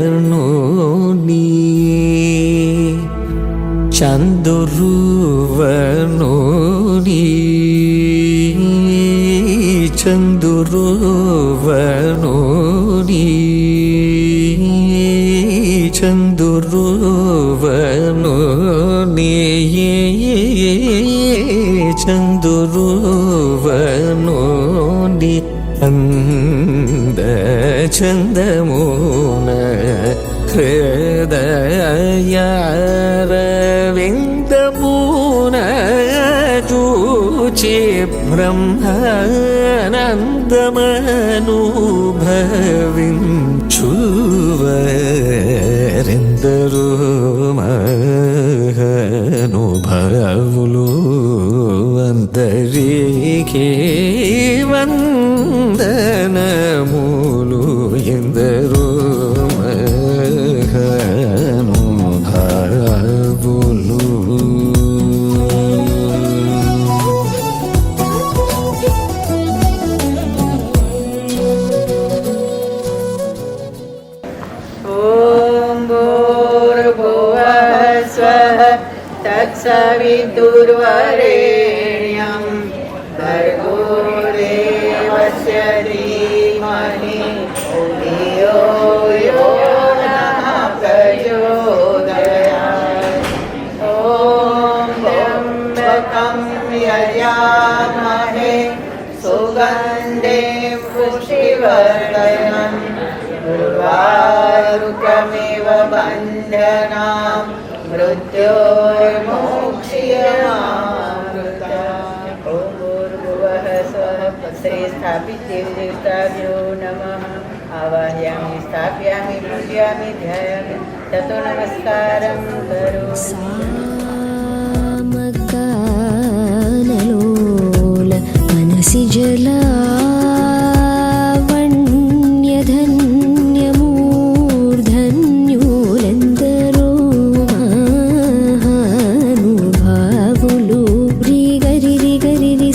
చందురువనుని చందురువనుని చందురువనుని చందురువనుని చందురువనుని అంద చందమున హృదయారవిందమున చూచి బ్రహ్మానందమనుభవించువరెందరూ మహానుభావులు అందరికీ వందనములు ఎందరో మహానుభావులు. ఓం భూర్భువః స్వః తత్సవితుర్వరేణ్యం భర్గో దేవస్య ధీమహి ధియో యో నః ప్రచోదయాత్. ఓం త్ర్యంబకం యజామహే సుగంధిం పుష్టివర్ధనం ఉర్వారుకమివ బంధనాం మృత్యోర్మోక్ష్యమామృతాత్. ఓం భూర్భువః స్వః పత్రే స్థాపిత దేవదేవతాభ్యో నమః. ఆవాహయామి స్థాపయామి పూజయామి ధ్యాయామి తతో నమస్కారం సామగానలోల మనసి జలావణ్యధన్యమూర్ధన్యులెందరో మహానుభావులు. రి గరి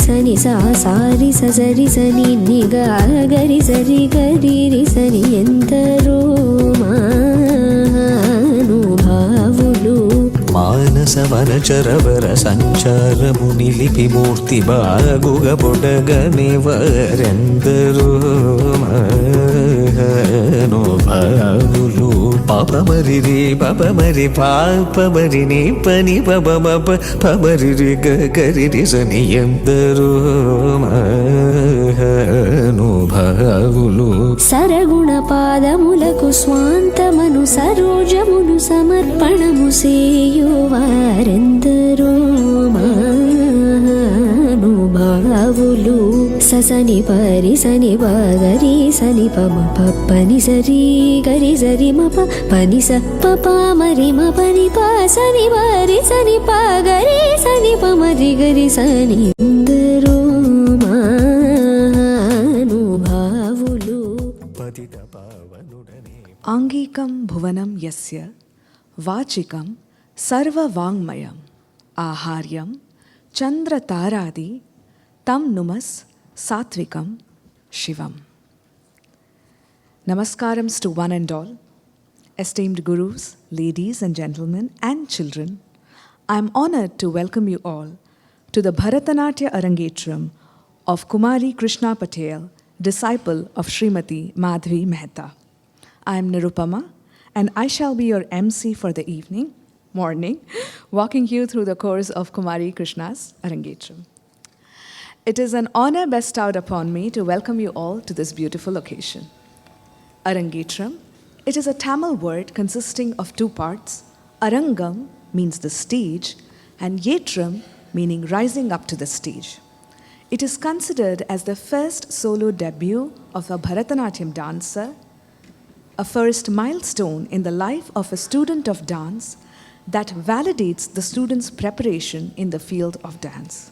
సని సారి సరి సని నిగా గరి సరి గరి సని ఎందరో మహానుభావులు. మానస వనచరవర సంచారము నిలిపి మూర్తి బాగుగ పొడగని వరెందరో మహానుభావులు. పాపమరి రే పాపమరి పాపమరి నీ పని పబమప పమరి రి గరి సని ఎందరో మహానుభావులు. సరగుణ పాదములకు స్వాంతమను సరోజమును సమర్పణము సేయువారెందరో మహానుభావులు. ససని పరి సని పగరి సని పమ పని సరి గరి సరి మ పని స పరి మ పని ప సని పరి సని పగరి సని పమరి గరి సని ఎందరో మహానుభావులు. ఆంగీకం భువనం యస్య Vachikam Sarva Vangmayam Aharyam Chandra Taradi Tam Numas Satvikam Shivam. Namaskarams to one and all, esteemed gurus, ladies and gentlemen, and children. I am honored to welcome you all to the Bharatanatyam Arangetram of Kumari Krishna Patel, disciple of Srimati Madhvi Mehta. I am Nirupama, and I shall be your MC for the morning, walking you through the course of Kumari Krishna's Arangetram. It is an honor bestowed upon me to welcome you all to this beautiful occasion. Arangetram, it is a Tamil word consisting of two parts. Arangam means the stage, and Yetram meaning rising up to the stage. It is considered as the first solo debut of a Bharatanatyam dancer, a first milestone in the life of a student of dance that validates the student's preparation in the field of dance.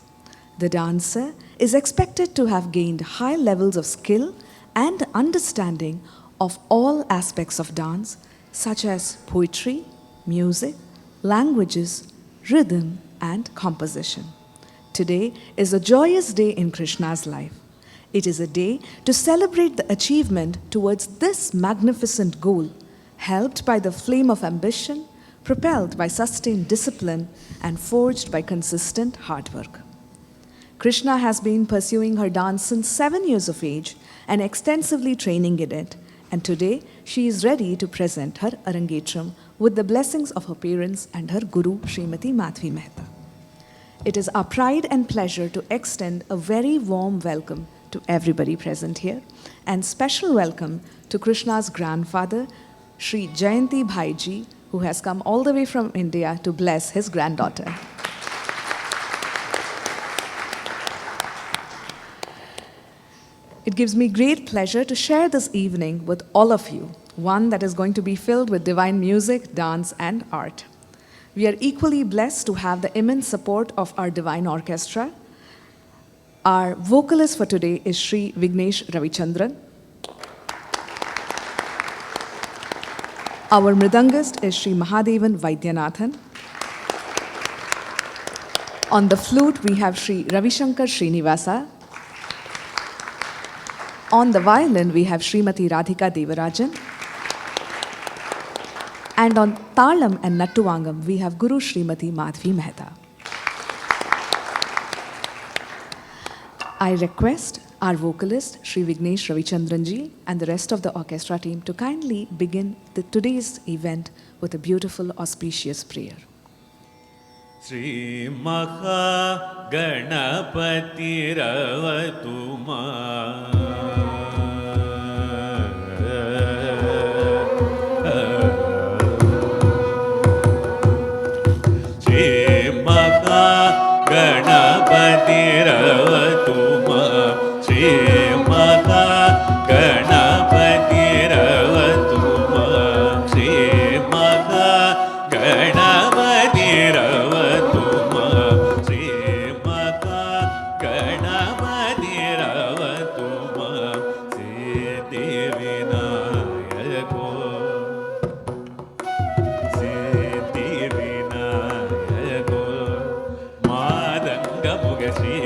The dancer is expected to have gained high levels of skill and understanding of all aspects of dance, such as poetry, music, languages, rhythm, and composition. Today is a joyous day in Krishna's life. It is a day to celebrate the achievement towards this magnificent goal, helped by the flame of ambition, propelled by sustained discipline, and forged by consistent hard work. Krishna has been pursuing her dance since 7 years of age and extensively training in it, and today she is ready to present her Arangetram with the blessings of her parents and her Guru, Srimati Madhvi Mehta. It is our pride and pleasure to extend a very warm welcome to everybody present here, and special welcome to Krishna's grandfather, Sri Jayanti Bhaiji, who has come all the way from India to bless his granddaughter. It gives me great pleasure to share this evening with all of you, one that is going to be filled with divine music, dance, and art. We are equally blessed to have the immense support of our divine orchestra. Our vocalist for today is Sri Vignesh Ravichandran. Our mridangist is Sri Mahadevan Vaidyanathan. On the flute, we have Sri Ravishankar Srinivasa. On the violin, we have Srimati Radhika Devarajan. And on Talam and Nattuvangam, we have Guru Srimati Madhvi Mehta. I request our vocalist, Sri Vignesh Ravichandranji, and the rest of the orchestra team to kindly begin today's event with a beautiful, auspicious prayer. Sri Maha Ganapati Ravatuma Sri Maha Ganapati Ravatuma Sri Maha Ganapati Ravatuma Sri Maha Ganapati Ravatuma Sri Maha Ganapati Ravatuma Siddhi Vinayako Siddhi Vinayako Madanga Muga Sri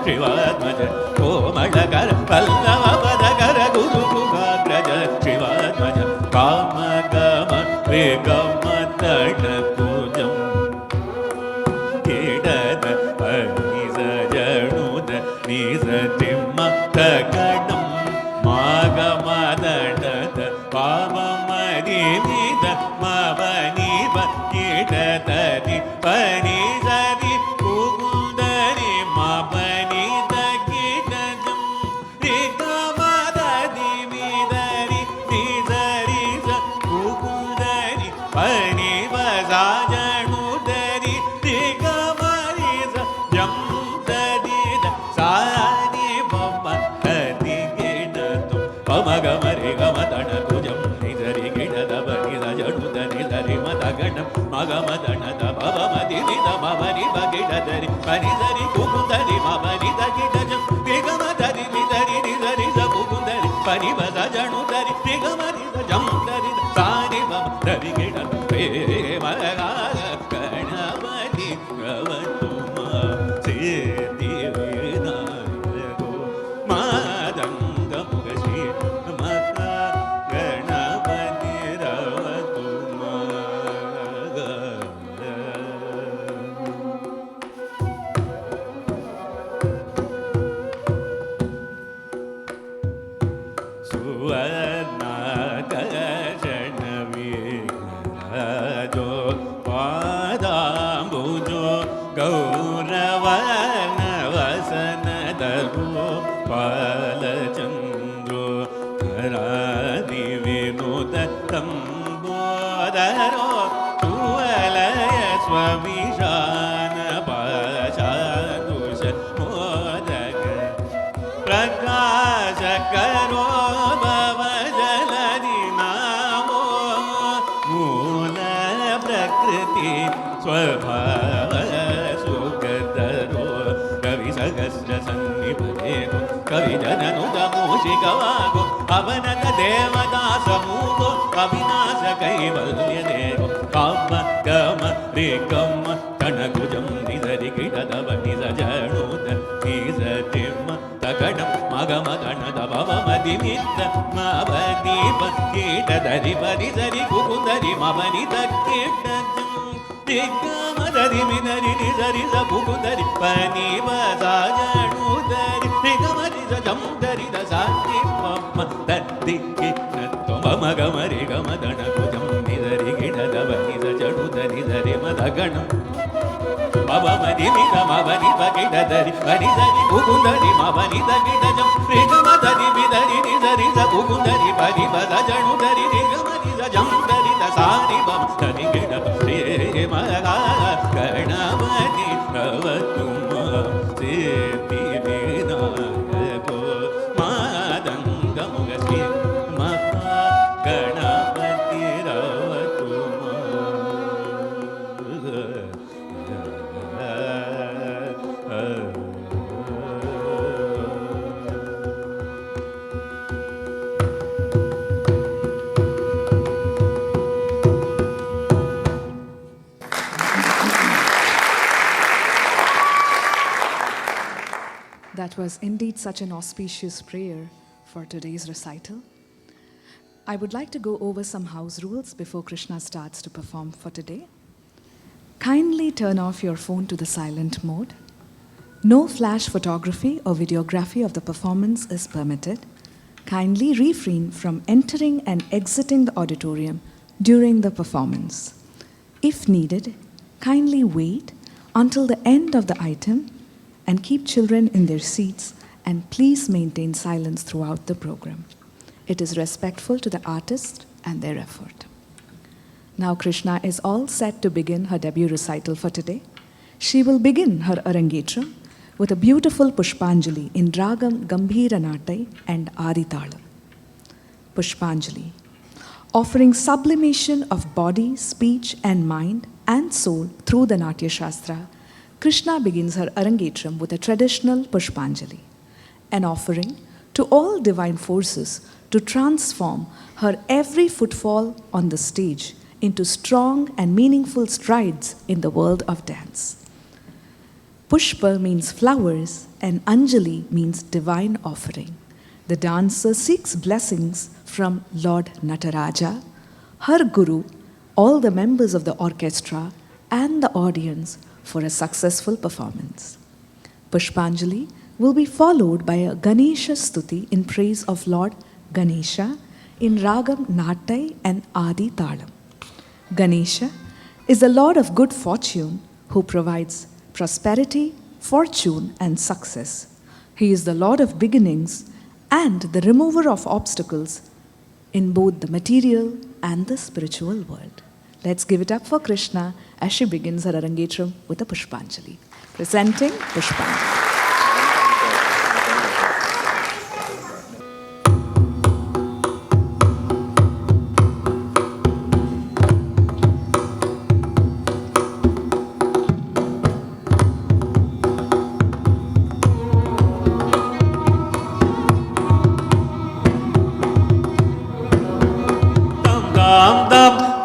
ಶಿವಾಧ್ವಜ ಕೋಮಳಕರ Pallava ಪದಕರ ಗುರು ಗುಹಾಗ್ರಜ ಶಿವಾಧ್ವಜ ಕಾಮ ಗಮ ರೇ ಗಮ ತಡ ಪೂಜಂ ಕೀಡದ ನಿಜ ಜಣುದ ನಿಜ ತಿಮ್ಮ ತಗಣಂ ಮಾಗ ಮದಡದ ಪಾಮ ಮದಿ ನಿದ ಮವನಿವ ಕೀಡದರಿ ಪನಿ ಸರಿ ಕುಗುದರಿ ಮಪನಿ ತಗಿಡಜಂ ರಿಗಮದದಿ ವಿದರಿ ನಿಜರಿ ಸ ಕುಗುದರಿ ಪನಿ ಬಸಾಜಣುದರಿ ರಿಗಮರಿ ಸ ಜಂ ತದಿದ ಸಾನಿ ಬಮ್ಮ ತದಿ ಗಿಡತು ಪಮಗಮರಿ ಗಮ ತಣ ತುಜಂ ನಿಜರಿ ಗಿಡದ ಬನಿದ ಜಡುದ ನಿಜರಿ ಮದಗಣಂ ಮಗಮದಣದ ಭವಮದಿ ನಿದ ಮಮನಿ ಬಗಿಡದರಿ ಪನಿದರಿ ಕುಕುಂದರಿ ಮಮನಿ ತಗಿಡಜಂ ರಿಗಮದರಿ ನಿದರಿ ನಿದರಿ ಸ ಕುಕುಂದರಿ ಪನಿ ಬಸ ಜಣುದರಿ ರಿಗಮರಿ ಸ ಜಂ ತರಿ ಸಾನಿ ಬಮ ತರಿ ಗಿಡದು ಪ್ರೇಮ ಗಣಪತಿ ಗವತುಮ ಸೇತಿ ವಿನಾಯಕೋ ಮಾದಂಗ ಮುಗಶಿ ಮತ ಗಣಪತಿ ರವತುಮ ಸುವರ್ಣಕರ್ಷಣವೀರಾಜೋ ಪಾದಾಂಬುಜೋ ಗೌರವನವಸನದರೋ ಪಾಲಚಂದ್ರೋ ಧರಾದಿ ವಿನೋದ ತಂಬೋದರೋ ಸುವಲಯ ಸ್ವವಿಶಾನ ಪಾಶಾದುಷ ಮೋದಕ ಪ್ರಕಾಶ ಕರೋ ಭವ ಜಲದಿ ನಾಮೋ ಮೂಲ ಪ್ರಕೃತಿ ಸ್ವಭಾವ ಸುಖದರೋ ಕವಿ ಸಹಸ್ರ ಸನ್ನಿಪದೇಗೋ ಕವಿ ಜನನುದ ಮೂಷಿಕವಾಗೋ ಅವನದ ದೇವದಾಸ ಮೂಗೋ ಅವಿನಾಶ ಕೈವಲ್ಯ ದೇಗೋ ಕಾಮ ಗಮ ರೇ ಗಮ ಕಣಕುಜಂ ನಿಧರಿ ಗಿಡದವ ನಿಜ ಜಣುದ ನಿಜ ತಿಮ್ಮ ತಗಣಂ ಮಗಮ ಗಣದ ಭವಮದಿ ನಿತ್ತ ಮವದೀಪ ಕೀಟದರಿ ಪರಿಸರಿ ಕುಕುಂದರಿ ಮವನಿ ತಕ್ಕಿಟ್ಟಜಂ ದಿಗ್ಗಮದರಿ ಮಿನರಿ ನಿಜರಿ ಸ ಕುಕುಂದರಿ ಪನಿ ಬಸಾಜಣುದರಿ ನಿಗಮರಿ ಸ ಜಂ ದರಿ ದ ಸಾತಿ ಮಮ್ಮ ತದ್ದಿ ಕಿನ್ನತ್ತೊ ಮಗಮರಿ ಗಮದಣ ಕುಜಂ ನಿಧರಿ ಗಿಡದವ ನಿಜ ಜಡುದ ನಿಧರಿ ಮದಗಣಂ ಮವಮದಿ ಮಿದ ಮವನಿ ಬಗಿಡದರಿ ಪರಿಸರಿ ಕುಕುಂದರಿ ಮವನಿ ತಗಿಡಜಂ ರಿಗಮದರಿ ಬಿದರಿ ನಿಧರಿ ಸ ಕುಕುಂದರಿ ಪರಿ ಬದ ಜಣುದರಿ ನಿಗಮರಿ ಸ ಜಂ ದರಿ ದ ಸಾನಿ ಬಂ ತರಿ ಗಿಡದ ಪ್ರೇಮ ಗಣಪತಿ ರವತುಮ ಸೇತಿ ವಿನಾಯಕೋ ಮಾದಂಗ ಮುಗಸಿ ಮಹಾ Ganapati ರವತುಮ That was indeed such an auspicious prayer for today's recital. I would like to go over some house rules before Krishna starts to perform for today. Kindly turn off your phone to the silent mode. No flash photography or videography of the performance is permitted. Kindly refrain from entering and exiting the auditorium during the performance. If needed, kindly wait until the end of the item and keep children in their seats, and please maintain silence throughout the program. It is respectful to the artist and their effort. Now Krishna is all set to begin her debut recital for today. She will begin her Arangetram with a beautiful Pushpanjali in Ragam Gambhira Natai and Aditalam. Pushpanjali, offering sublimation of body, speech and mind and soul through the Natya Shastra, Krishna begins her Arangetram with a traditional Pushpanjali, an offering to all divine forces to transform her every footfall on the stage into strong and meaningful strides in the world of dance. Pushpa means flowers and Anjali means divine offering. The dancer seeks blessings from Lord Nataraja, her guru, all the members of the orchestra, and the audience for a successful performance. Pushpanjali will be followed by a Ganesha Stuti in praise of Lord Ganesha in Ragam Nattai and Adi Talam. Ganesha is the Lord of good fortune who provides prosperity, fortune, and success. He is the Lord of beginnings and the remover of obstacles in both the material and the spiritual world. Let's give it up for Krishna as she begins her Arangetram with a Pushpanjali. Presenting Pushpanjali.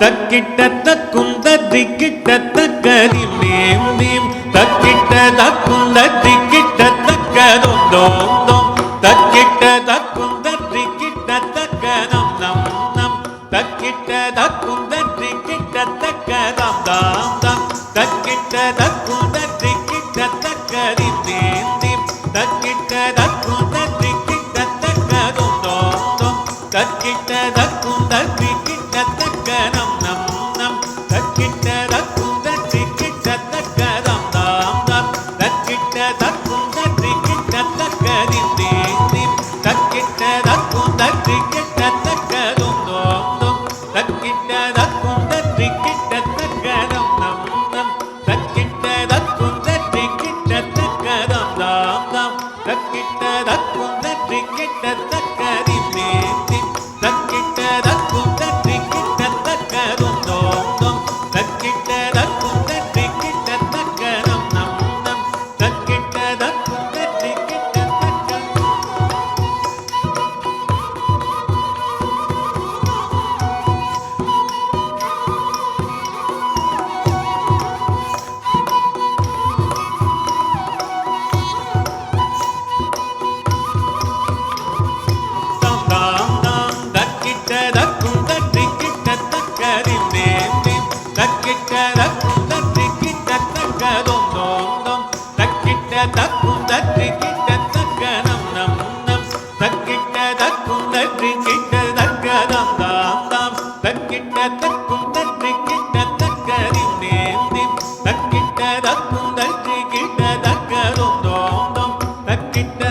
தக்கிட்ட தக்குந்த திக்கிட்ட தக்கரிம் நீம் நீம் தக்கிட்ட தக்குந்த திக்கிட்ட தக்கதோம் தோம் தோம் தக்கிட்ட தக்குந்த திக்கிட்ட தக்கதம் நம் நம் தக்கிட்ட தக்குந்த திக்கிட்ட தக்கதம் தாம் தாம் தக்கிட்ட தக்குந்த திக்கிட்ட தக்கரிம் நீம் நீம் தக்கிட்ட தக்குந்த திக்கிட்ட தக்கதோம் தோம் தோம் தக்கிட்ட தக்குந்த திக்கிட்ட தக்கனம் நம் நம் தக்கிட்ட தக்குந்த திக்கிட்ட தக்கதம் தாம் தாம் தக்கிட்ட தக்குந்த திக்கிட்ட தக்கதிம் தீம் தீம் தக்கிட்ட தக்குந்த திக்கிட்ட தக்கதும் தோம் தோம் தக்கிட்ட தக்குந்த திக்கிட்ட தக்கதம் நம் நம் தக்கிட்ட தக்குந்த திக்கிட்ட தக்கதம் தாம் தாம் தக்கிட்ட தக்குந்த திக்கிட்ட தக்கதிம் தீம் தீம் தக்கிட்ட தக்குந்த திக்கிட்ட தக்கதும் தோம் தோம் தக்கிட்ட தக்குந்த திக்கிட்ட தக்கதம் நம் நம் தக்கிட்ட தக்குந்த திக்கிட்ட தக்கதம் தாம் தாம் தாம் தக்கிட்ட தக்குந்த திக்கிட்ட தக்கதிம் தீம் தீம் தக்கிட்ட தக்குந்த திக்கிட்ட தக்கதும் தோம் தோம் தக்கிட்ட தக்குந்த திக்கிட்ட தக்கனம் நம் நம் தக்கிட்ட தக்குந்த திக்கிட்ட தக்கதம் தாம் தாம் தக்கிட்ட தக்குந்த திக்கிட்ட தக்கதிம் தீம் தீம் தக்கிட்ட தக்குந்த திக்கிட்ட தக்கதும் தோம் தோம் தக்கிட்ட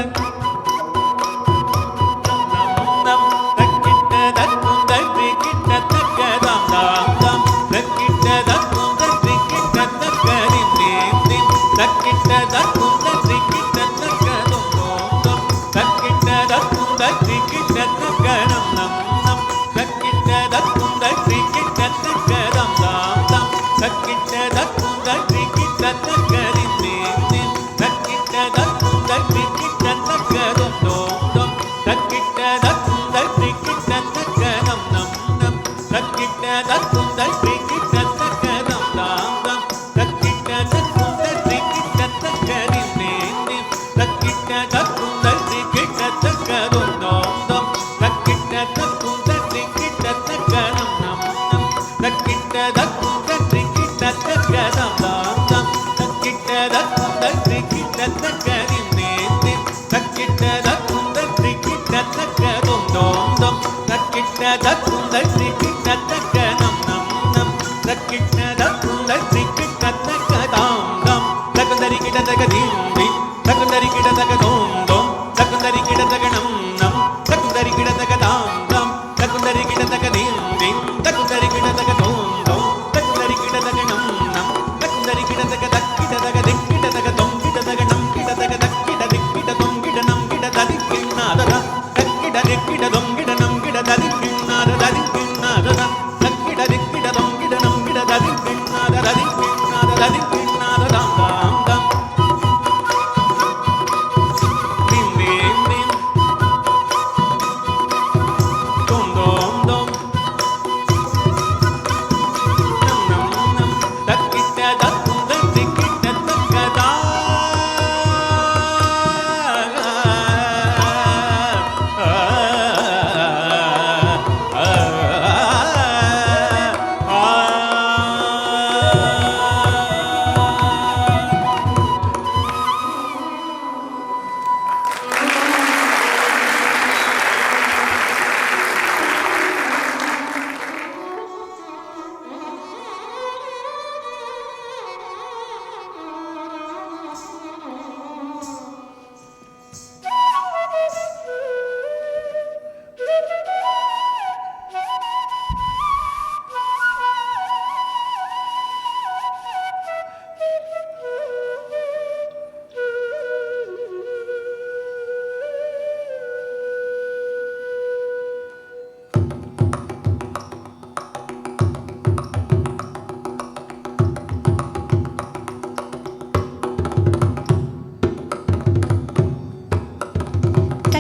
நம் தக்கிட்ட தக்குந்த திக்கிட்ட தக்கதம் தாம் தாம் தக்கிட்ட தக்குந்த திக்கிட்ட தக்கதிம் தீம் தீம் தக்கிட்ட தக்குந்த திக்கிட்ட தக்கதும் தோம் தோம் தக்கிட்ட தக்குந்த திக்கிட்ட தக்கனம் நம் நம் தக்கிட்ட தக்குந்த திக்கிட்ட தக்கதம் தாம் தாம் தக்கிட்ட தக்குந்த திக்கிட்ட தக்கதிம் தீம் தீம் தக்கிட்ட தக்குந்த திக்கிட்ட தக்கதும் தோம் தோம் தக்கிட்ட தக்குந்த திக்கிட்ட தக்கனம் நம் நம் தக்கிட்ட தக்குந்த திக்கிட்ட தக்கதம் தாம் தாம் தக்கிட்ட தக்குந்த திக்கிட்ட தக்கதிம் தீம் தீம் தக்கிட்ட தக்குந்த திக்கிட்ட தக்கதும் தோம் தோம் தக்கிட்ட தக்குந்த திக்கிட்ட தக்கனம் நம் நம் தக்கிட்ட தக்குந்த திக்கிட்ட தக்கதம் தாம் தாம் தக்கிட்ட தக்குந்த திக்கிட்ட தக்கதிம் தீம் தீம் தக்கிட்ட தக்குந்த திக்கிட்ட தக்கதும் தோம் தோம் தக்கிட்ட தக்குந்த திக்கிட்ட தக்கனம் நம் நம் தக்கிட்ட தக்குந்த திக்கிட்ட தக்கதாம் தாம் தக்குந்தரி கிட்ட தகதீம் தீம் தக்குந்தரி கிட்ட தகதோம் தோம் தக்குந்தரி கிட்ட தகனம் நம் தக்குந்தரி கிட்ட தகதாம் தாம் தக்குந்தரி கிட்ட தகதீம் தீம் தக்குந்தரி கிட்ட தகதோம் தோம் தக்குந்தரி கிட்ட தகனம் நம் தக்குந்தரி கிட்ட தகதக்கிட்ட தகதிக்கிட்ட தகதோம் கிட்ட தகனம் கிட்ட தகதக்கிட்ட திக்கிட்ட தொம் கிட்ட நம் கிட்ட ததிக்கின்னாததா தக்கிட்ட திக்கிட்ட தொம் கிட்ட நம் கிட்ட ததிக்கின்னாத ததிக்கின்னாததா தக்கிட்ட திக்கிட்ட தொம் கிட்ட நம் கிட்ட ததிக்கின்னாத ததிக்கின்னாத ததிக்கின்னாததாம் தாம் தாம்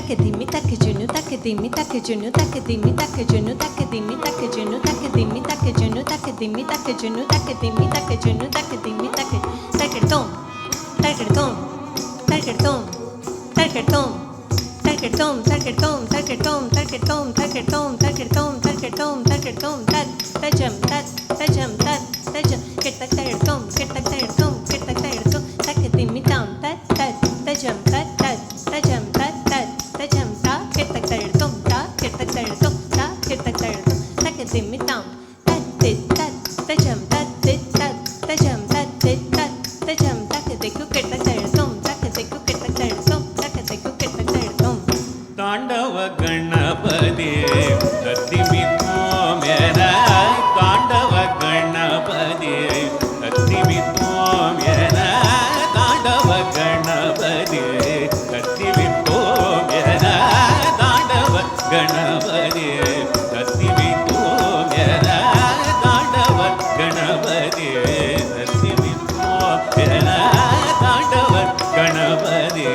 takadimi takajunu takadimi takajunu takadimi takajunu takadimi takajunu takadimi takajunu takadimi takajunu takadimi takajunu takadimi takadum takadum takadum takadum takadum takadum takadum takadum takadum takadum takadum takadum tat tajam tajam kitak takadum takadimi tam tat tajam tajam tajam ta kitak takadum ta kitak takadum takadimi tam tajam tajam tajam takadiku kitak takadum takadiku kitak takadum takadiku kitak takadum தாண்டவ கணபதி தத்திமித்தோம் என தாண்டவ கணபதி தத்திமித்தோம் என தாண்டவ கணபதி தத்திமித்தோம் என தாண்டவ கணபதி தத்திமித்தோம் என தாண்டவ கணபதி தத்திமித்தோம் என தாண்டவ கணபதி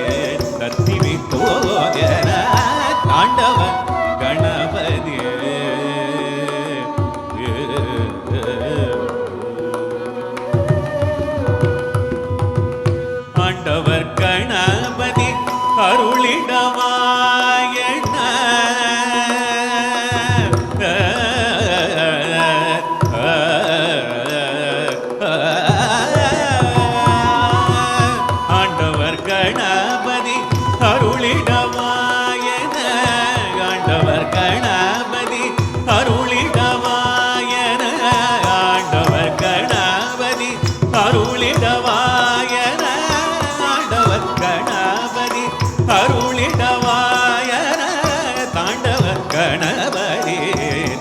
தத்திமித்தோம் என தாண்டவ கணபதி ஆண்டவர் கணபதி அருளிடமாயன ஆண்டவர் கணபதி அருளிடமாயன ஆண்டவர் கணபதி அருளிடமாயன ஆண்டவர் கணபதி அருளிடமாயன ஆண்டவர் கணபதி அருளிடமாயன தாண்டவர் கணபதி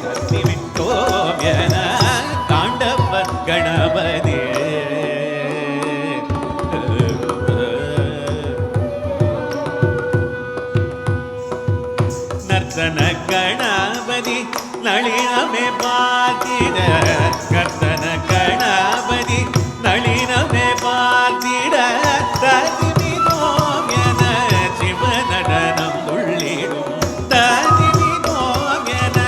தத்திவிட்டோம் என தாண்டவர் கணபதி நர்த்தன கணபதி நளினமே பார்த்திட கர்த்தன கணபதி நளினமே பார்த்திட ததிமிதோம் என சிவ நடனம் உள்ளிடும் ததிமிதோம் என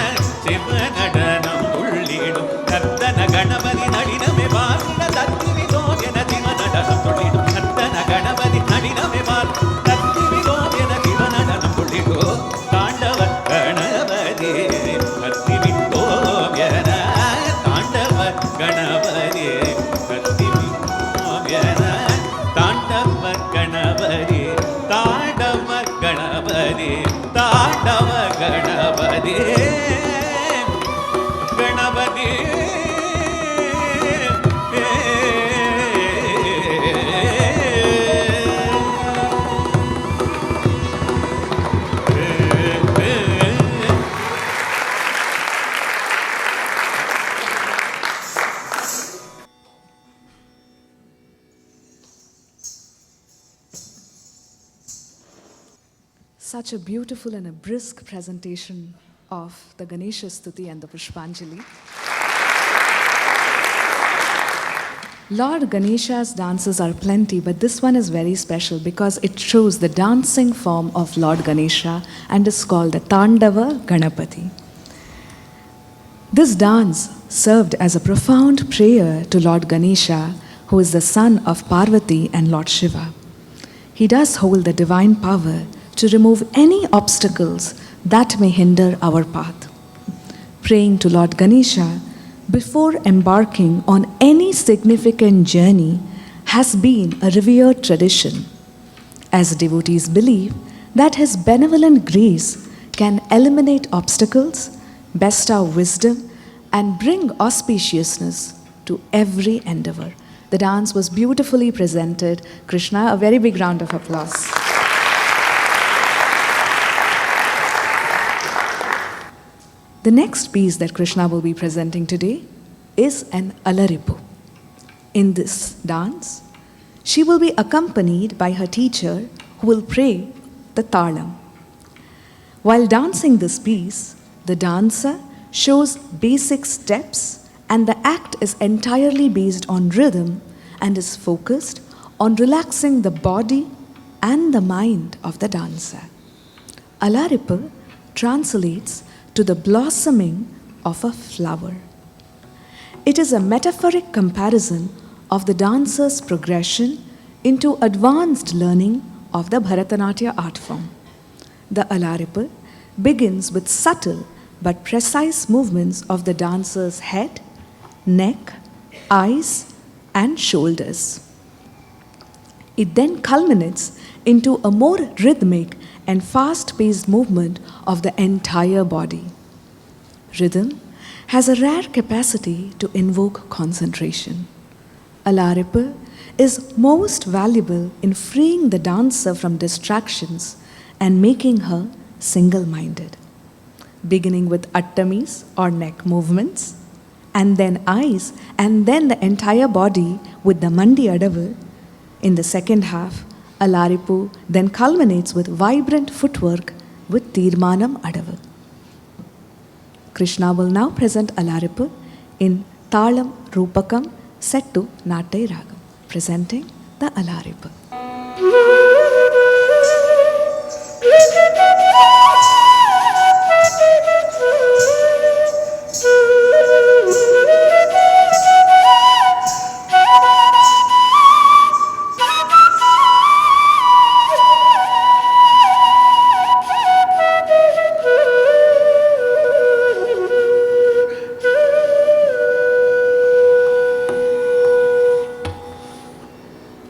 சிவ நடனம் உள்ளிடும் கர்த்தன கணபதி நளினமே பார்த்திட ததிமிதோம் என சிவ நடனம் உள்ளிடும் கர்த்தன கணபதி நளினமே பார்த்திட ததிமிதோம் என சிவ நடனம் உள்ளிடும் தாண்டவ கணபதி கத்திவிட்டோம் என தாண்டவ கணபதி கத்திவிட்டோம் என தாண்டவ கணபதி தாண்டவ கணபதி தாண்டவ Ganapathi Ganapathi Such a beautiful and a brisk presentation of the Ganesha Stuti and the Pushpanjali. Lord Ganesha's dances are plenty, but this one is very special because it shows the dancing form of Lord Ganesha and is called the Tandava Ganapati. This dance served as a profound prayer to Lord Ganesha, who is the son of Parvati and Lord Shiva. He does hold the divine power to remove any obstacles that may hinder our path. Praying to Lord Ganesha before embarking on any significant journey has been a revered tradition, as devotees believe that his benevolent grace can eliminate obstacles, bestow wisdom, and bring auspiciousness to every endeavor. The dance was beautifully presented. Krishna, a very big round of applause. The next piece that Krishna will be presenting today is an Alaripu. In this dance, she will be accompanied by her teacher who will play the talam. While dancing this piece, the dancer shows basic steps and the act is entirely based on rhythm and is focused on relaxing the body and the mind of the dancer. Alaripu translates to the blossoming of a flower. It is a metaphoric comparison of the dancer's progression into advanced learning of the Bharatanatyam art form. The Alaripu begins with subtle but precise movements of the dancer's head, neck, eyes, and shoulders. It then culminates into a more rhythmic and fast-paced movement of the entire body. Rhythm has a rare capacity to invoke concentration. Alaripu is most valuable in freeing the dancer from distractions and making her single-minded. Beginning with attamis or neck movements, and then eyes, and then the entire body with the mandi adavu. In the second half, Alaripu then culminates with vibrant footwork with Tirmanam adavu. Krishna will now present Alaripu in Talam Rupakam set to Nattai Ragam, presenting the Alaripu.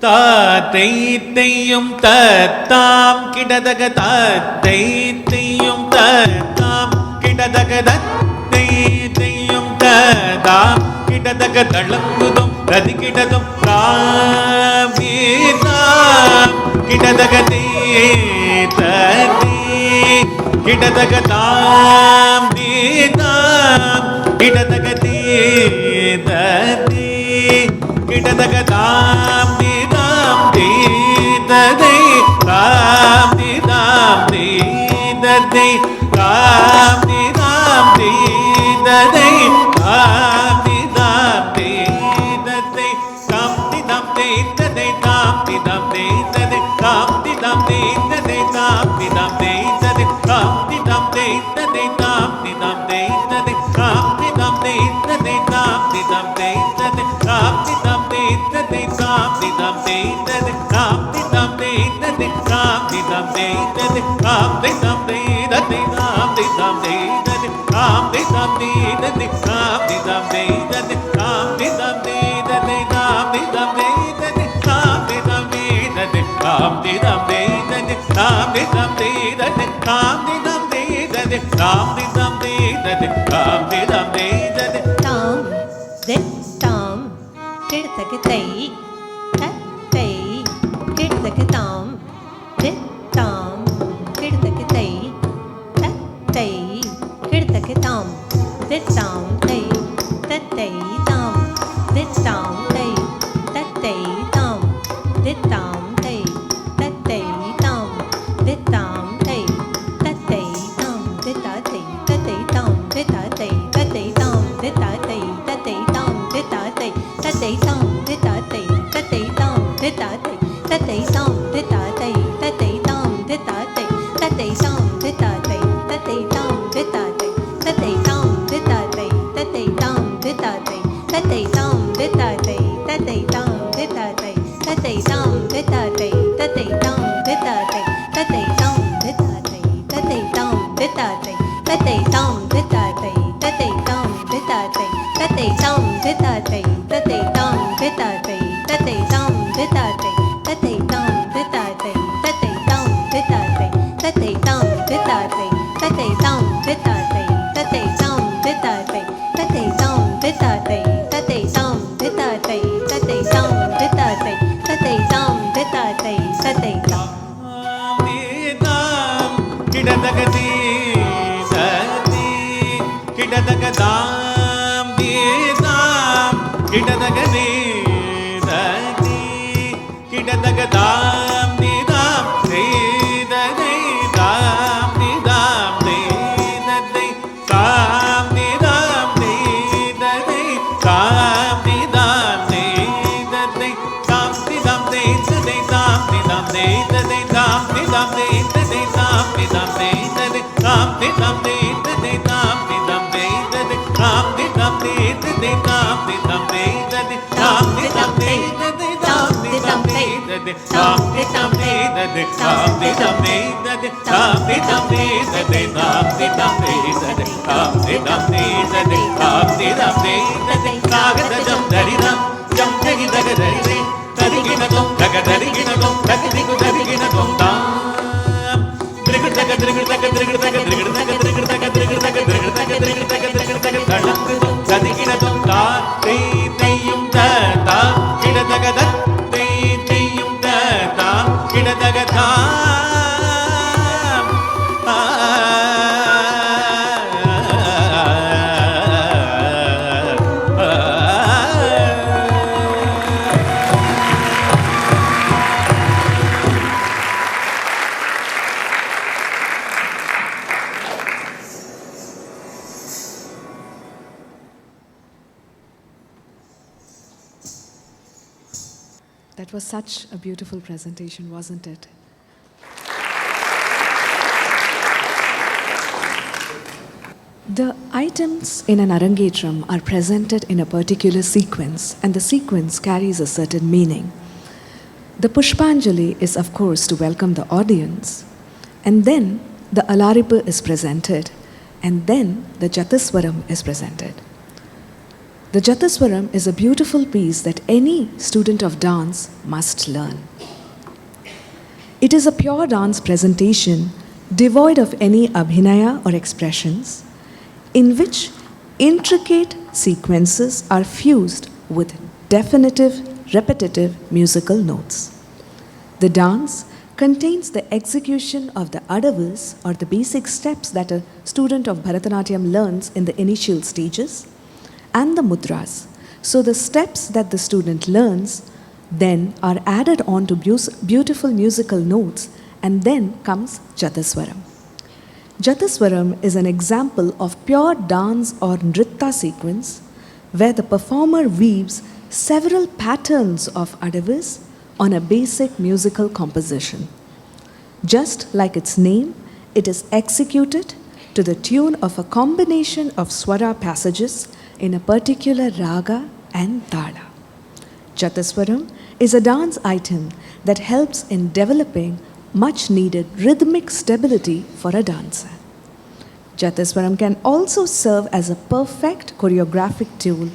தாத்தையும் தத்தாம் கிடதக தாத்தையும் தத்தாம் கிடதக தத்தையும் ததாம் கிடதக தளங்குதும் ரதி கிடதும் ராமீதாம் கிடதக தீததி கிடதக தாம் தீதாம் கிடதக தீததி கிடதக தாம் ததை ராம் நிதாம் தீததை ராம் நிதாம் தீததை ராம் நிதாம் தீததை தாம் நிதாம் தீததை தாம் நிதாம் தீததை தாம் நிதாம் தீததை தாம் நிதாம் தீததை தாம் நிதாம் தீததை தாம் நிதாம் தீததை தாம் நிதாம் தீததை தாம் நிதாம் தீததை தாம் நிதாம் தீததை தாம் நிதாம் தீததை தாம் That was such a beautiful presentation, wasn't it? The items in an Arangetram are presented in a particular sequence, and the sequence carries a certain meaning. The Pushpanjali is, of course, to welcome the audience, and then the Alaripa is presented, and then the Jataswaram is presented. The Jataswaram is a beautiful piece that any student of dance must learn. It is a pure dance presentation devoid of any abhinaya or expressions, in which intricate sequences are fused with definitive, repetitive musical notes. The dance contains the execution of the adavas, or the basic steps that a student of Bharatanatyam learns in the initial stages, and the mudras. So the steps that the student learns then are added on to beautiful musical notes, and then comes Jataswaram. Jataswaram is an example of pure dance or nritta sequence where the performer weaves several patterns of adavas on a basic musical composition. Just like its name, it is executed to the tune of a combination of swara passages in a particular raga and tala. Jataswaram is a dance item that helps in developing much needed rhythmic stability for a dancer. Jataswaram can also serve as a perfect choreographic tool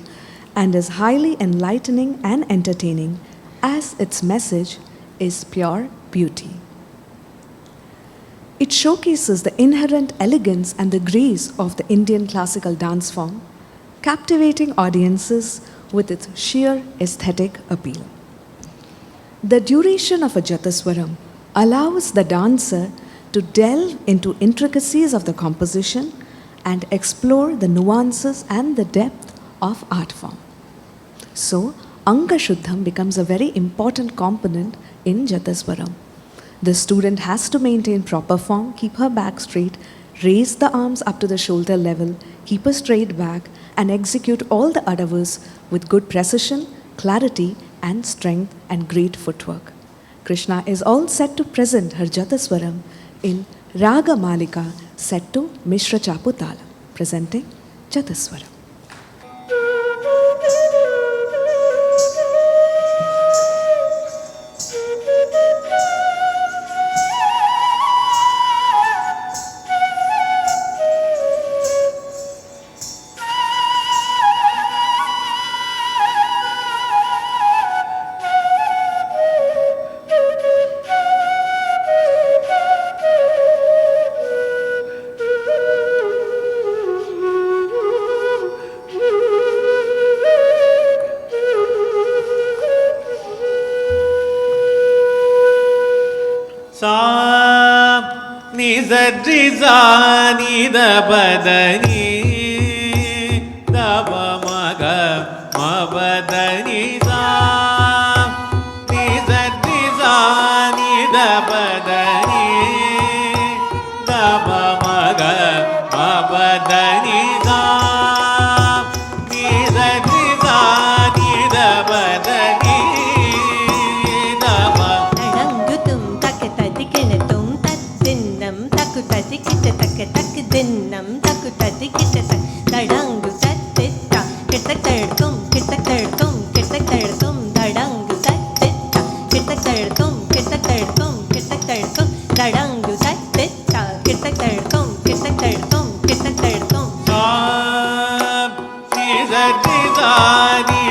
and is highly enlightening and entertaining, as its message is pure beauty. It showcases the inherent elegance and the grace of the Indian classical dance form, captivating audiences with its sheer aesthetic appeal. The duration of a Jataswaram allows the dancer to delve into intricacies of the composition and explore the nuances and the depth of art form. So, Anga Shuddham becomes a very important component in Jataswaram. The student has to maintain proper form, keep her back straight, raise the arms up to the shoulder level, keep a straight back, and execute all the adavas with good precision, clarity, and strength, and great footwork. Krishna is all set to present her Jataswaram in Raga Malika set to Mishra Chaputala, presenting Jataswaram. Ni da badani da ba ma ga ma badani da ni da badani da ba ma ga ma badani da ni da badani da ba Tarangutum takatadikinnatum tatsinnam தடங்கு தட்டு தா கிட்ட தழுத்தும் கிட்ட தழுத்தும் கிட்ட தழுத்தும் சரி sorry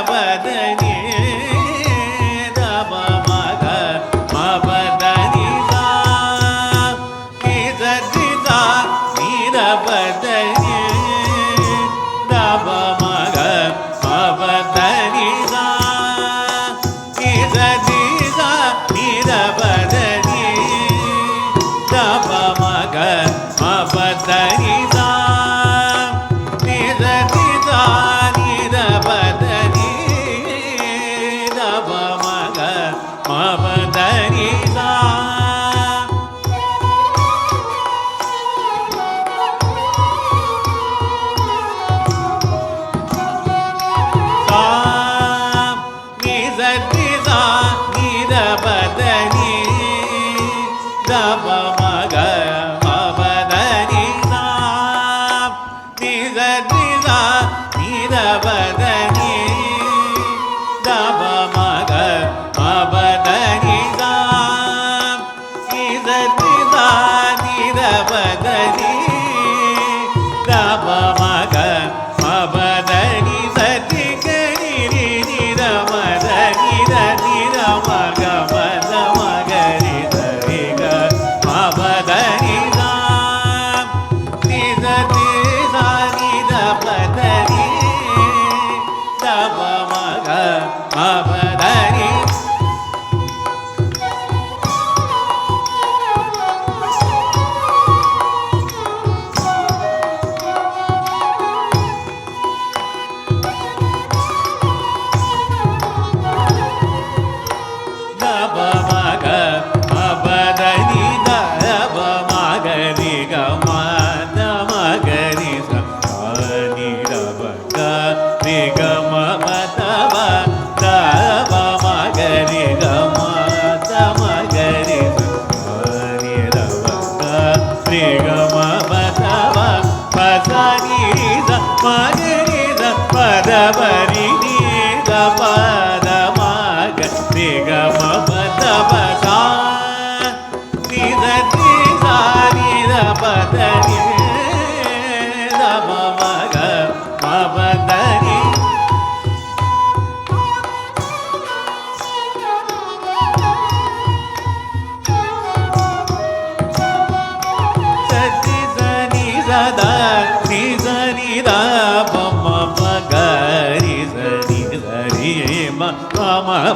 தபதனி தப மக மபதனி சா சரி சாரி தபதனி தப மக மபதனி சா சரி சாரி தபதனி தப மக மபதனி சா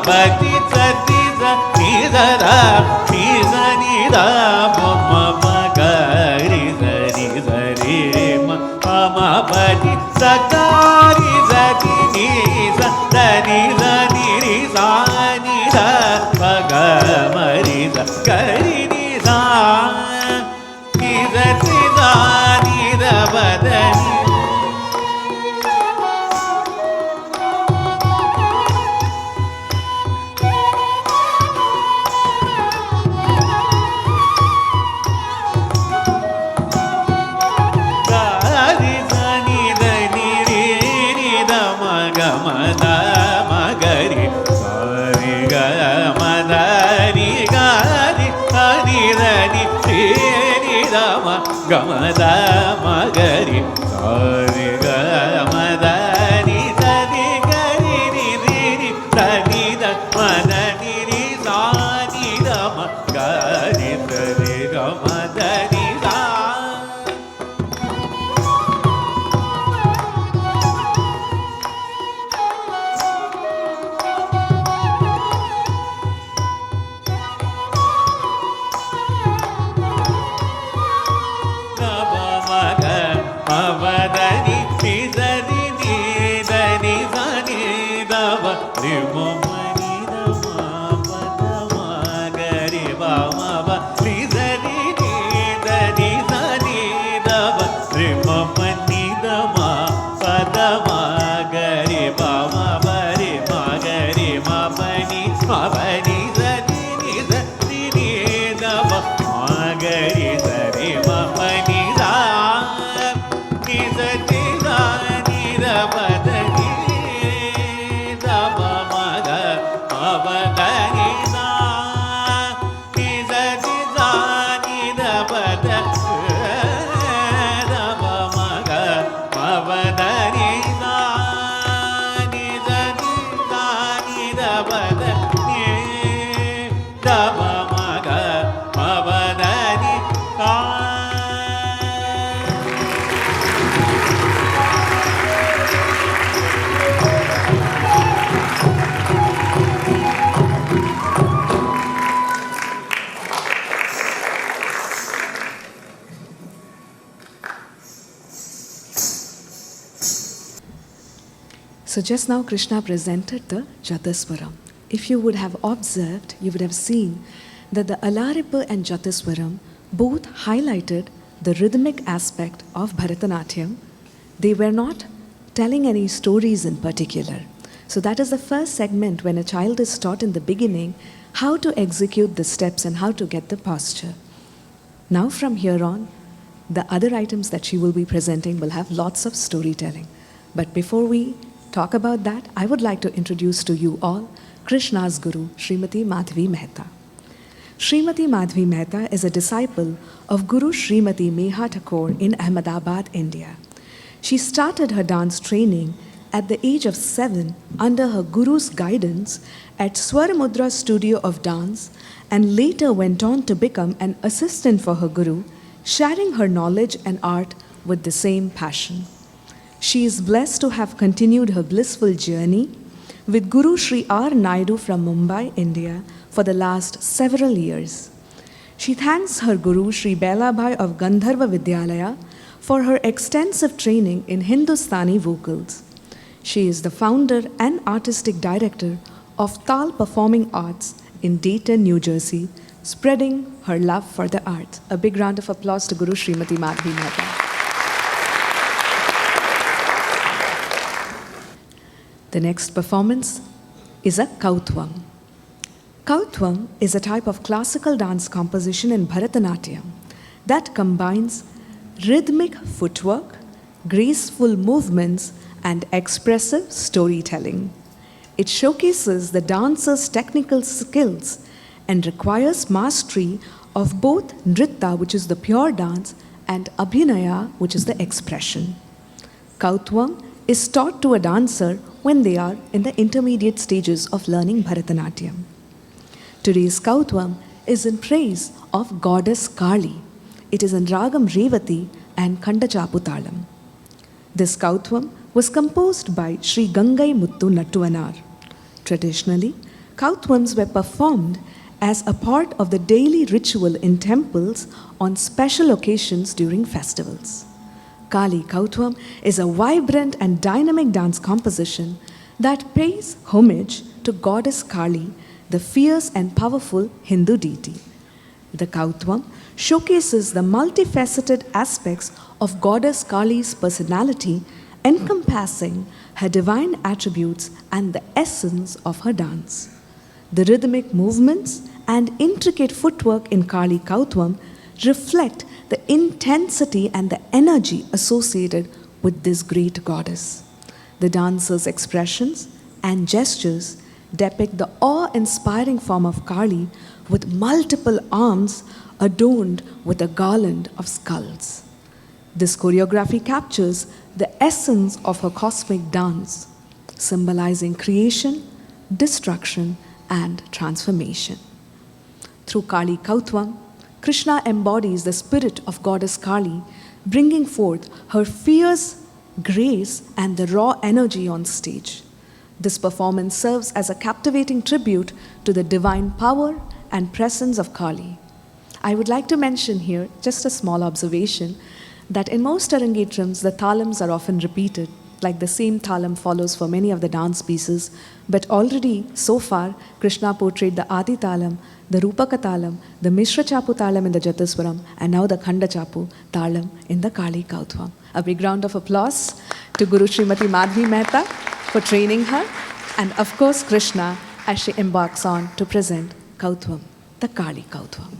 Bhakti Sati Sati Dara Ni Sani Da Mama Magari Sari Sari Mama Bhakti Sakari Sati Ni Sani Sani Ni Sani Da Magamari Sakari Ni Sani Sati Sani Da Badani Gamada magari sari gamadani sari gari ni ni sani da manani ni sani da magari sari gamadani So just now Krishna presented the Jataswaram. If you would have observed, you would have seen that the Alaripa and Jataswaram both highlighted the rhythmic aspect of Bharatanatyam. They were not telling any stories in particular. So that is the first segment when a child is taught in the beginning how to execute the steps and how to get the posture. Now from here on, the other items that she will be presenting will have lots of storytelling. But before we talk about that, I would like to introduce to you all Krishna's Guru, Srimati Madhvi Mehta. Srimati Madhvi Mehta is a disciple of Guru Srimati Meha Thakur in Ahmedabad, India. She started her dance training at the age of 7 under her Guru's guidance at Swaramudra Studio of Dance and later went on to become an assistant for her Guru, sharing her knowledge and art with the same passion. She is blessed to have continued her blissful journey with Guru Sri R. Naidu from Mumbai, India for the last several years. She thanks her Guru Sri Belabhai of Gandharva Vidyalaya for her extensive training in Hindustani vocals. She is the founder and artistic director of Tal Performing Arts in Dayton, New Jersey, spreading her love for the art. A big round of applause to Guru Srimati Madhvi Mehta. The next performance is a Kautvam. Kautvam is a type of classical dance composition in Bharatanatyam that combines rhythmic footwork, graceful movements, and expressive storytelling. It showcases the dancer's technical skills and requires mastery of both nritta, which is the pure dance, and abhinaya, which is the expression. Kautvam is taught to a dancer when they are in the intermediate stages of learning Bharatanatyam. Today's Kautvam is in praise of goddess Kali. It is in Ragam Revati and Khandachapu Talam. This Kautvam was composed by Sri Gangai Muttu Nattuvanar. Traditionally, Kautvams were performed as a part of the daily ritual in temples on special occasions during festivals. Kali Kautvam is a vibrant and dynamic dance composition that pays homage to goddess Kali, the fierce and powerful Hindu deity. The Kautvam showcases the multifaceted aspects of goddess Kali's personality, encompassing her divine attributes and the essence of her dance. The rhythmic movements and intricate footwork in Kali Kautvam reflect the intensity and the energy associated with this great goddess. The dancer's expressions and gestures depict the awe-inspiring form of Kali with multiple arms adorned with a garland of skulls. This choreography captures the essence of her cosmic dance, symbolizing creation, destruction, and transformation. Through Kali Kautvam, Krishna embodies the spirit of goddess Kali, bringing forth her fierce grace and the raw energy on stage. This performance serves as a captivating tribute to the divine power and presence of Kali. I would like to mention here just a small observation that in most Arangetrams, the talams are often repeated, like the same talam follows for many of the dance pieces, but already so far, Krishna portrayed the Adi talam, the Rupaka talam, the Mishra Chapu talam in the Jataswaram, and now the Khanda Chapu talam in the Kali Kautvam. A big round of applause to Guru Srimati Madhvi Mehta for training her, and of course Krishna as she embarks on to present Kautvam, the Kali Kautvam.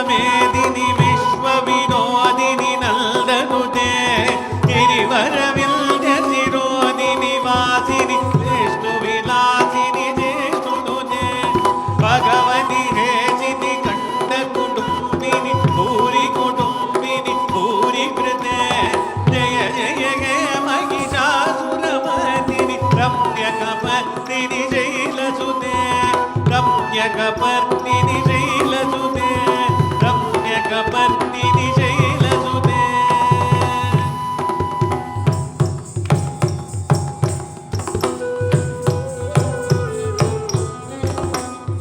विश्वमेदिनि विश्वविनोदिनि नन्दनुते गिरिवरविन्द्यशिरोदिनि वासिनि विष्णुविलासिनि जिष्णुनुते भगवति हेचिति कण्ठकुटुम्बिनि भूरि कुटुम्बिनि भूरि कृते जय जय हे Mahishasuramardini रम्यकपर्दिनि शैलसुते रम्यकपर्दिनि शैलसुते रम्यकपर्दिनि शैलसुते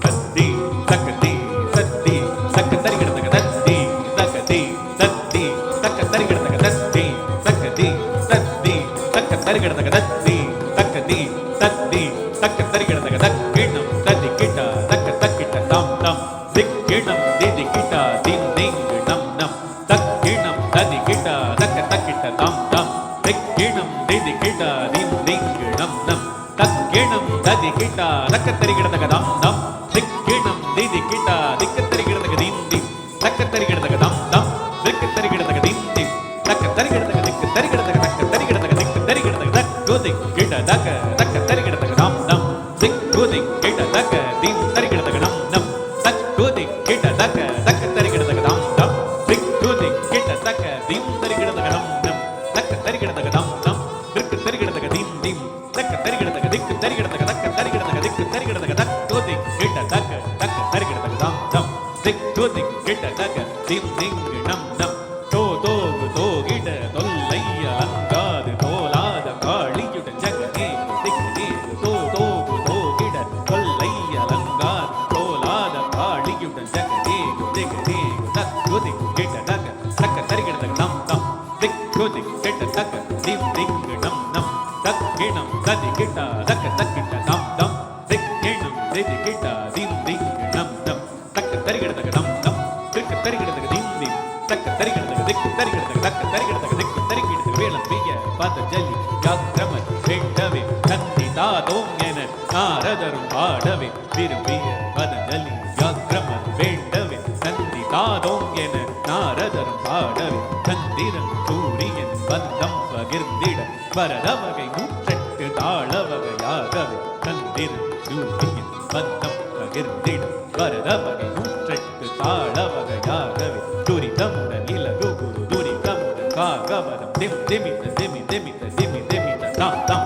तद्दी तकदी तद्दी तकदरिगडतक तद्दी तकदी तद्दी तकदरिगडतक तद्दी तकदी तद्दी तकदरिगडतक तद्दी तकदी तद्दी तकदरिगडतक तक्किणं तद्दी kit तक तक्किट तं तं दिक्किणं दिदि kit दिं दिं नं नं तक्किणं तद्दी किट तक तक्किट तं तं दिक्किणं दिदि किट दिं दिं नं नं तक्किणं तद्दी किट तकदरिगडतक तं तं दिक्किणं दिदि किट दिक्कदरिगडतक दिं दिं तकदरिगडतक तं तं दिक्कदरिगडतक दिं दिं तकदरिगडतक दिक्कदरिगडतक तकदरिगडतक दिक्कदरिगडतक तक्को दिक्किट तक तकदरिगडतक तं तं दिक्को दिक्किट तक दिं दरिगडतक नं नं तक्को दिक्किट तक तकदरिगडतक तं तं दिक्को दिक्किट तक दिं दरिगडतक नं नं तकदरिगडतक तं तं दिक्कदरिगडतक दिं दिं तकदरिगडतक दिक्कदरिगडतक तकदरिगडतक दिक्कदरिगडतक तक्को दिक्किट तक तकदरिगडतक तं तं दिक्को दिक्किट तक दिं दिं नं नं तो गिट தொல்லைய அங்காது தோலாத காளியுட ஜகனே திக்னே தோ கிட தொல்லைய அங்காது தோலாத காளியுட ஜகனே திக்னே தக்கு திக்கிட்ட தக தக்க தரிகிடதக நம் நம் திக்கு திக்கிட்ட தக திம் திங் நம் நம் தக்கிணம் ததி கிட்ட தக்க தக்கிட்ட நம் நம் திக்கிணம் திதி கிட்ட திம் திங் நம் நம் தக்க தரிகிடதக நம் நம் திக்கு தரிகிடதக திம் திம் தக்க தரிகிடதக திக்கு தரிகிடதக தக்க தரிகிடதக திக்கு தரிகிடதக வேளம்பிய பதஞ்சலி யாக்ரமன் வேண்டவே நந்திதாதோம் என நாரதரும் பாடவே விரும்பிய பதஞ்சலி யாக்ரமன் வேண்டவே நந்திதாதோம் என நாரதரும் பாடவே சந்திரன் சூரியன் பந்தம் பகிர்ந்திட வரதவகை 108 தாளவகையாகவே சந்திரன் சூரியன் பந்தம் பகிர்ந்திட வரதவகை 108 தாளவகையாகவே துரிதமுடன் இலகு குரு துரிதமுடன் காகவதம் திம் திமித்த திமி திமித்த திமி திமித்த தாம் தாம்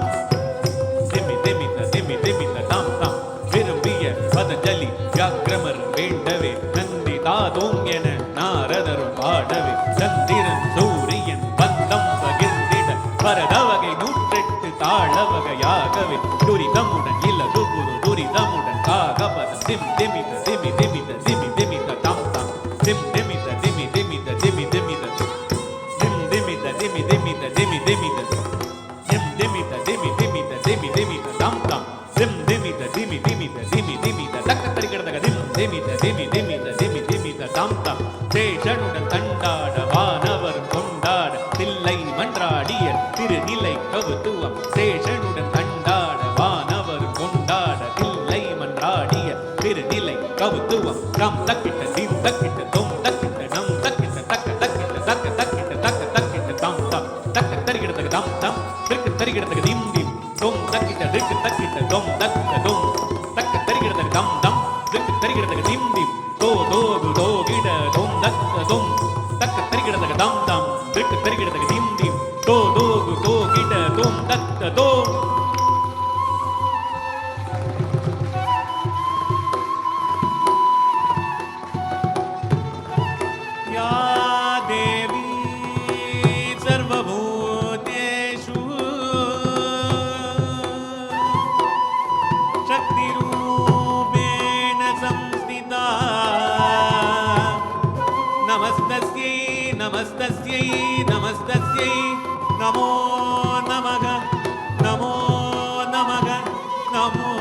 திமி திமித்த திமி திமித்த தாம் தாம் விரும்பிய பதஞ்சலி வியாக்கிரமர் வேண்டவே நந்தி தாதோம் என நாரதரும் பாடவே சந்திரன் சூரியன் பந்தம் பகிர்ந்திட வரதவகை 108 தாளவகையாகவே துரிதமுடன் இலகு குரு துரிதமுடன் காகவதம் திம் திமித்த திமி திமித்த திமி திமித்த தாம் தாம் திம் திமித்த திமி திமித்த திமி திமித்த திம் திமித்த திமி திமித்த திமி திமித்த திம் திமித்த திமி திமித்த திமி திமித்த தாம் தாம் திம் திமித்த திமி திமித்த திமி திமித்த தக்க தரிகிடதக திம் திமித்த திமி திமித்த திமி திமித்த தாம் தாம் சேஷனுடன் கண்டாட வானவரும் கொண்டாட தில்லை மன்றாடிய திருநிலை கவுத்துவம் சேஷனுடன் கண்டாட வானவரும் கொண்டாட தில்லை மன்றாடிய திருநிலை கவுத்துவம் கம் தக்கிட்ட திம் தக்கிட்ட தொம் தக்கிட்ட நம் தக்கிட்ட தக்க தக்கிட்ட தக்க தக்கிட்ட தக்க தக்கிட்ட தாம் தாம் தக்க தரிகிடதக தாம் தாம் திக்கு தரிகிடதக திம் திம் தொம் தக்கிட்ட திக்கு தக்கிட்ட தொம் தக்கிட்ட தொம் தக்க தரிகிடதக தாம் தாம் திக்கு தரிகிடதக திம் திம் தோ கிட தொம் தக்க தொம் தக்க தரிகிடதக தாம் தாம் திக்கு தரிகிடதக திம் திம் தோ கிட தொம் தக்க தொம் या देवी सर्वभूतेषु शक्तिरूपेण संस्थिता नमस्तस्यै नमस्तस्यै नमस्तस्यै नमो नमः नमो नमः नमो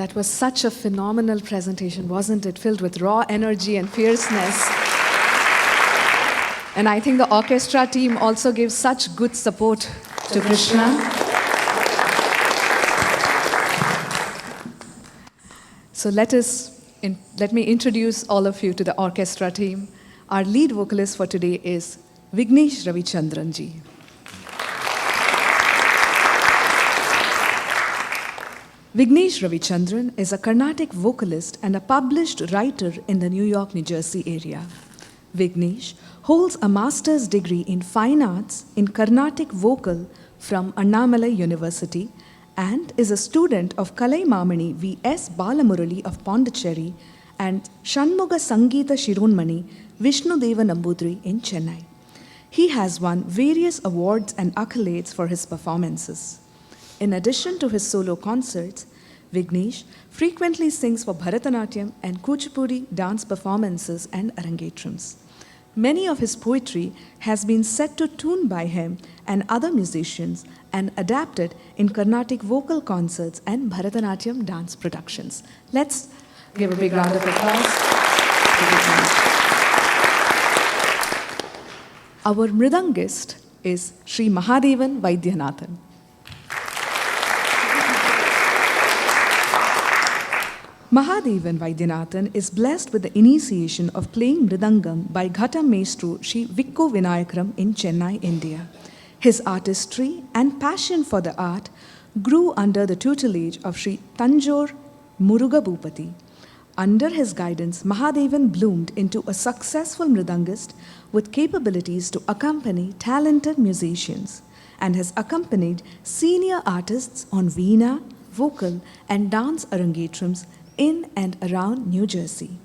That That was such a phenomenal presentation, wasn't it? Filled with raw energy and fierceness. And I think the orchestra team also gave such good support to Krishna. So let me introduce all of you to the orchestra team. Our lead vocalist for today is Vignesh Ravichandran ji. Vignesh Ravichandran is a Carnatic vocalist and a published writer in the New York, New Jersey area. Vignesh holds a master's degree in fine arts in Carnatic vocal from Annamalai University and is a student of Kalai Mamani V.S. Balamurali of Pondicherry and Shanmuga Sangeeta Shironmani Vishnudeva Nambudri in Chennai. He has won various awards and accolades for his performances. In addition to his solo concerts, Vignesh frequently sings for Bharatanatyam and Kuchipudi dance performances and Arangetrams. Many of his poetry has been set to tune by him and other musicians and adapted in Carnatic vocal concerts and Bharatanatyam dance productions. Let's give a big round of applause to Vignesh. Our mridangist is Sri Mahadevan Vaidyanathan. Mahadevan Vaidyanathan is blessed with the initiation of playing mridangam by Ghata Maestro Sri Vikko Vinayakaram in Chennai, India. His artistry and passion for the art grew under the tutelage of Sri Tanjore Muruga Bhupati. Under his guidance, Mahadevan bloomed into a successful mridangist with capabilities to accompany talented musicians and has accompanied senior artists on veena, vocal and dance arangetrams in and around New Jersey.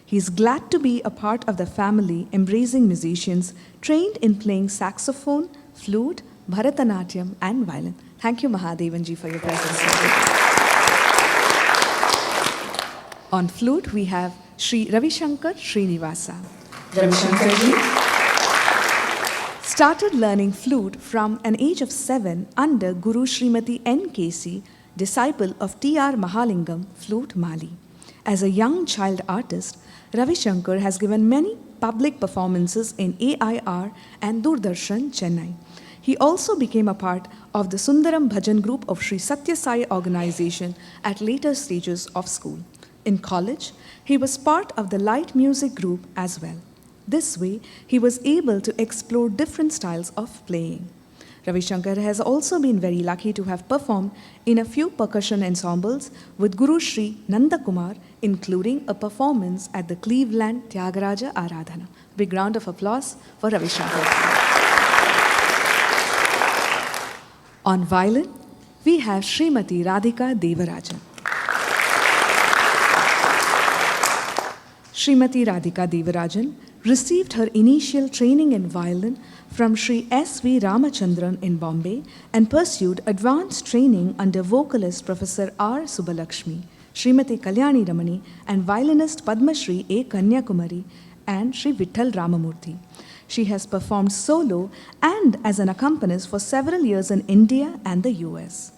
He is glad to be a part of the family embracing musicians trained in playing saxophone, flute, Bharatanatyam and violin. Thank you, Mahadevan ji, for your presence today. On flute, we have Sri Ravi Shankar Srinivasa. Ravi Shankar ji started learning flute from an age of 7 under Guru Srimati N. Casey, disciple of T.R. Mahalingam, flute Mali. As a young child artist, Ravi Shankar has given many public performances in AIR and Doordarshan, Chennai. He also became a part of the Sundaram Bhajan group of Sri Satya Sai organization at later stages of school. In college, he was part of the light music group as well. This way, he was able to explore different styles of playing. Ravi Shankar has also been very lucky to have performed in a few percussion ensembles with Guru Sri Nanda Kumar, including a performance at the Cleveland Tyagaraja Aradhana. Big round of applause for Ravi Shankar. On violin, we have Srimati Radhika Devarajan. Srimati Radhika Devarajan received her initial training in violin from Sri S.V. Ramachandran in Bombay and pursued advanced training under vocalist Professor R. Subbalakshmi, Srimati Kalyani Ramani and violinist Padma Shri A. Kanyakumari and Sri Vitthal Ramamurthy. She has performed solo and as an accompanist for several years in India and the US.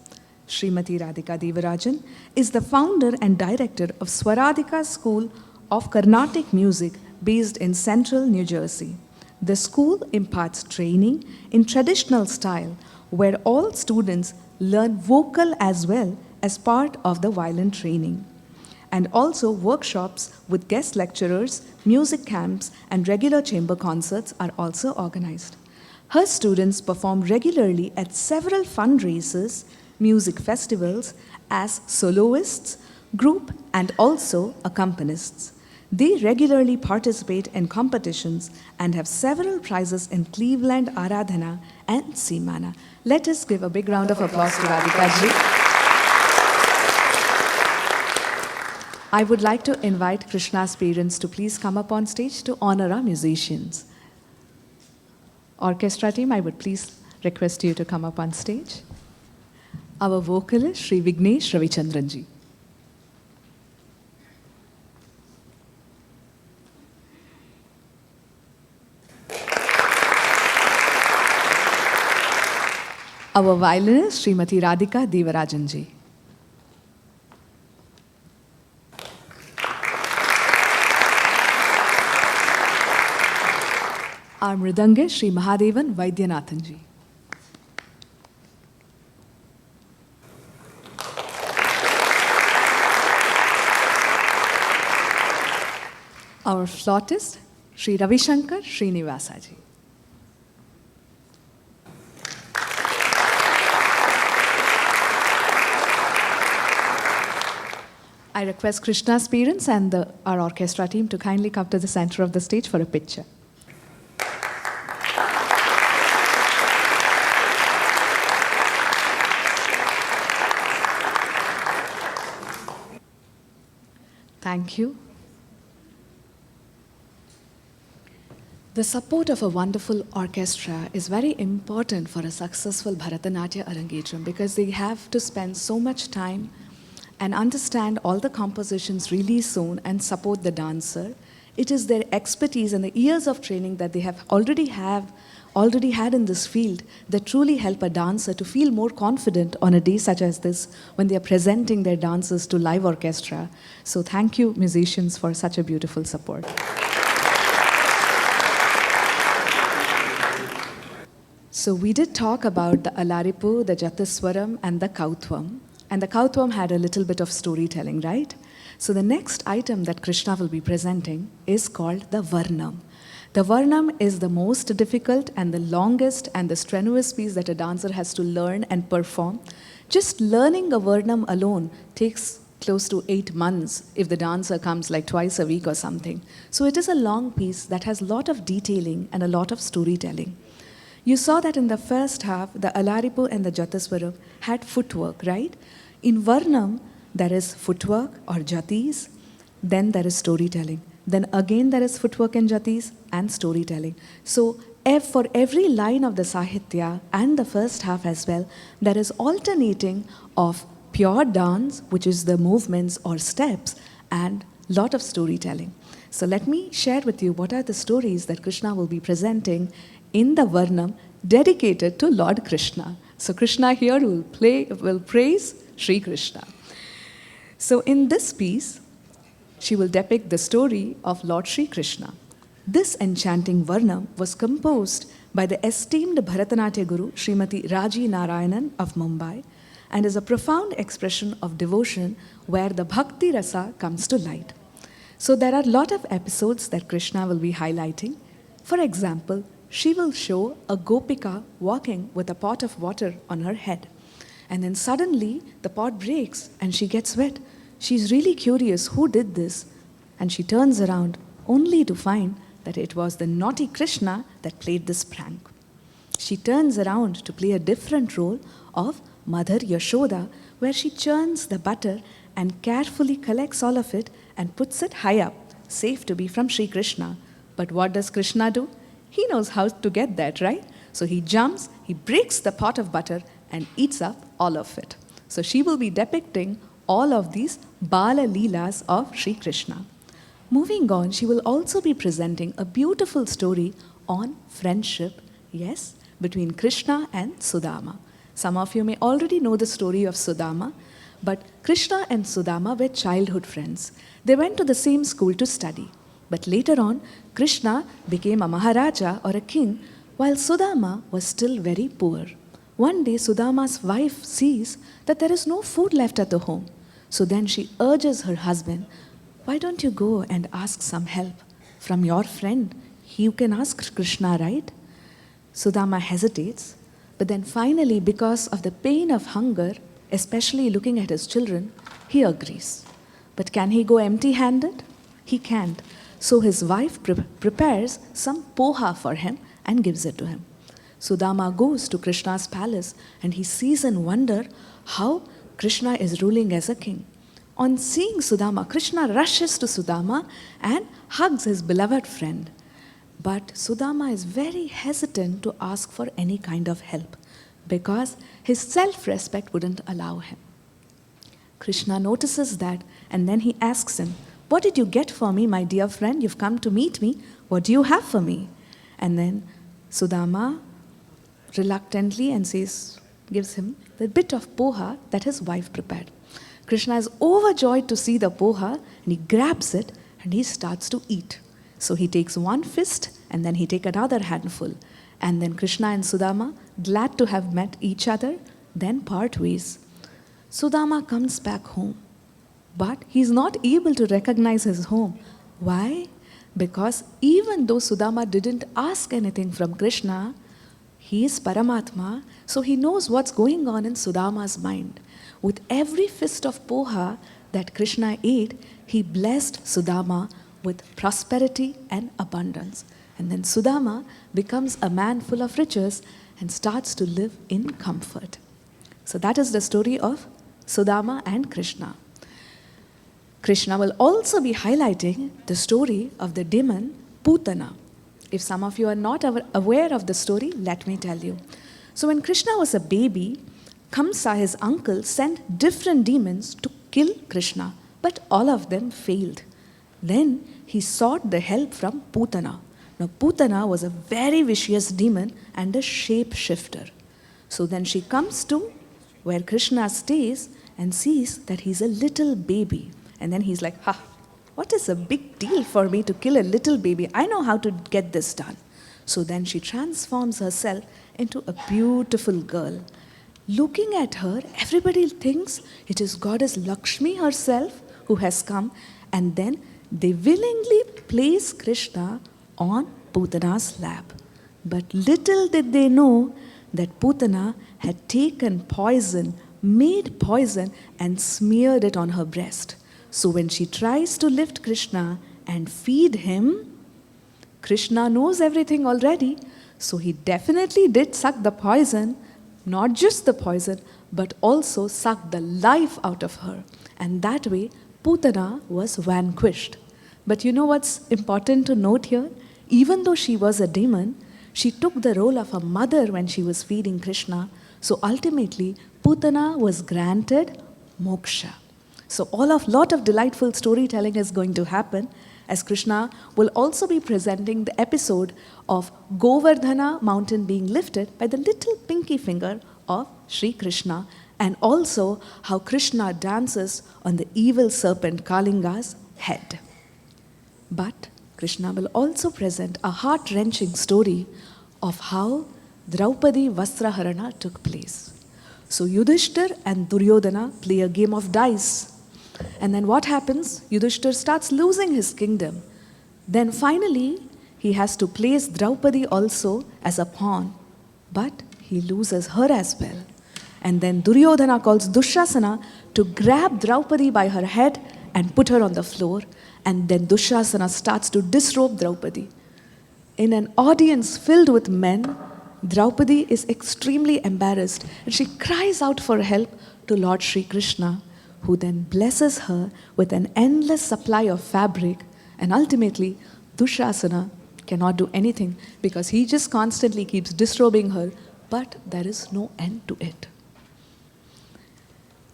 Srimati Radhika Devarajan is the founder and director of Swaradhika School of Carnatic Music based in central New Jersey. The school imparts training in traditional style where all students learn vocal as well as part of the violin training. And also workshops with guest lecturers, music camps, and regular chamber concerts are also organized. Her students perform regularly at several fundraisers, music festivals, as soloists, group, and also accompanists. They regularly participate in competitions and have several prizes in Cleveland Aradhana and Simana. Let us give a big round of applause to Radhika ji. I would like to invite Krishna's parents to please come up on stage to honor our musicians. Orchestra team, I would please request you to come up on stage. Our vocalist, Sri Vignesh Ravichandran ji. Our violinist, Srimati Radhika Devarajan ji. Our Mridanga Sri Mahadevan Vaidyanathanji. Our flautist Sri Ravishankar Srinivasaji. I request Krishna's parents and our orchestra team to kindly come to the center of the stage for a picture. Thank you. The support of a wonderful orchestra is very important for a successful Bharatanatyam Arangetram because they have to spend so much time and understand all the compositions really soon and support the dancer. It is their expertise and the years of training that they have already had in this field that truly help a dancer to feel more confident on a day such as this when they are presenting their dances to live orchestra. So thank you, musicians, for such a beautiful support. So we did talk about the Alaripu, the Jatiswaram, and the Kautvam. And the Kautvam had a little bit of storytelling, right? So the next item that Krishna will be presenting is called the Varnam. The Varnam is the most difficult and the longest and the strenuous piece that a dancer has to learn and perform. Just learning a Varnam alone takes close to 8 months if the dancer comes like twice a week or something. So it is a long piece that has a lot of detailing and a lot of storytelling. You saw that in the first half, the Alaripu and the Jatiswaram had footwork, right? In Varnam, there is footwork or jatis, then there is storytelling. Then again there is footwork and jatis and storytelling. So for every line of the Sahitya and the first half as well, there is alternating of pure dance, which is the movements or steps, and lot of storytelling. So let me share with you what are the stories that Krishna will be presenting in the Varnam dedicated to Lord Krishna. So Krishna here will praise Sri Krishna. So in this piece, she will depict the story of Lord Sri Krishna. This enchanting Varnam was composed by the esteemed Bharatanatyam Guru Srimati Raji Narayanan of Mumbai and is a profound expression of devotion where the Bhakti Rasa comes to light. So there are a lot of episodes that Krishna will be highlighting. For example, she will show a Gopika walking with a pot of water on her head. And then suddenly the pot breaks and she gets wet. She's really curious who did this. And she turns around only to find that it was the naughty Krishna that played this prank. She turns around to play a different role of Mother Yashoda, where she churns the butter and carefully collects all of it and puts it high up, safe to be from Sri Krishna. But what does Krishna do? He knows how to get that, right? So he jumps, he breaks the pot of butter and eats up all of it. So she will be depicting all of these Bala Leelas of Sri Krishna. Moving on, she will also be presenting a beautiful story on friendship, yes, between Krishna and Sudama. Some of you may already know the story of Sudama, but Krishna and Sudama were childhood friends. They went to the same school to study. But later on, Krishna became a Maharaja or a king, while Sudama was still very poor. One day, Sudama's wife sees that there is no food left at the home. So then she urges her husband, why don't you go and ask some help from your friend? You can ask Krishna, right? Sudama hesitates, but then finally, because of the pain of hunger, especially looking at his children, he agrees. But can he go empty-handed? He can't. So his wife prepares some poha for him and gives it to him. Sudama goes to Krishna's palace and he sees in wonder how Krishna is ruling as a king. On seeing Sudama, Krishna rushes to Sudama and hugs his beloved friend. But Sudama is very hesitant to ask for any kind of help because his self-respect wouldn't allow him. Krishna notices that and then he asks him, what did you get for me, my dear friend? You've come to meet me. What do you have for me? And then Sudama reluctantly gives him the bit of poha that his wife prepared. Krishna is overjoyed to see the poha and he grabs it and he starts to eat. So he takes one fist And then he take another handful. And then Krishna and Sudama, glad to have met each other, then part ways. Sudama comes back home, but he's not able to recognize his home. Why? Because even though Sudama didn't ask anything from Krishna, he is Paramatma, so he knows what's going on in Sudama's mind. With every fist of poha that Krishna ate, he blessed Sudama with prosperity and abundance. And then Sudama becomes a man full of riches and starts to live in comfort. So that is the story of Sudama and Krishna. Krishna will also be highlighting the story of the demon Putana. If some of you are not aware of the story, let me tell you. So when Krishna was a baby, Kamsa, his uncle, sent different demons to kill Krishna, but all of them failed. Then he sought the help from Putana. Now Putana was a very vicious demon and a shapeshifter. So then she comes to where Krishna stays and sees that he's a little baby. And then he's like, what is a big deal for me to kill a little baby? I know how to get this done. So then she transforms herself into a beautiful girl. Looking at her, everybody thinks it is goddess Lakshmi herself who has come, and then they willingly place Krishna on Putana's lap. But little did they know that Putana had taken poison, made poison, and smeared it on her breast. So when she tries to lift Krishna and feed him, Krishna knows everything already. So he definitely did suck the poison, not just the poison, but also sucked the life out of her. And that way, Putana was vanquished. But you know what's important to note here? Even though she was a demon, she took the role of a mother when she was feeding Krishna. So ultimately, Putana was granted moksha. So lot of delightful storytelling is going to happen, as Krishna will also be presenting the episode of Govardhana mountain being lifted by the little pinky finger of Sri Krishna, and also how Krishna dances on the evil serpent Kalinga's head. But Krishna will also present a heart-wrenching story of how Draupadi Vastraharana took place. So Yudhishthir and Duryodhana play a game of dice. And then what happens? Yudhishthir starts losing his kingdom. Then finally, he has to place Draupadi also as a pawn. But he loses her as well. And then Duryodhana calls Dushasana to grab Draupadi by her head and put her on the floor. And then Dushasana starts to disrobe Draupadi. In an audience filled with men, Draupadi is extremely embarrassed and she cries out for help to Lord Sri Krishna, who then blesses her with an endless supply of fabric, and ultimately Dushasana cannot do anything because he just constantly keeps disrobing her, but there is no end to it.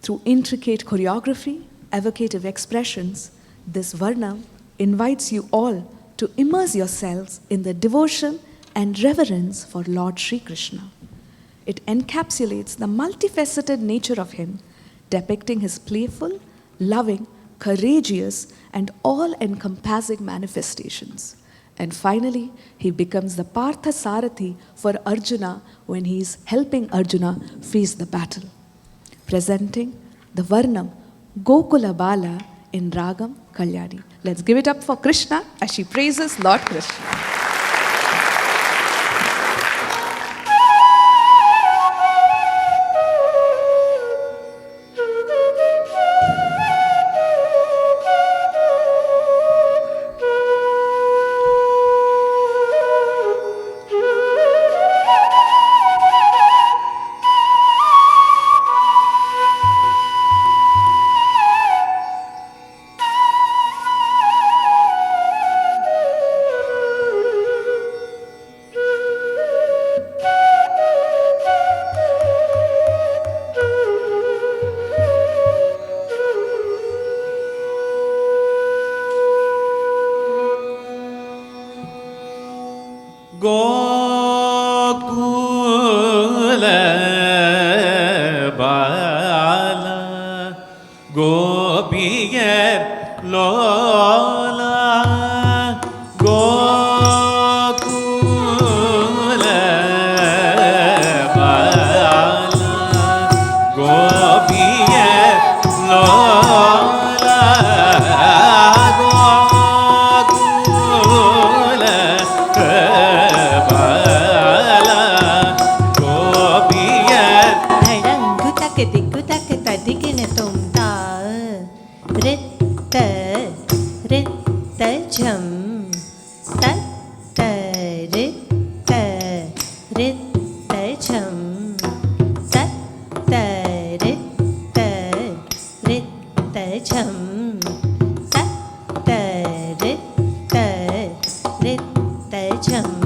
Through intricate choreography, evocative expressions, this Varnam invites you all to immerse yourselves in the devotion and reverence for Lord Sri Krishna. It encapsulates the multifaceted nature of him, depicting his playful, loving, courageous, and all-encompassing manifestations. And finally, he becomes the Partha Sarathi for Arjuna when he is helping Arjuna face the battle. Presenting the Varnam Gokula Bala in Ragam Kalyani. Let's give it up for Krishna as she praises Lord Krishna. Gokula Bala Gopiyar Lola Gokula ரித்தஜம் தத்த ரித்த ரித்தஜம் தத்த ரித்த ரித்தஜம் தத்த ரித்த ரித்தஜம்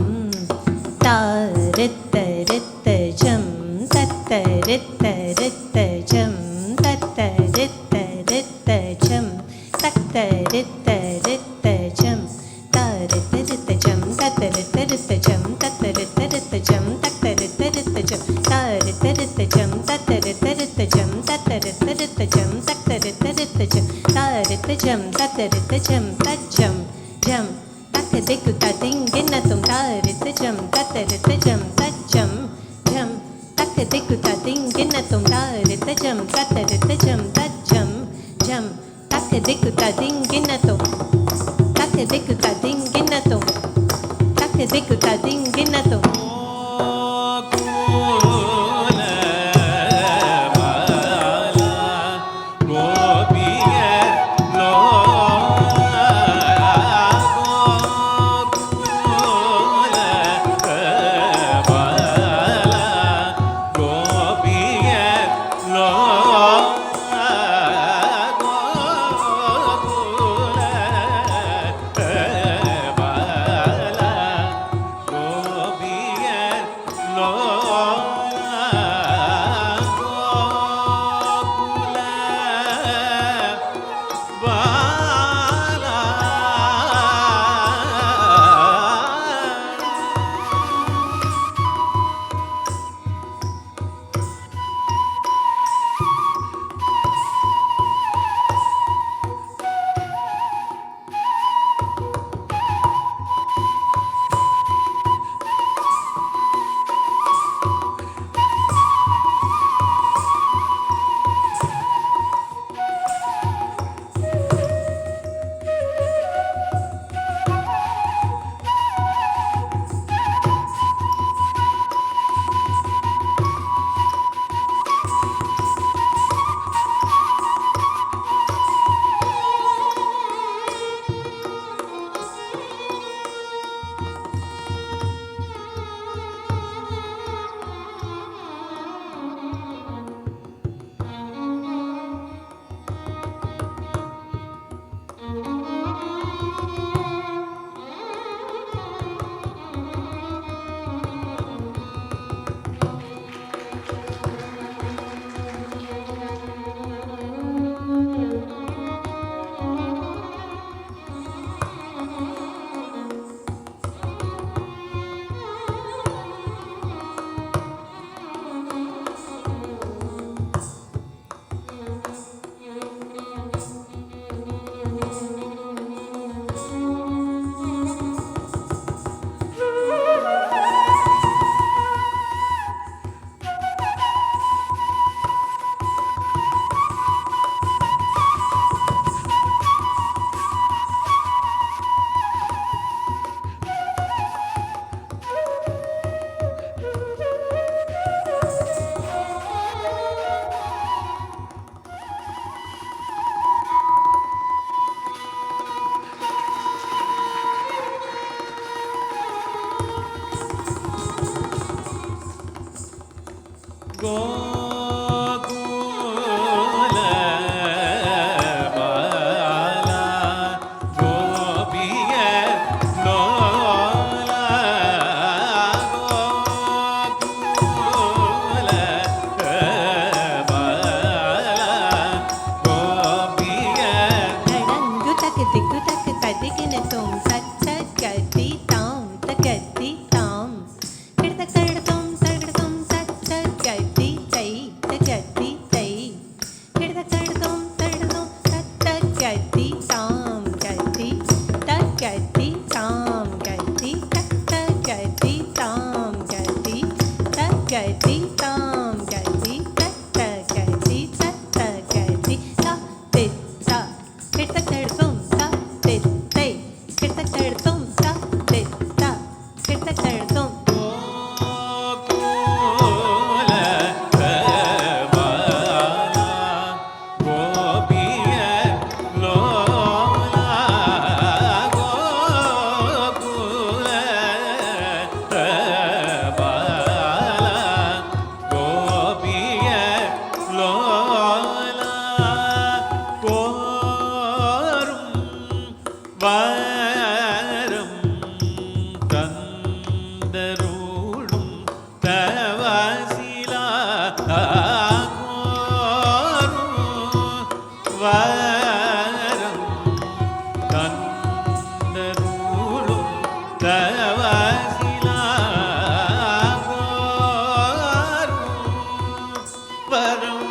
தாரித்த ரித்தஜம் தத்த ரித்த ரித்தஜம் தத்த ரித்த ரித்தஜம் தத்த ரித்த ரித்தஜம் தாரித்த ரித்தஜம் தத்த ரித்த ரித்தஜம் தத்த ரித்த ரித்தஜம் தத்த ரித்த ரித்தஜம் தாரித்த ரித்தஜம் தத்த ரித்த ரித்தஜம் தத்த ரித்த ரித்தஜம் தத்த ரித்த ரித்தஜம் தாரித்தஜம் தத்த ரித்தஜம் தஜம் ஜம் தக்க திக்கு ததிங்கின்னதும் தாரித்தஜம் தத்த ரித்தஜம் தஜம் ஜம் தக்க திக்கு ததிங்கின்னதும் தாரித்தஜம் தத்த ரித்தஜம் தஜம் ஜம் தக்க திக்கு ததிங்கின்னதும் தக்க திக்கு ததிங்கின்னதும் தக்க திக்கு ததிங்கின்னதும் Lord. வாரம் தந்தருளும் தவசிலா வாரம் தந்தருளும் தவசிலா வரம்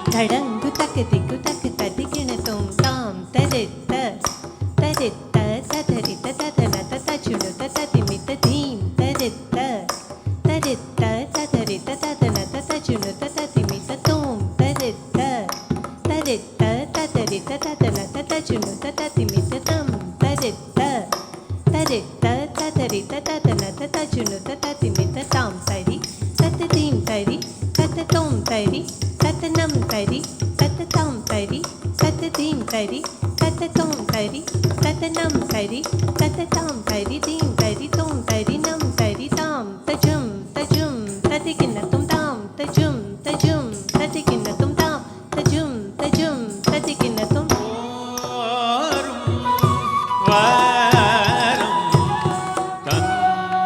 தடங்கு தக்கு திக்கு தக்கு ததிக்கின தோம் தாம் தரித்த தரித்த ததரித்த ததனத தச்சுணுத ததிமித்த தீம் தரித்த தரித்த ததரித்த ததனத தச்சுணுத ததிமித்த தோம் தரித்த தரித்த ததரித்த ததனத தச்சுணுத ததிமித்த தம் தரித்த தரித்த ததரித்த ததனத தச்சுணுத ததிமித்த தாம் தரி தத்த தீம் தரி தத்த தோம் தரி தத்தனம் தரி தத்ததாம் தரி தத்ததீம் தரி தத்ததோம் தரி தத்தனம் தரி தத்ததாம் தரி தீம் தரி தோம் தரி நம் தரி தாம் தஜும் தஜும் ததிகின்னதும் தாம் தஜும் தஜும் ததிகின்னதும் தாம் தஜும் தஜும் ததிகின்னதும் வாரம் தந்தருளும்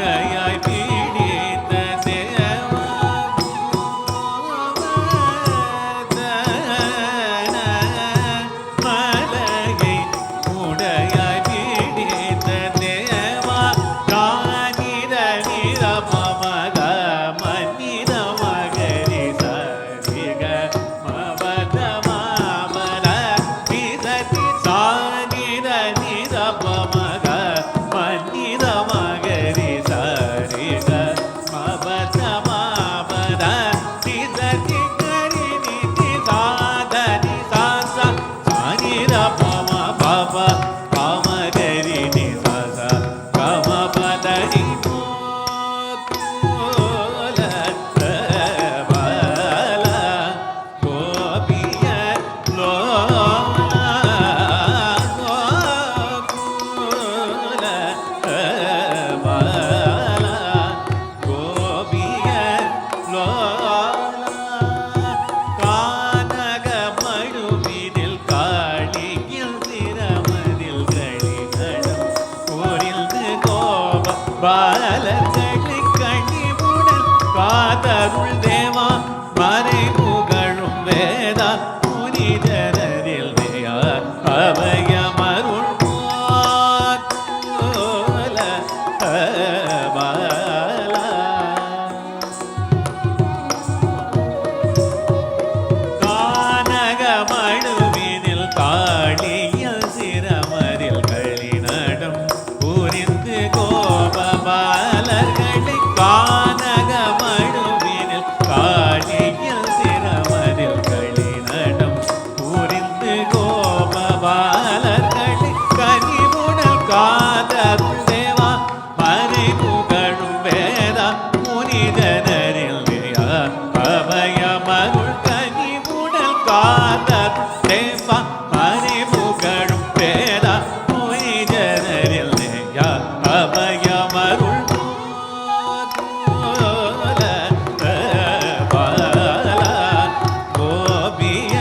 உடையாய் பீடித்த தேவா மலையை உடையாய் பீடித்த தேவா காணிர நிர மமக மன்னிர மகரி சரிக மபத மாமல விசதி சானிர நிர மமக மன்னிர மகரி சரிக மபத மாமல விசதி கரி நிதி சாதனி சாசா சானிர மம பப காமகரி நி சாசா கம பதனி பாலர்களை கண்ணிவுடன் காதருள் தேவா மறை புகழும் வேதா புனிதரில் தேயா அபயமருள் போல பாலா கானகமழுவினில் காளியில் சிரமரில் களிநடம் புரிந்து கோபபாலர்களை கானகமழுவினில் காளியில் சிரமரில் களிநடம் புரிந்து கோபபாலர்களை கனிவுடல் காதருள் தேவா மறை புகழும் வேதா முனிதனரில் தேயா அபயமருள் கனிவுடல் காதர் தேவா மறை புகழும் வேதா முனிதனரில் தேயா அபயமருள் போல பாலா கோபிய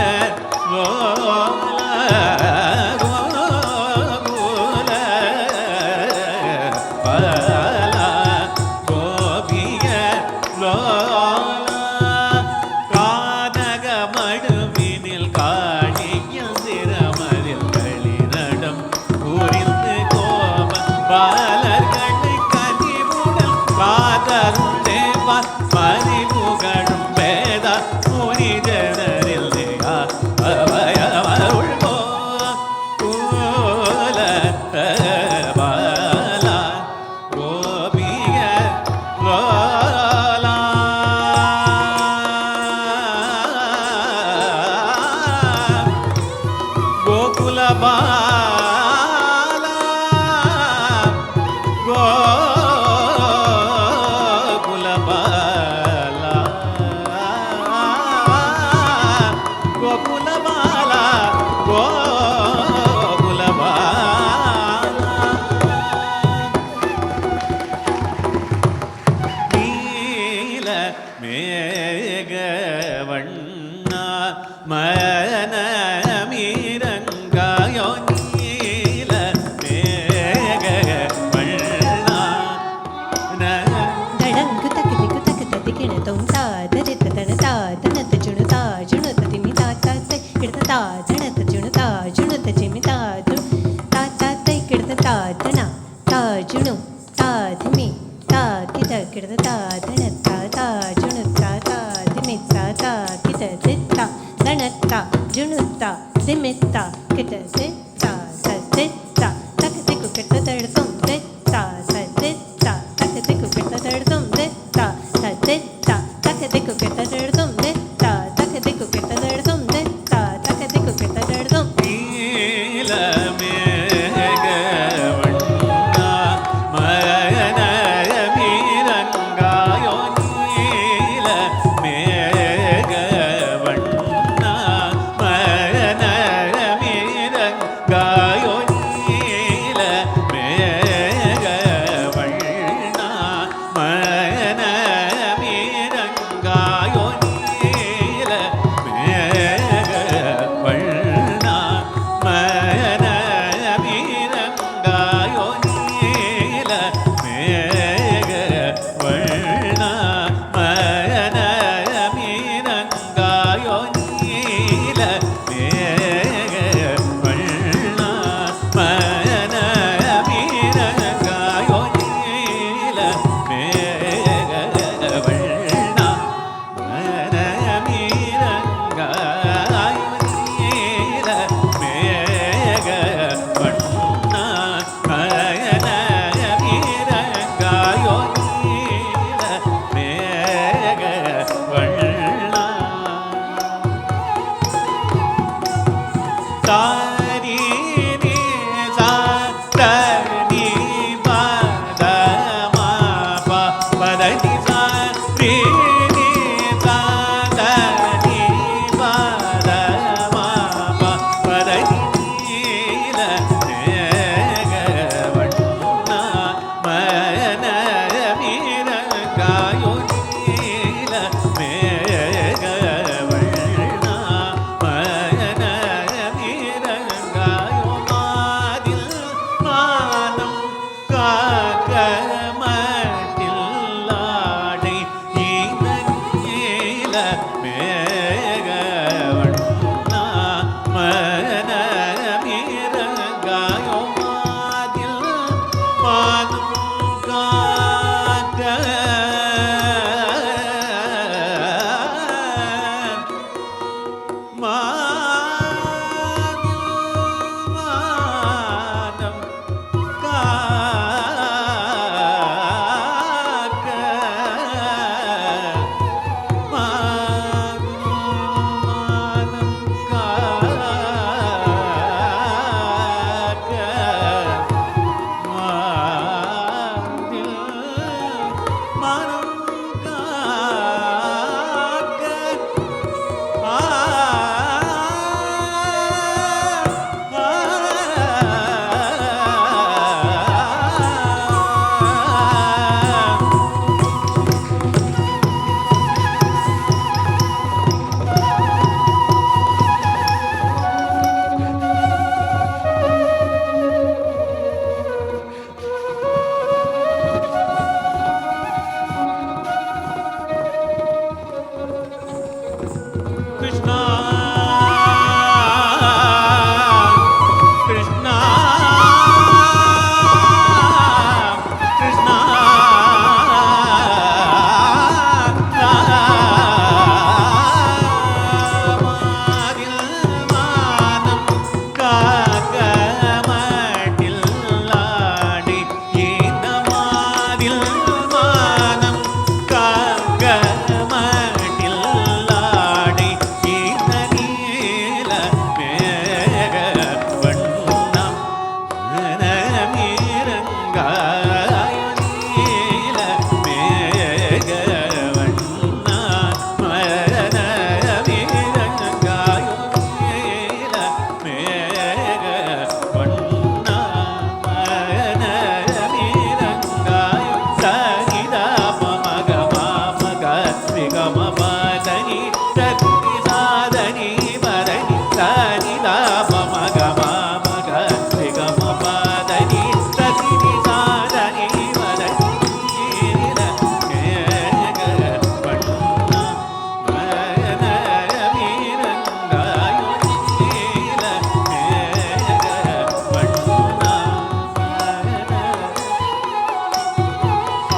பாலா கோபிய கானகமழுவினில் காணியில் சிரமரில் களிநடம் புரிந்து கோப பாலர்களை கனிவுடன் காதருள் தேவா மணி புகழும் வேதா புனிதரில் தேயா அபயமருள் போல பாலா கோபிய லோலா கோகுல பாலா கோகுல பாலா கோகுல பாலா கோகுல பாலா நீல மேகவண்ணா மனமீரங்காயோ நீல மேகவண்ணா தடங்கு தக்கு திக்கு தக்கு தத்தி கிணத்தும் தாதரித்த தன தாதனத்த ஜுணு தா ஜுணுத்த திமி தாத்தாத்தை கிடத்த தாதனத்த ஜுணு தா ஜுணுத்த ஜிமி தாது தாத்தாத்தை கிடத்த தாதனா தா ஜுணு தாதிமி தா கித கிடத்த தாதன தா ஜுணு தா திமி தா கித தித்தா தனத்தா ஜுணுத்தா திமித்தா கிட்ட தித்தா சத்தித்தா தக்கு திக்கு கிட்ட தடுத்தும் தித்தா சத்தித்தா தக்கு திக்கு கிட்ட தடுத்தும் தித்தா சத்தித்தா தக்கு திக்கு கிட்ட தடுத்தும் தித்தா தக்கு திக்கு கிட்ட தடுத்தும் தித்தா தக்கு திக்கு கிட்ட தடுத்தும் நீல மேகவண்ணா மனமீரங்காயோ நீல மேகவண்ணா மனமீரங்காயோ மனம் காக்க Krishna, Krishna, Krishna, மாறில் மானம் காக்க மட்டில்லாடி இந்த மாறில் மானம் காக்க மட்டில்லாடி இந்த நீல மேக வண்ணம் மனமிரங்காய நீல மேக வண்ணம் மனமிரங்காய நீல மேக வண்ணம் மனமிரங்காய சரிதா பமக மாமக விகம பாதனி தத்தி சாதனி பரணி சரிதா பமக மாமக விகம பாதனி தத்தி சாதனி பரணி நீல மேக வண்ணம் மனமிரங்காய நீல மேக வண்ணம்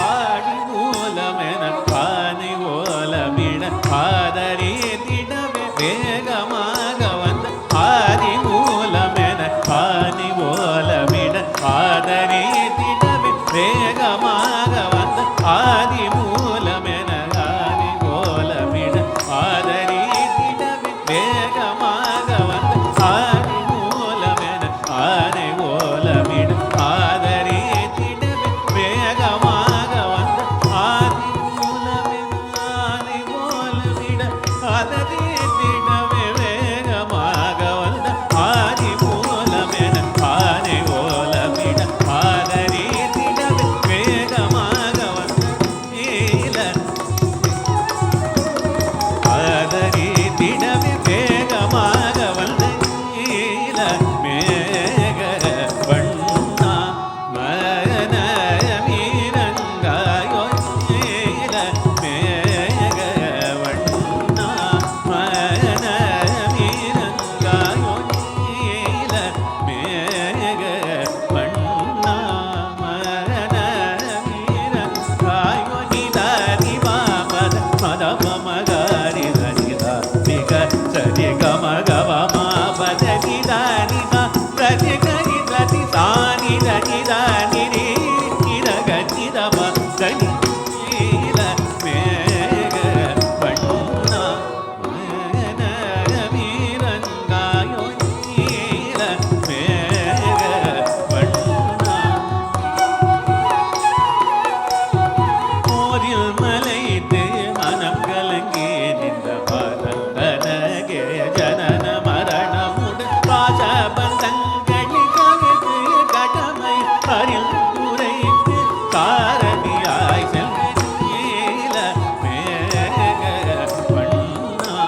ஆடி மூலமென பானை ஓலமிட ஆதரே திடவே வேகமாக வந்த ஆதி மூலமென பானை ஓலமிட ஆதரே திடவே வேகமாக வந்த ஆதி மூலமென ஆதி ஓலமிட ஆதரே திடவே வேகமாக வந்த ஆதி மூலமென ஆனை ஓலமிட ஆதரே திடவே வேகமாக வந்த ஆதி மூலமென ஆனை ஓலமிட ஆதரே திடவே வேகமாக வந்த ஆதி மூலமென ஆனை ஓலமிட ஆதரே திடவே வேகமாக வந்த நீல ஆதரே திடவே வேகமாக வந்த நீல மேக வண்ணா மனமிரங்காயோ நீல மேக வண்ணா மனமிரங்காயோ நீல மேக வண்ணா மனமிரங்காயோ நிதானி பாபத மத மமகாரி தனிதா நிக சரி கம கவ மாபத நிதானி பிரதி கரி பிரதி சானி தனி தானி ரே நிரக நிரம தனி நீல மேக வண்ணா மனமிரங்காயோ நீல மேக வண்ணா போரில் மலைத்து மனம் கலங்கி நின்ற பாதல் தனகே ஜனன மரணமுடன் பாச பந்தங்களி கவித்து கடமை அரில் உரைத்து காரணியாய் செல்ல நீல மேக வண்ணா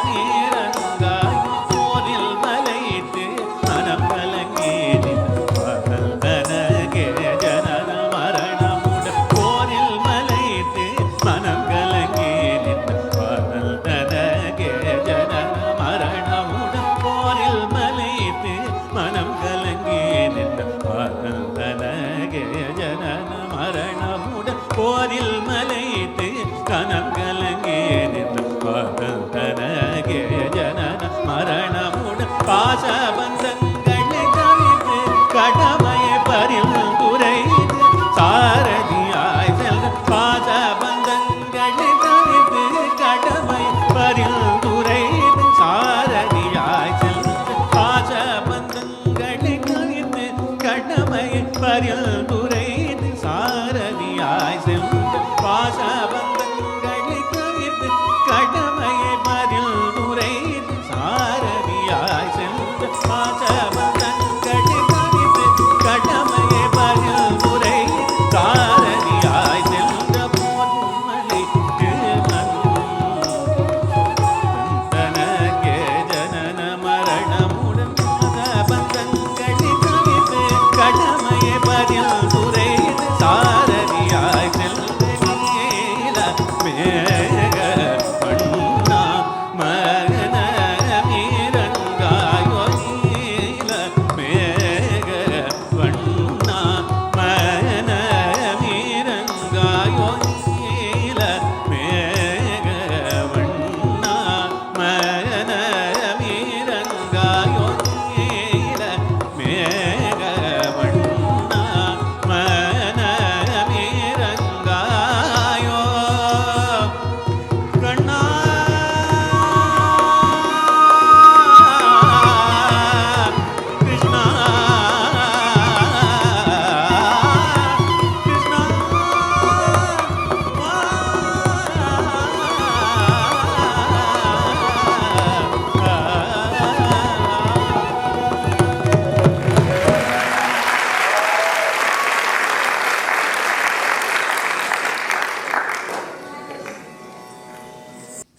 மனமிரங்காய் போரில் மலைத்து மனம் கலங்கி நின்ற பாதல் தனகே ஜனன மரணமுடன் போரில் மலைத்து மனம் கலங்கி நின்ற பாதல் தனகே ஜனன மரணமுடன் போரில் மலைத்து மனம் கலங்கி நின்ற பாதல் தனகே ஜனன மரணமுடன் போரில் மலைத்து கனம் கலங்கி நின்ற பாதல் தனகே ஜனன மரணமுடன் பாச பந்தங்களை கவித்து கடமையை பரில் குறைத்து சாரதியாய் செல்க பாச பந்தங்களை கவித்து கடமை பரில் குறைத்து சாரதியாய் செல்க பாச பந்தங்களை கவித்து கடமை பரில் குறைத்து சாரதியாய்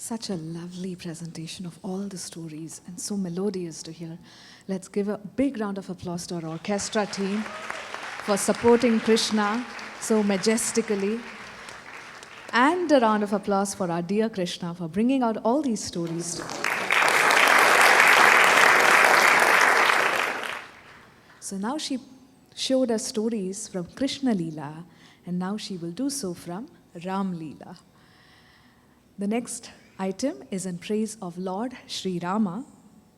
Such a lovely presentation of all the stories and so melodious to hear. Let's give a big round of applause to our orchestra team for supporting Krishna so majestically. And a round of applause for our dear Krishna for bringing out all these stories. So now she showed us stories from Krishna Leela, and now she will do so from Ram Leela. The next item is in praise of Lord Sri Rama,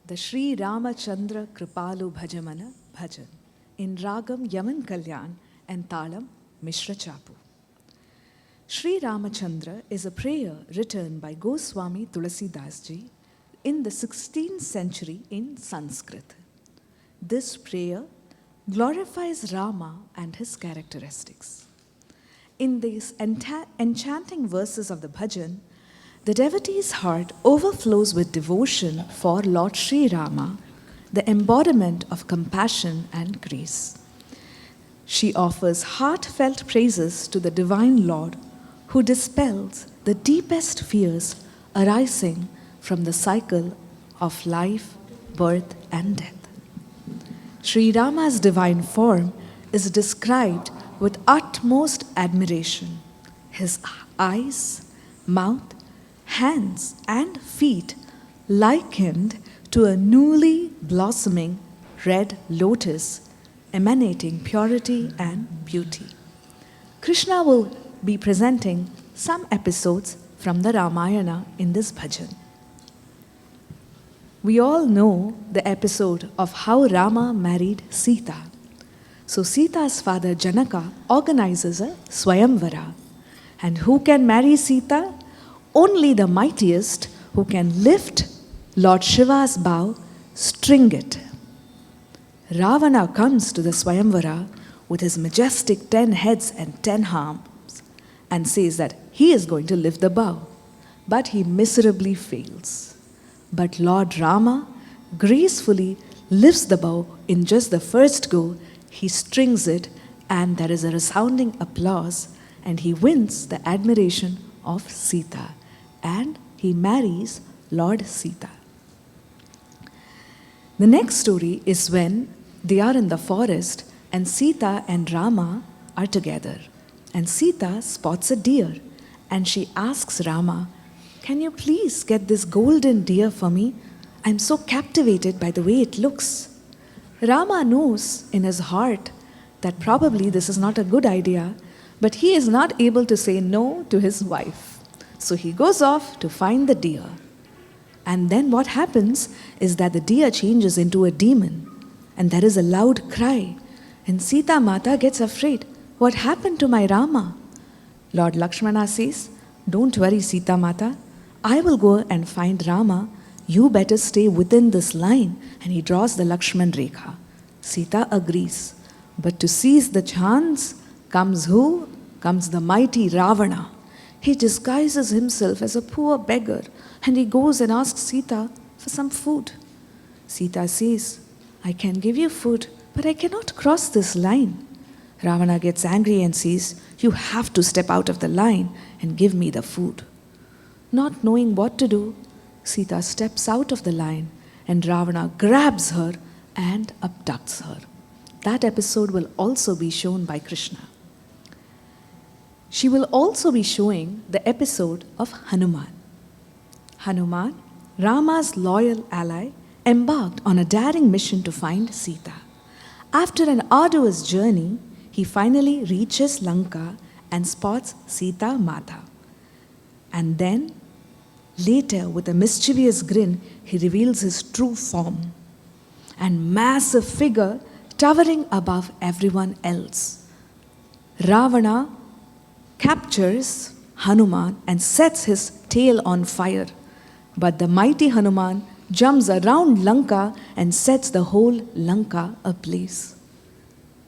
the Sri Ramachandra Kripalu Bhajamana Bhajan, in Ragam Yaman Kalyan and Talam Mishra Chapu. Sri Ramachandra is a prayer written by Goswami Tulasidas Ji in the 16th century in Sanskrit. This prayer glorifies Rama and his characteristics. In these enchanting verses of the bhajan, the devotee's heart overflows with devotion for Lord Sri Rama, the embodiment of compassion and grace. She offers heartfelt praises to the Divine Lord, who dispels the deepest fears arising from the cycle of life, birth, and death. Sri Rama's divine form is described with utmost admiration. His eyes, mouth, hands, and feet likened to a newly blossoming red lotus emanating purity and beauty. Krishna will be presenting some episodes from the Ramayana in this bhajan. We all know the episode of how Rama married Sita. So Sita's father Janaka organizes a Swayamvara. And who can marry Sita? Only the mightiest who can lift Lord Shiva's bow, string it. Ravana comes to the Swayamvara with his majestic 10 heads and 10 arms and says that he is going to lift the bow. But he miserably fails. But Lord Rama gracefully lifts the bow in just the first go. He strings it and there is a resounding applause and he wins the admiration of Sita and he marries Lord Sita. The next story is when they are in the forest and Sita and Rama are together. And Sita spots a deer and she asks Rama, "Can you please get this golden deer for me? I'm so captivated by the way it looks." Rama knows in his heart that probably this is not a good idea, but he is not able to say no to his wife. So he goes off to find the deer. And then what happens is that the deer changes into a demon and there is a loud cry. And Sita Mata gets afraid. What happened to my Rama? Lord Lakshmana says, "Don't worry, Sita Mata. I will go and find Rama. You better stay within this line." And he draws the Lakshman Rekha. Sita agrees. But to seize the chance comes who? Comes the mighty Ravana. He disguises himself as a poor beggar and he goes and asks Sita for some food. Sita says, "I can give you food, but I cannot cross this line." Ravana gets angry and says, "You have to step out of the line and give me the food." Not knowing what to do, Sita steps out of the line and Ravana grabs her and abducts her. That episode will also be shown by Krishna. She will also be showing the episode of Hanuman. Hanuman, Rama's loyal ally, embarked on a daring mission to find Sita. After an arduous journey, he finally reaches Lanka and spots Sita Mata. And then, later, with a mischievous grin, he reveals his true form and massive figure towering above everyone else. Ravana captures Hanuman and sets his tail on fire. But the mighty Hanuman jumps around Lanka and sets the whole Lanka ablaze.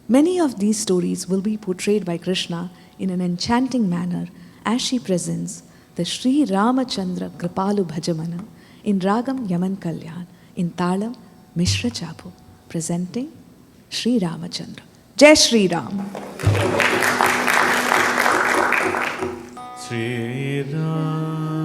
Many of these stories will be portrayed by Krishna in an enchanting manner as she presents the Sri Ramachandra Kripalu Bhajamana in Ragam Yaman Kalyan in Talam Mishra Chapu, presenting Sri Ramachandra. Jai Shri Ram. Sri Ram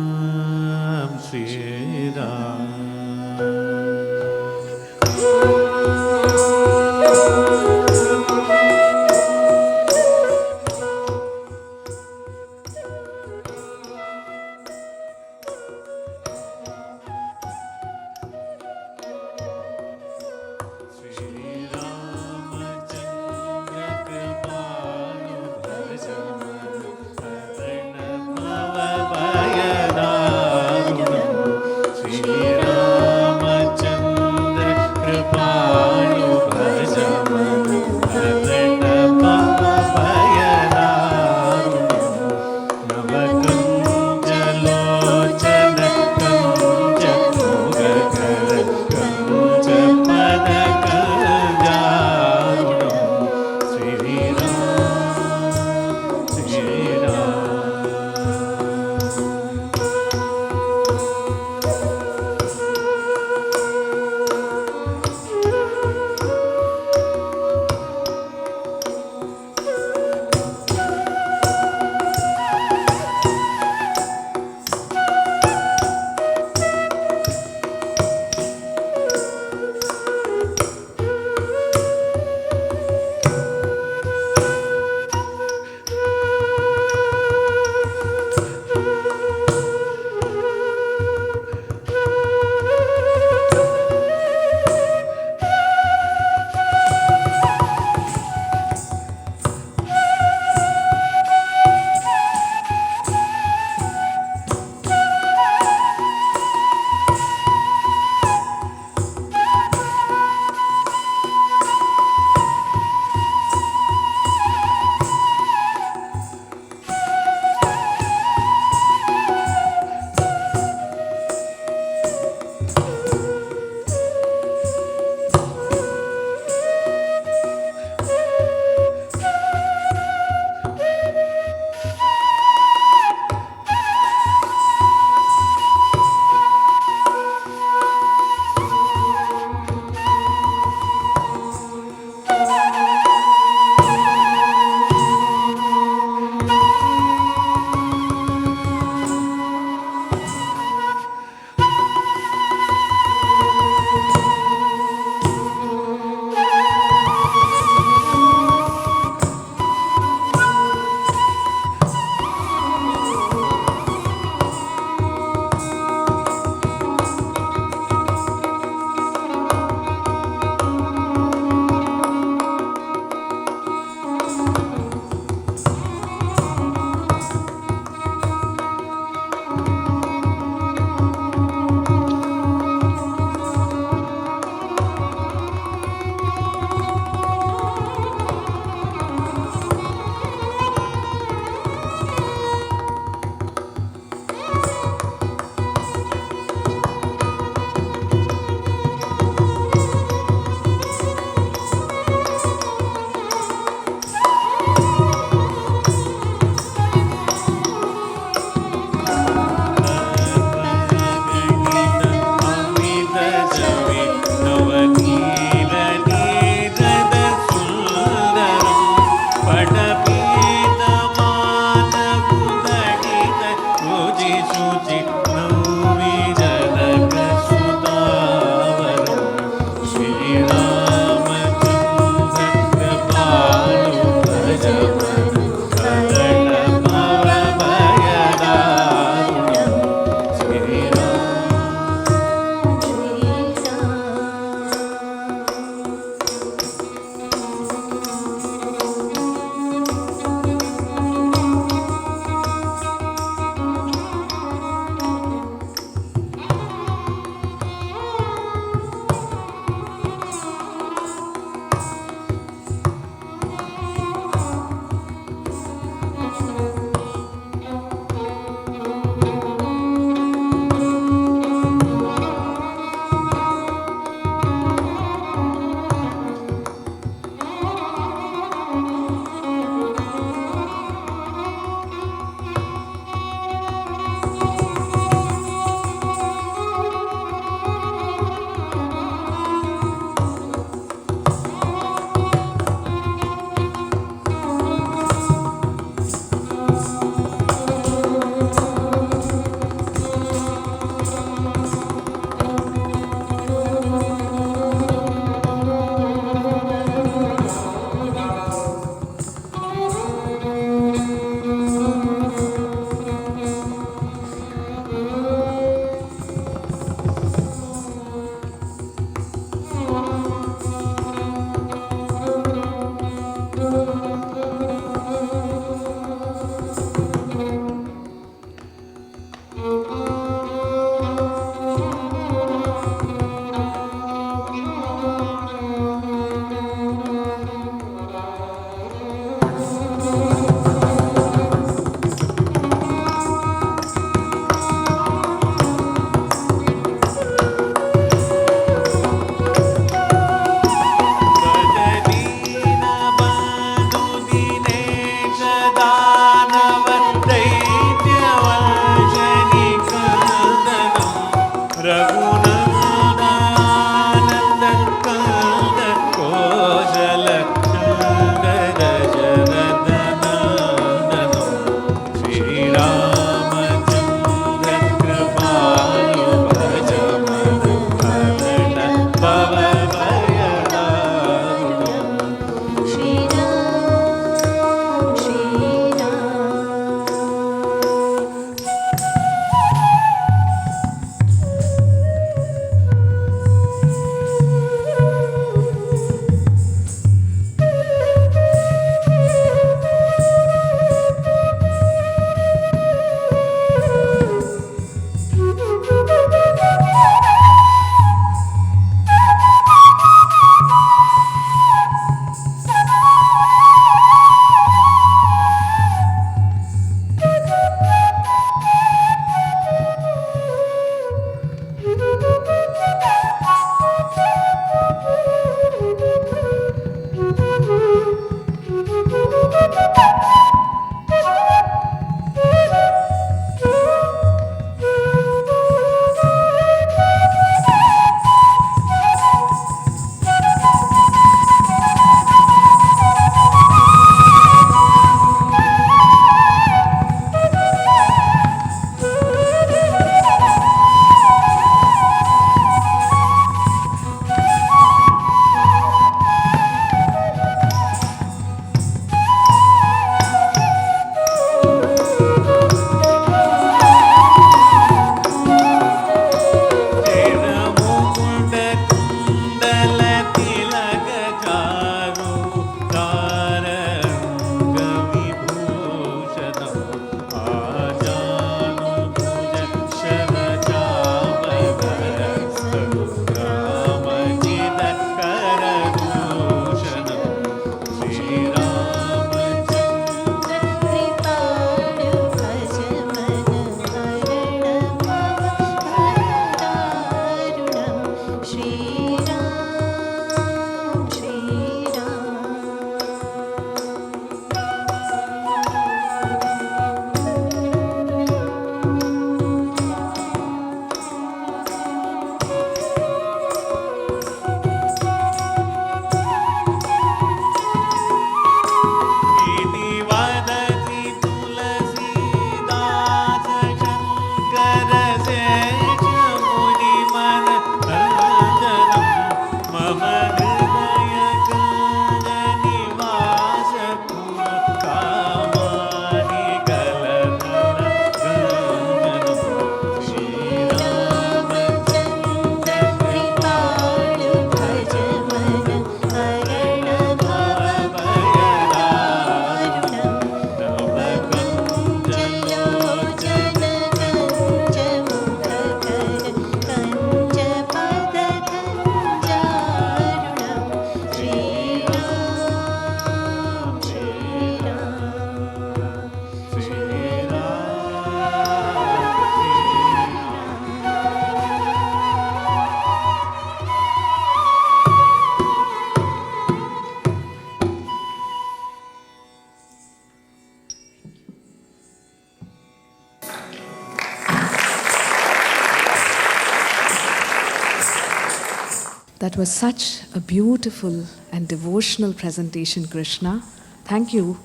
That was such a beautiful and devotional presentation, Krishna. Thank you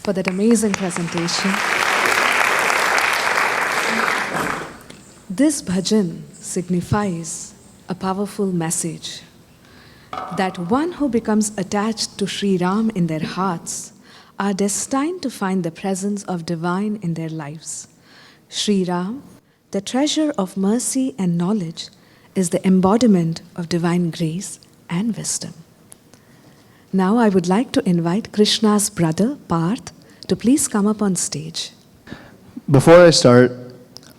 for that amazing presentation. This bhajan signifies a powerful message that one who becomes attached to Sri Ram in their hearts are destined to find the presence of divine in their lives. Sri Ram, the treasure of mercy and knowledge, is the embodiment of divine grace and wisdom. Now I would like to invite Krishna's brother, Parth, to please come up on stage. Before I start,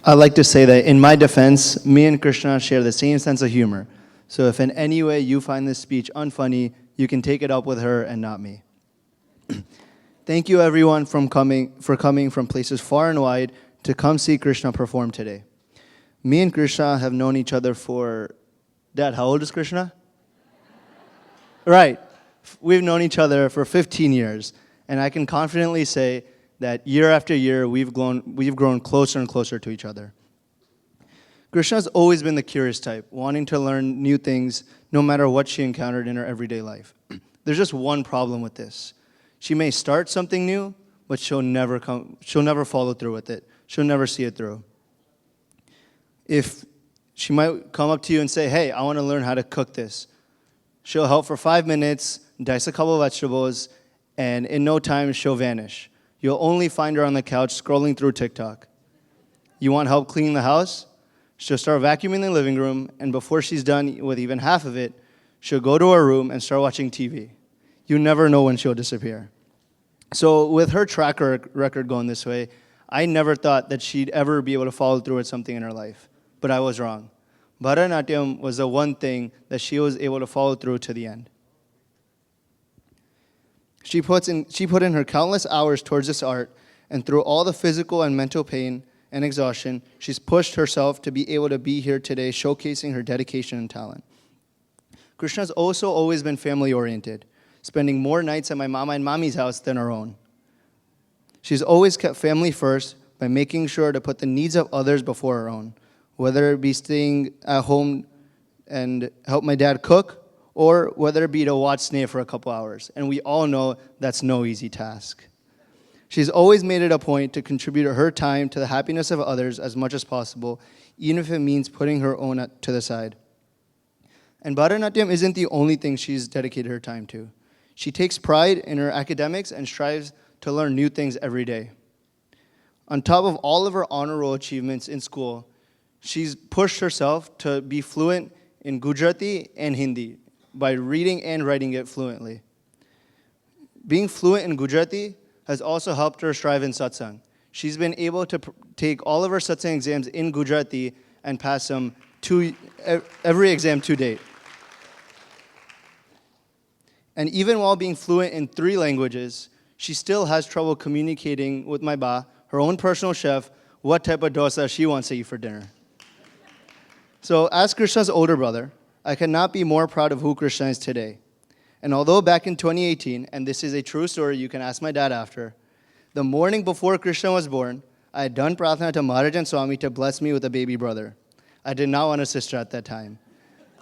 I'd like to say that in my defense, me and Krishna share the same sense of humor. So if in any way you find this speech unfunny, you can take it up with her and not me. Thank you everyone for coming from places far and wide to come see Krishna perform today. Me and Krishna have known each other for, Dad, how old is Krishna? Right, we've known each other for 15 years, and I can confidently say that year after year, we've grown closer and closer to each other. Krishna's always been the curious type, wanting to learn new things no matter what she encountered in her everyday life. There's just one problem with this. She may start something new, but she'll never follow through with it. She'll never see it through. If she might come up to you and say, hey, I want to learn how to cook this. She'll help for 5 minutes, dice a couple of vegetables, and in no time, she'll vanish. You'll only find her on the couch scrolling through TikTok. You want help cleaning the house? She'll start vacuuming the living room, and before she's done with even half of it, she'll go to her room and start watching TV. You never know when she'll disappear. So with her track record going this way, I never thought that she'd ever be able to follow through with something in her life. But I was wrong. Bharatanatyam was the one thing that she was able to follow through to the end. She put in her countless hours towards this art, and through all the physical and mental pain and exhaustion, she's pushed herself to be able to be here today, showcasing her dedication and talent. Krishna's also always been family-oriented, spending more nights at my mama and mommy's house than her own. She's always kept family first by making sure to put the needs of others before her own, whether it be staying at home and help my dad cook, or whether it be to watch Sneh for a couple hours. And we all know that's no easy task. She's always made it a point to contribute her time to the happiness of others as much as possible, even if it means putting her own to the side. And Bharatanatyam isn't the only thing she's dedicated her time to. She takes pride in her academics and strives to learn new things every day. On top of all of her honor roll achievements in school, she's pushed herself to be fluent in Gujarati and Hindi by reading and writing it fluently. Being fluent in Gujarati has also helped her strive in satsang. She's been able to take all of her satsang exams in Gujarati and pass them every exam to date. And even while being fluent in 3 languages, she still has trouble communicating with my ba, her own personal chef, what type of dosa she wants to eat for dinner. So as Krishna's older brother, I cannot be more proud of who Krishna is today. And although back in 2018, and this is a true story, you can ask my dad after, the morning before Krishna was born, I had done prarthana to Maharaj and Swami to bless me with a baby brother. I did not want a sister at that time.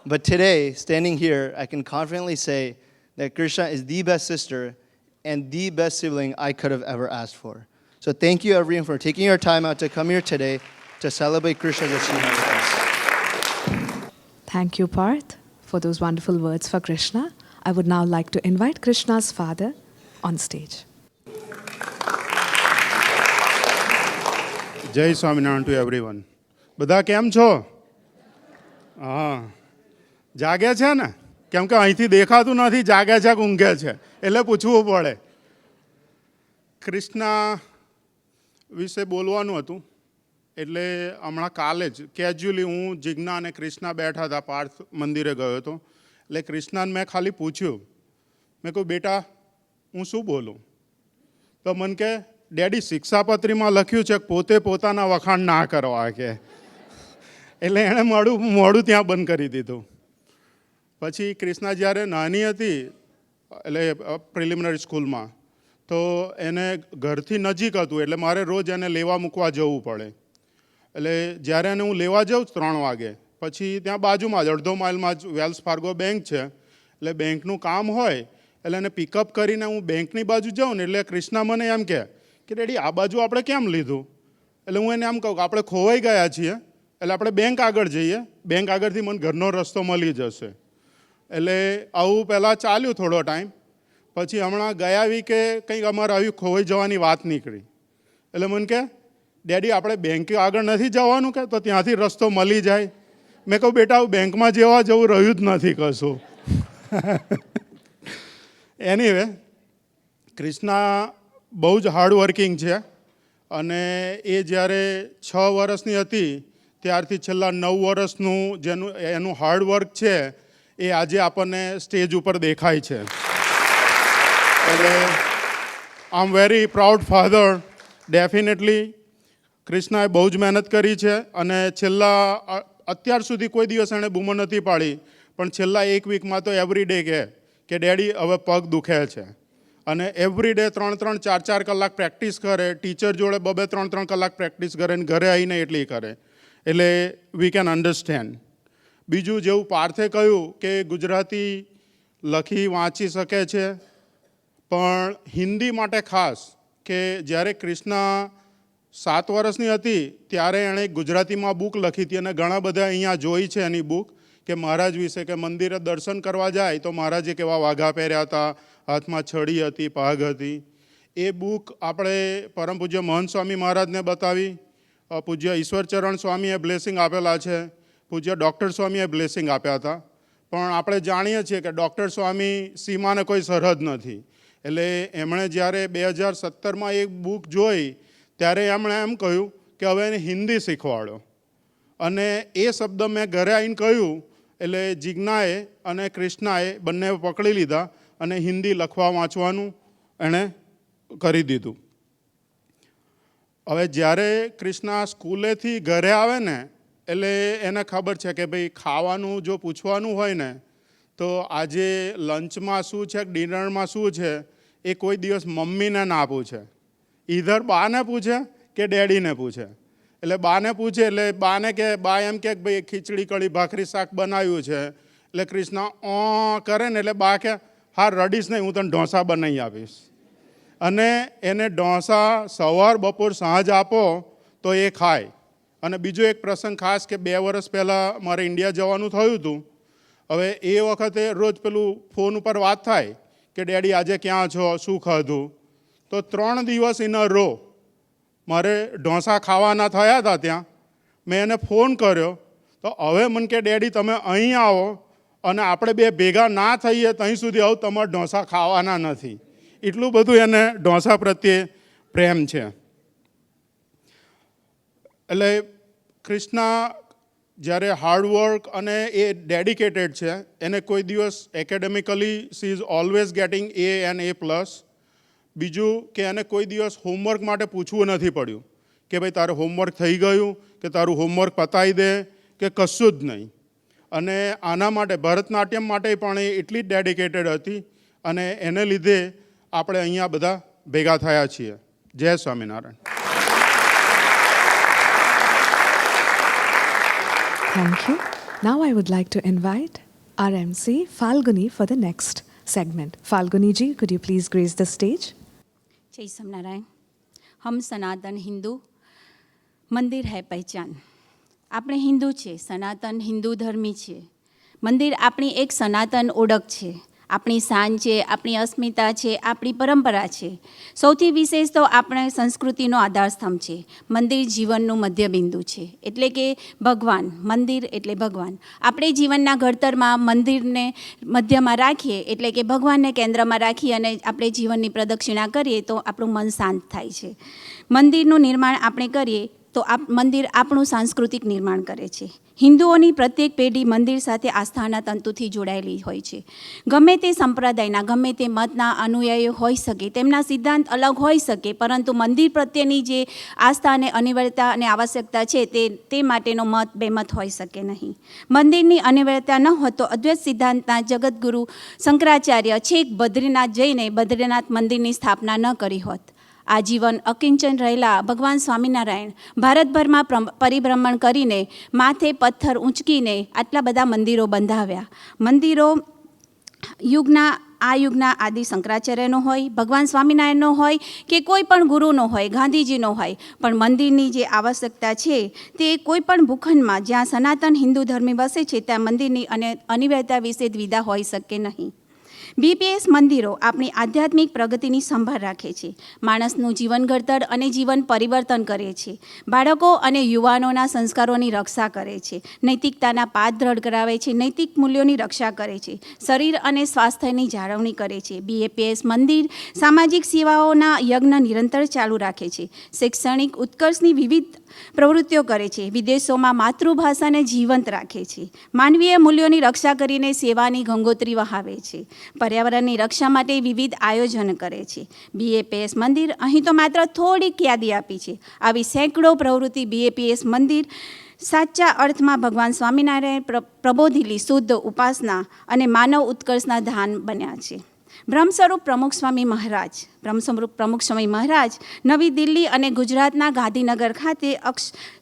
But today, standing here, I can confidently say that Krishna is the best sister and the best sibling I could have ever asked for. So thank you everyone for taking your time out to come here today to celebrate Krishna's achievement with us. Thank you, Parth, for those wonderful words for Krishna. I would now like to invite Krishna's father on stage. જય Swaminarayan two everyone. બધા કેમ છો? હા, જાગ્યા છે ને? કેમ કે અહીંથી દેખાતું નથી જાગ્યા છે કે ઊંઘે છે, એટલે પૂછવું પડે. કૃષ્ણા વિશે બોલવાનું હતું, એટલે હમણાં કાલે જ કેજ્યુઅલી હું જિજ્ઞા અને કૃષ્ણા બેઠા હતા, પાર્થ મંદિરે ગયો હતો. એટલે કૃષ્ણાને મેં ખાલી પૂછ્યું, મેં કહ્યું બેટા હું શું બોલું? તો મને કહે ડેડી શિક્ષાપત્રીમાં લખ્યું છે કે પોતે પોતાના વખાણ ના કરવા કે. એટલે એણે મોડું ત્યાં બંધ કરી દીધું. પછી કૃષ્ણા જ્યારે નાની હતી, એટલે પ્રિલિમિનરી સ્કૂલમાં, તો એને ઘરથી નજીક હતું, એટલે મારે રોજ એને લેવા મૂકવા જવું પડે. એટલે જ્યારે એને હું લેવા જાઉં 3 વાગે, પછી ત્યાં બાજુમાં જ અડધો માઇલમાં જ વેલ્સ ફાર્ગો બેંક છે. એટલે બેંકનું કામ હોય એટલે એને પિકઅપ કરીને હું બેંકની બાજુ જાઉં ને એટલે કૃષ્ણા મને એમ કહે કે ડેડી આ બાજુ આપણે કેમ લીધું? એટલે હું એને એમ કહું કે આપણે ખોવાઈ ગયા છીએ, એટલે આપણે બેંક આગળ જઈએ, બેંક આગળથી મને ઘરનો રસ્તો મળી જશે. એટલે આવું પહેલાં ચાલ્યું થોડો ટાઈમ. પછી હમણાં ગયા વીકે કંઈક અમારે આવી ખોવાઈ જવાની વાત નીકળી. એટલે મને કહે ડેડી આપણે બેંક આગળ નથી જવાનું કે તો ત્યાંથી રસ્તો મળી જાય. મેં કહું બેટા બેંકમાં જેવા જવું રહ્યું જ નથી કશું. એનીવે કૃષ્ણા બહુ જ હાર્ડવર્કિંગ છે અને એ જ્યારે 6 વર્ષની હતી ત્યારથી છેલ્લા 9 વર્ષનું જેનું એનું હાર્ડવર્ક છે એ આજે આપણને સ્ટેજ ઉપર દેખાય છે. એટલે I am very proud father. Definitely કૃષ્ણાએ બહુ જ મહેનત કરી છે અને છેલ્લા અત્યાર સુધી કોઈ દિવસ એણે બૂમો નથી પાડી, પણ છેલ્લા 1 વીકમાં તો એવરી ડે કહે કે ડેડી હવે પગ દુખે છે. અને એવરી ડે 3-3, 4-4 કલાક પ્રેક્ટિસ કરે, ટીચર જોડે 2-3 કલાક પ્રેક્ટિસ કરે ને ઘરે આવીને એટલી કરે. એટલે વી કેન અન્ડરસ્ટેન્ડ. બીજું જેવું પાર્થે કહ્યું કે ગુજરાતી લખી વાંચી શકે છે, પણ હિન્દી માટે ખાસ કે જ્યારે કૃષ્ણા 7 વર્ષની હતી ત્યારે એણે ગુજરાતીમાં બુક લખી હતી અને ઘણા બધા અહીંયા જોઈ છે એની બુક કે મહારાજ વિશે, કે મંદિરે દર્શન કરવા જાય તો મહારાજે કેવા વાઘા પહેર્યા હતા, હાથમાં છડી હતી, પાઘ હતી. એ બુક આપણે પરમ પૂજ્ય મહંત સ્વામી મહારાજને બતાવી, પૂજ્ય ઈશ્વરચરણ સ્વામીએ બ્લેસિંગ આપેલા છે, પૂજ્ય ડૉક્ટર સ્વામીએ બ્લેસિંગ આપ્યા હતા. પણ આપણે જાણીએ છીએ કે ડૉક્ટર સ્વામી સીમાને કોઈ સરહદ નથી. એટલે એમણે જ્યારે 2017માં એક બુક જોઈ ત્યારે એમણે એમ કહ્યું કે હવે એને હિન્દી શીખવાડો. અને એ શબ્દ મેં ઘરે આવીને કહ્યું એટલે જિજ્ઞાએ અને કૃષ્ણાએ બંને પકડી લીધા અને હિન્દી લખવા વાંચવાનું એણે કરી દીધું. હવે જ્યારે કૃષ્ણા સ્કૂલેથી ઘરે આવે ને એટલે એને ખબર છે કે ભાઈ ખાવાનું જો પૂછવાનું હોય ને તો આજે લંચમાં શું છે, ડિનરમાં શું છે, એ કોઈ દિવસ મમ્મીને ના પૂછે, ઈધર બાને પૂછે કે ડેડીને પૂછે. એટલે બાને પૂછે એટલે બાને કે બા એમ કે ભાઈ ખીચડી કઢી ભાખરી શાક બનાવ્યું છે. એટલે કૃષ્ણા કરે ને એટલે બા કે હા રડીશ નહીં, હું તને ઢોસા બનાવી આપીશ. અને એને ઢોસા સવાર બપોર સાંજ આપો તો એ ખાય. અને બીજો એક પ્રસંગ ખાસ કે 2 વર્ષ પહેલાં મારે ઇન્ડિયા જવાનું થયું હતું. હવે એ વખતે રોજ પેલું ફોન ઉપર વાત થાય કે ડેડી આજે ક્યાં છો, શું ખાધું. તો 3 દિવસ ઇન અ રો મારે ઢોસા ખાવાના થયા હતા ત્યાં. મેં એને ફોન કર્યો તો હવે મને કે ડેડી તમે અહીં આવો અને આપણે બે ભેગા ના થઈએ ત્યાં સુધી આવું તમારે ઢોસા ખાવાના નથી. એટલું બધું એને ઢોસા પ્રત્યે પ્રેમ છે. એટલે કૃષ્ણા જ્યારે હાર્ડવર્ક અને એ ડેડિકેટેડ છે, એને કોઈ દિવસ academically she is always getting A+. બીજું કે એને કોઈ દિવસ હોમવર્ક માટે પૂછવું નથી પડ્યું કે ભાઈ તારું હોમવર્ક થઈ ગયું, કે તારું હોમવર્ક પતાવી દે, કે કશું જ નહીં. અને આના માટે ભરતનાટ્યમ માટે પણ એ એટલી જ ડેડિકેટેડ હતી અને એને લીધે આપણે અહીંયા બધા ભેગા થયા છીએ. જય Swaminarayan. Thank you. Now I would like to invite our MC Falguni for the next segment. Falguni ji, could you please grace the stage? जय स्वामीनारायण. हम सनातन हिंदू, मंदिर है पहचान. આપણે હિન્દુ છે, સનાતન હિન્દુ ધર્મી છે. મંદિર આપણી એક સનાતન ઓળખ છે, આપણી શાન છે, આપણી અસ્મિતા છે, આપણી પરંપરા છે. સૌથી વિશેષ તો આપણા સંસ્કૃતિનો આધારસ્તંભ છે. મંદિર જીવનનું મધ્યબિંદુ છે, એટલે કે ભગવાન. મંદિર એટલે ભગવાન. આપણે જીવનના ઘડતરમાં મંદિરને મધ્યમાં રાખીએ, એટલે કે ભગવાનને કેન્દ્રમાં રાખી અને આપણે જીવનની પ્રદક્ષિણા કરીએ તો આપણું મન શાંત થાય છે. મંદિરનું નિર્માણ આપણે કરીએ તો મંદિર આપણું સાંસ્કૃતિક નિર્માણ કરે છે. હિન્દુઓની પ્રત્યેક પેઢી મંદિર સાથે આસ્થાના તંતુથી જોડાયેલી હોય છે. ગમે તે સંપ્રદાયના, ગમે તે મતના અનુયાયીઓ હોઈ શકે, તેમના સિદ્ધાંત અલગ હોઈ શકે, પરંતુ મંદિર પ્રત્યેની જે આસ્થા અને અનિવાર્યતા અને આવશ્યકતા છે તે માટેનો મત બેમત હોઈ શકે નહીં. મંદિરની અનિવાર્યતા ન હોત તો અદ્વૈત સિદ્ધાંતના જગતગુરુ શંકરાચાર્ય છેક બદ્રીનાથ જઈને બદ્રીનાથ મંદિરની સ્થાપના ન કરી હોત. આજીવન અકિંચન રહેલા ભગવાન સ્વામિનારાયણ ભારતભરમાં પરિભ્રમણ કરીને માથે પથ્થર ઊંચકીને આટલા બધા મંદિરો બંધાવ્યા. મંદિરો આ યુગના આદિ શંકરાચાર્યનો હોય, ભગવાન સ્વામિનારાયણનો હોય કે કોઈ પણ ગુરુનો હોય, ગાંધીજીનો હોય, પણ મંદિરની જે આવશ્યકતા છે તે કોઈ પણ ભૂખંડમાં જ્યાં સનાતન હિન્દુ ધર્મી વસે છે ત્યાં મંદિરની અનિવાર્યતા વિશે દ્વિધા હોઈ શકે નહીં. BPS મંદિરો આપણી આધ્યાત્મિક પ્રગતિની સંભાળ રાખે છે, માણસનું જીવન ઘડતર અને જીવન પરિવર્તન કરે છે, બાળકો અને યુવાનોના સંસ્કારોની રક્ષા કરે છે, નૈતિકતાના પાઠ દ્રઢ કરાવે છે, નૈતિક મૂલ્યોની રક્ષા કરે છે, શરીર અને સ્વાસ્થ્યની જાળવણી કરે છે. BPS મંદિર સામાજિક સેવાઓના યજ્ઞ નિરંતર ચાલુ રાખે છે, શૈક્ષણિક ઉત્કર્ષની વિવિધ પ્રવૃત્તિઓ કરે છે, વિદેશોમાં માતૃભાષાને જીવંત રાખે છે, માનવીય મૂલ્યોની રક્ષા કરીને સેવાની ગંગોત્રી વહાવે છે, પર્યાવરણની રક્ષા માટે વિવિધ આયોજન કરે છે. BPS મંદિર અહીં તો માત્ર થોડીક યાદી આપી છે. આવી સેંકડો પ્રવૃત્તિ BPS મંદિર સાચા અર્થમાં ભગવાન સ્વામિનારાયણ પ્રબોધેલી શુદ્ધ ઉપાસના અને માનવ ઉત્કર્ષના ધાન બન્યા છે. બ્રહ્મસ્વરૂપ પ્રમુખ સ્વામી મહારાજ નવી દિલ્હી અને ગુજરાતના ગાંધીનગર ખાતે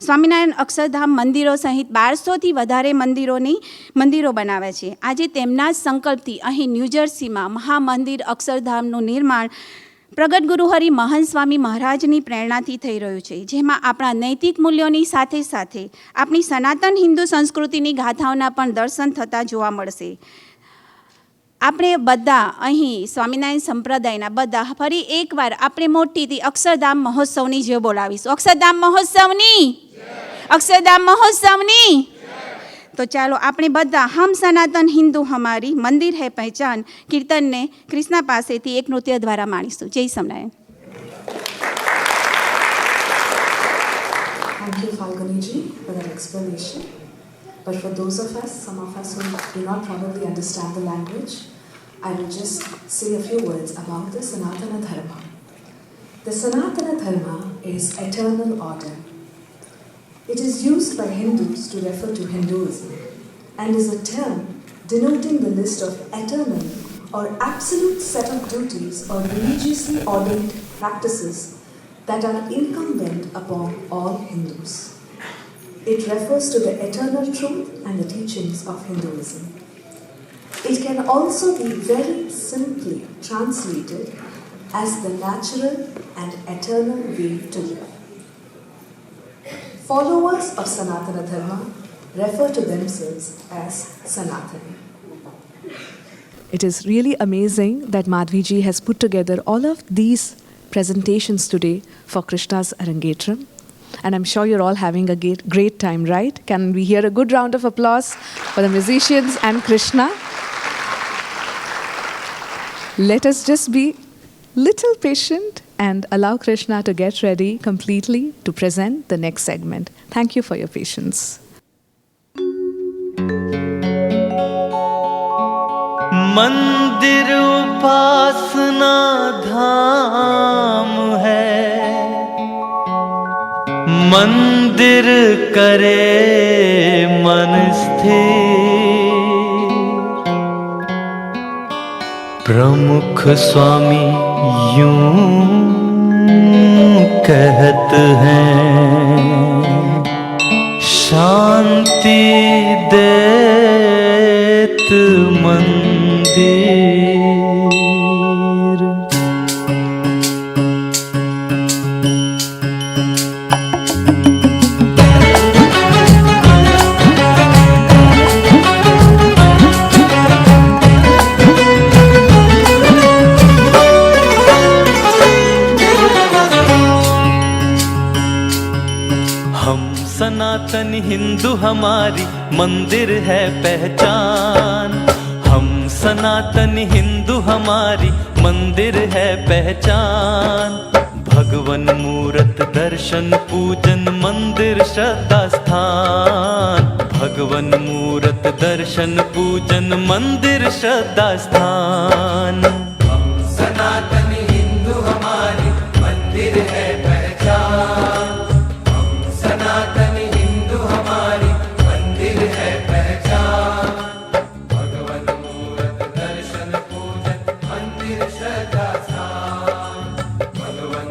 સ્વામિનારાયણ અક્ષરધામ મંદિરો સહિત 1200થી વધારે મંદિરો બનાવ્યા છે. આજે તેમના જ સંકલ્પથી અહીં ન્યૂજર્સીમાં મહામંદિર અક્ષરધામનું નિર્માણ પ્રગટ ગુરુહરિ મહંત સ્વામી મહારાજની પ્રેરણાથી થઈ રહ્યું છે, જેમાં આપણા નૈતિક મૂલ્યોની સાથે સાથે આપણી સનાતન હિન્દુ સંસ્કૃતિની ગાથાઓના પણ દર્શન થતા જોવા મળશે. આપણે બધા અહીં સ્વામિનારાયણ સંપ્રદાયના બધા ફરી એકવાર આપણે મોટીથી અક્ષરધામ મહોત્સવની જે બોલાવીશું. અક્ષરધામ મહોત્સવની તો ચાલો આપણે બધા હમ સનાતન હિન્દુ હમારી મંદિર હૈ પહેચાન કીર્તનને કૃષ્ણા પાસેથી એક નૃત્ય દ્વારા માણીશું. જય Swaminarayan. Thank you, Falguni ji, for that explanation. But for those of us, some of us who do not probably understand the language, I will just say a few words about the Sanatana Dharma. The Sanatana Dharma is eternal order. It is used by Hindus to refer to Hinduism and is a term denoting the list of eternal or absolute set of duties or religiously ordained practices that are incumbent upon all Hindus. It refers to the eternal truth and the teachings of Hinduism. It can also be very simply translated as the natural and eternal way to live. Followers of Sanatana Dharma refer to themselves as Sanatani. It is really amazing that Madhvi ji has put together all of these presentations today for Krishna's Arangetram. And I'm sure you're all having a great time, right? Can we hear a good round of applause for the musicians and Krishna? Let us just be little patient and allow Krishna to get ready completely to present the next segment. Thank you for your patience. मंदिर उपासना धाम है, मंदिर करे मन स्थिर, प्रमुख स्वामी यूं कहत हैं, शांति देत मंदिर। सनातन हिंदू हमारी मंदिर है पहचान, हम सनातन हिंदू हमारी मंदिर है पहचान, भगवन मूरत दर्शन पूजन मंदिर श्रद्धा स्थान, भगवन मूरत दर्शन पूजन मंदिर श्रद्धा स्थान। हम सनातन हिंदू हमारी मंदिर है पहचान, सनातन हिंदू हमारी मंदिर है पहचान, भगवन मूरत दर्शन पूजन मंदिर श्रद्धा स्थान, भगवन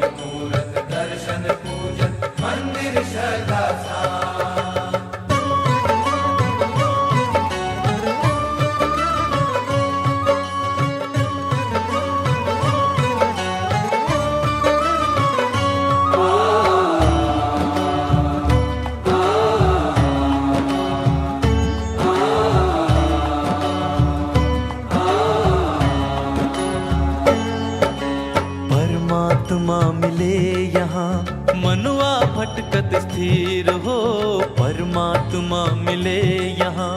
मनुआ भटकत स्थिर हो, परमात्मा मिले यहाँ।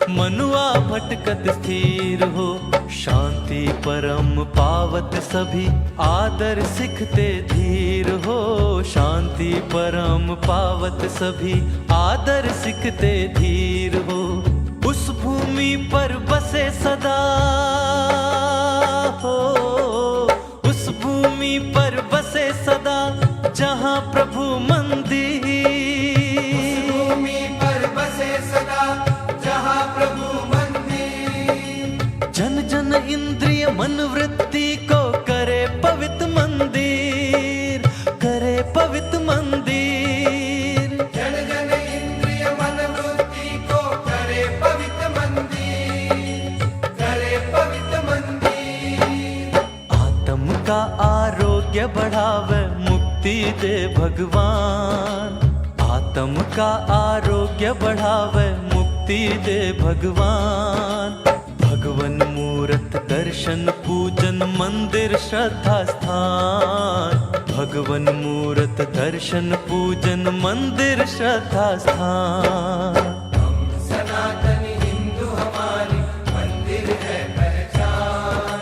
मनुआ भटकत स्थिर हो, शांति परम पावत सभी, आदर सिखते धीर हो। शांति परम पावत सभी, आदर सिखते धीर हो। उस भूमि पर बसे सदा हो, उस भूमि पर बसे सदा, जहाँ प्रभु मंदिर। उस भूमि पर बसे सदा, जहाँ प्रभु मंदिर। जन जन इंद्रिय मन वृत्ति को करे पवित्र मंदिर, करे पवित्र मंदिर। जन जन इंद्रिय मन वृत्ति को करे पवित्र मंदिर, करे पवित्र मंदिर। आत्म का आरोग्य बढ़ावे, मुक्ति दे भगवान। आत्म का आरोग्य बढ़ावे, मुक्ति दे भगवान। भगवन मूरत दर्शन पूजन मंदिर श्रद्धा स्थान। भगवन मूरत दर्शन पूजन मंदिर श्रद्धा स्थान। सनातन हिंदू हमारी मंदिर है पहचान।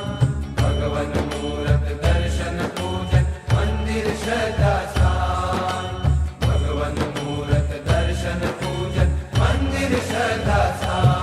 भगवन मूरत दर्शन पूजन मंदिर श्रद्धा स्थान। भगवन मूरत दर्शन पूजन मंदिर श्रद्धा स्थान।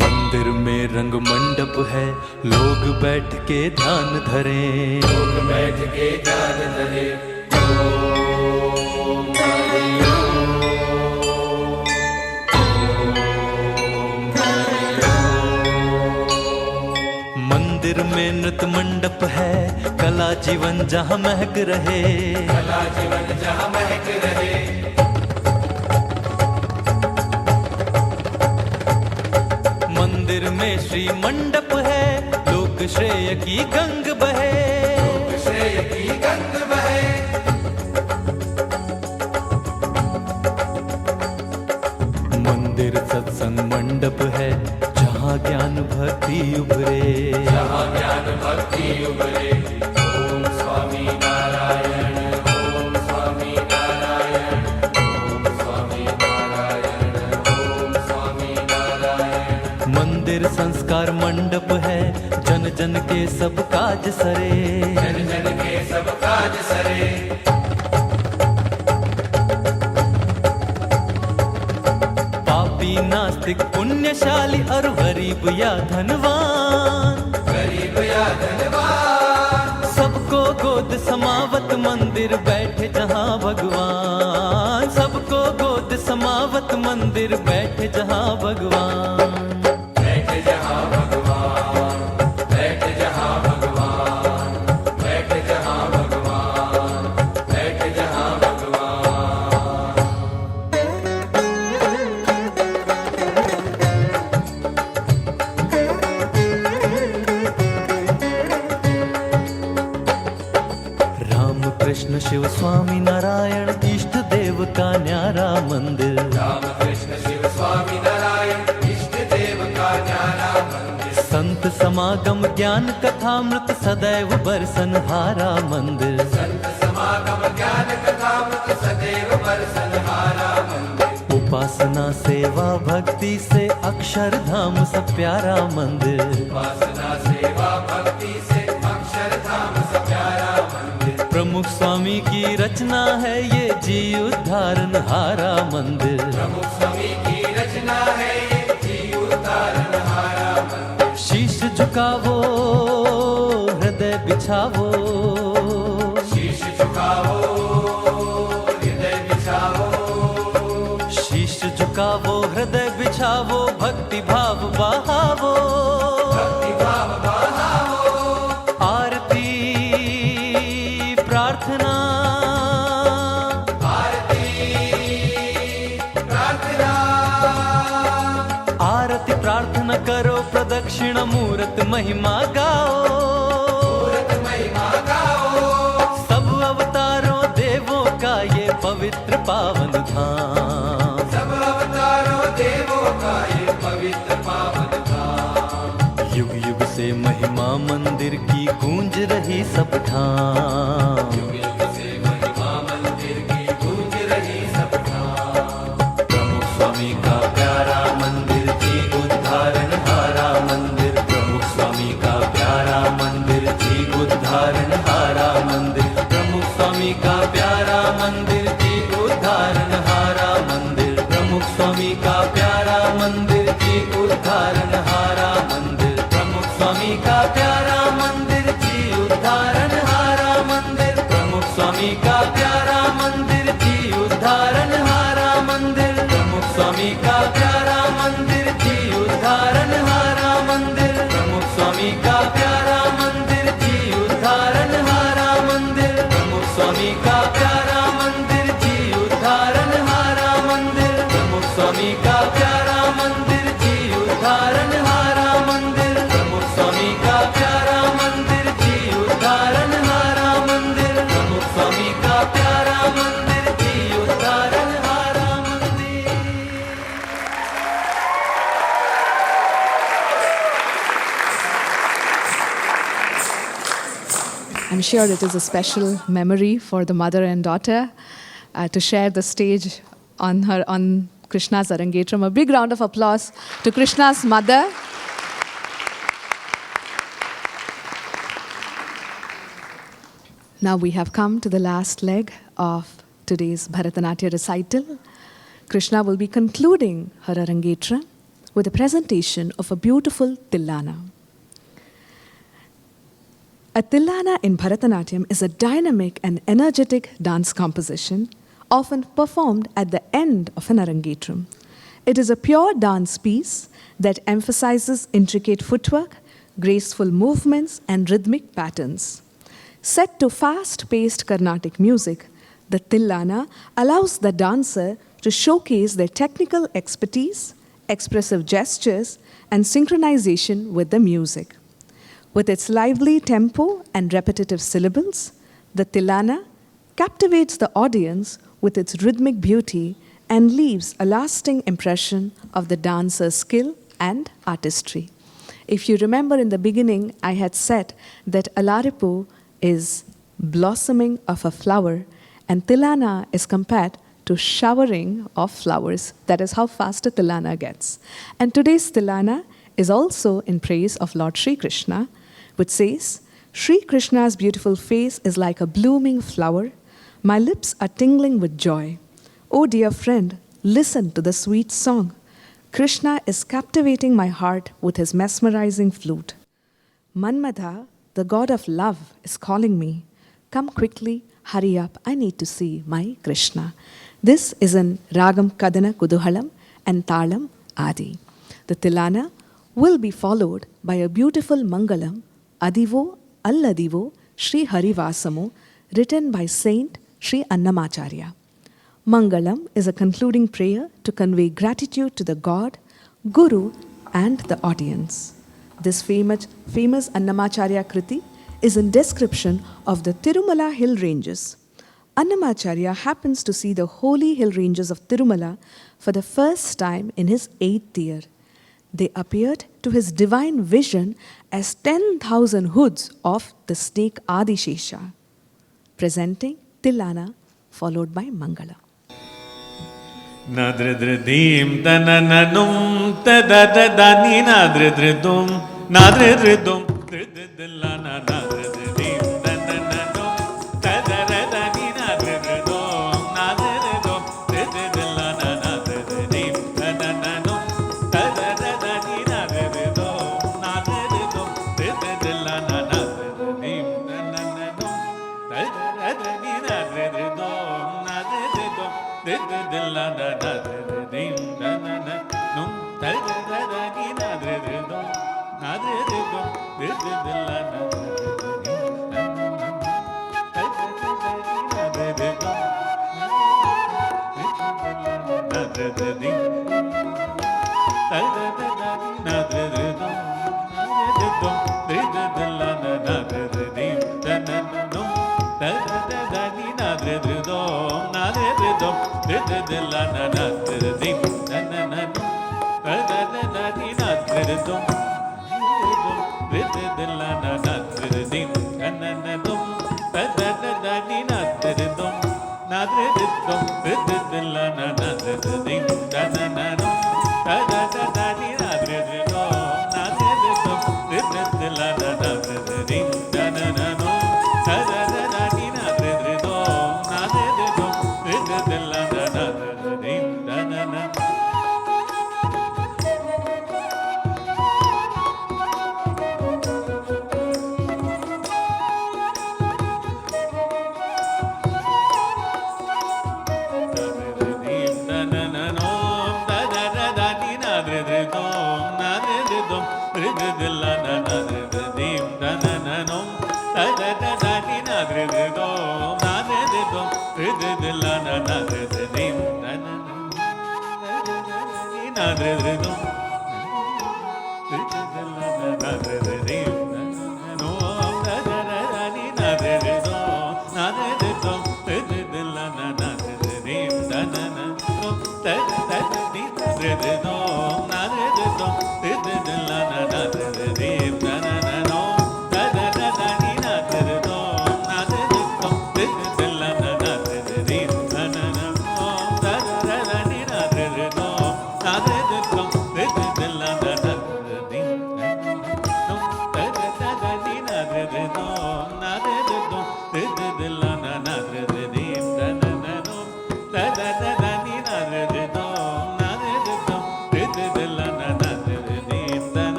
मंदिर में रंग मंडप है, लोग बैठ के ध्यान धरें। लोग बैठ के ध्यान धरे। ओम हरि ओम, ओम हरि ओम। मंदिर में नृत्य मंडप है, कला जीवन जहाँ महक रहे। कला जीवन जहाँ महक रहे। मंदिर में श्री मंडप है, लोक श्रेय की गंग बहे। लोक श्रेय की गंग बहे। मंदिर सत्संग मंडप है, जहाँ ज्ञान भक्ति उभरे। जहाँ ज्ञान भक्ति उभरे। ओम स्वामी नारायण, ओम स्वामी नारायण, ओम स्वामी नारायण, ओम स्वामी नारायण। मंदिर संस्कार मंडप है, जन जन के सब काज सरे। जन जन के सब काज सरे। पापी नास्तिक पुण्यशाली और गरीब या धनवान। गरीब या धनवान। सबको गोद समावत मंदिर बैठे जहाँ भगवान। सबको गोद समावत मंदिर बैठे जहाँ भगवान। बैठे जहाँ भगवान, बैठे जहाँ भगवान, बैठे जहाँ भगवान, बैठे जहाँ भगवान। राम कृष्ण शिव स्वामी नारायण इष्ट देव का न्यारा मंदिर। राम कृष्ण शिव स्वामी नारायण इष्ट देव का न्यारा मंदिर। संत समागम ज्ञान कथामृत सदैव बरसन हारा मंदिर। संत समागम ज्ञान कथामृत सदैव बरसन हारा मंदिर। उपासना सेवा भक्ति से अक्षरधाम सब प्यारा मंदिर। उपासना सेवा भक्ति से अक्षरधाम सब प्यारा मंदिर। प्रमुख स्वामी की रचना है ये जी उद्धारण हारा मंदिर। प्रमुख स्वामी की रचना है ये जी उद्धारण हारा मंदिर। शीश झुकावो हृदय बिछावो। शीश झुकावो हृदय बिछावो। शीश झुकावो हृदय बिछावो, भक्ति भाव बहावो। भक्ति भाव बहावो। आरती प्रार्थना दक्षिण मूर्त महिमा गाओ, मूर्त महिमा गाओ। सब अवतारों देवों का ये पवित्र पावन धाम, सब अवतारों देवों का ये पवित्र पावन धाम। युग युग से महिमा मंदिर की गूंज रही सब ठाम, युग युग से महिमा मंदिर की गूंज रही सब ठाम। प्रमुख स्वामी का प्यारा मंदिर जी उद्धारण हारा मंदिर, प्रमुख स्वामी का प्यारा मंदिर जी उद्धारण हारा मंदिर, प्रमुख स्वामी का प्यारा मंदिर जी उद्धारण हारा मंदिर, प्रमुख स्वामी का प्यारा मंदिर जी उद्धारण हारा मंदिर, प्रमुख स्वामी का प्यारा मंदिर जी उद्धारण हारा मंदिर, प्रमुख स्वामी का प्यारा मंदिर जी उद्धारण हारा मंदिर, प्रमुख स्वामी का प्यारा मंदिर जी उद्धारण हारा मंदिर, प्रमुख स्वामी का प्यारा मंदिर जी उद्धारण हारा मंदिर, प्रमुख स्वामी का प्यारा मंदिर जी उद्धारण हारा मंदिर, प्रमुख स्वामी का प्यारा मंदिर जी उद्धारण हारा मंदिर, प्रमुख स्वामी का प्यारा मंदिर जी उद्धारण हारा मंदिर, प्रमुख स्वामी का प्यारा मंदिर जी उद्धारण हारा मंदिर। I'm sure it is a special memory for the mother and daughter to share the stage on Krishna's Arangetram. A big round of applause to Krishna's mother. Now we have come to the last leg of today's Bharatanatyam recital. Krishna will be concluding her Arangetram with a presentation of a beautiful Tillana. A Tillana in Bharatanatyam is a dynamic and energetic dance composition often performed at the end of an Arangetram. It is a pure dance piece that emphasizes intricate footwork, graceful movements, and rhythmic patterns. Set to fast-paced Carnatic music, the Tillana allows the dancer to showcase their technical expertise, expressive gestures, and synchronization with the music. With its lively tempo and repetitive syllables, the Tillana captivates the audience with its rhythmic beauty and leaves a lasting impression of the dancer's skill and artistry. If you remember in the beginning, I had said that Alaripu is blossoming of a flower and Tillana is compared to showering of flowers. That is how fast a Tillana gets. And today's Tillana is also in praise of Lord Sri Krishna, which says, Sri Krishna's beautiful face is like a blooming flower. My lips are tingling with joy. Oh dear friend, listen to the sweet song. Krishna is captivating my heart with his mesmerizing flute. Manmadha, the god of love, is calling me. Come quickly, hurry up, I need to see my Krishna. This is in Ragam Kadana Kuduhalam and Talam Adi. The Tillana will be followed by a beautiful Mangalam, Adivo Alladivo Sri Harivasamo, written by Saint Sri Annamacharya. Mangalam is a concluding prayer to convey gratitude to the God, Guru, and the audience. This famous Annamacharya Kriti is in description of the Tirumala hill ranges. Annamacharya happens to see the holy hill ranges of Tirumala for the first time in his 8th year. They appeared to his divine vision as 10,000 hoods of the snake Adishesha, presenting Tillana followed by Mangala. Nadridridim danananum tadadadani nadridridum nadridridum drididillana nadridridim danananum tadaradani nadridridum nadridum drididillana nadridridim danananum tadaradani nadridridum nadridum drididillana nadridridim danananum tadaradani nadridridum nadridum drididillana nadridridim danananum tadaradani nadridridum nadridum drididillana nadridridim nadridum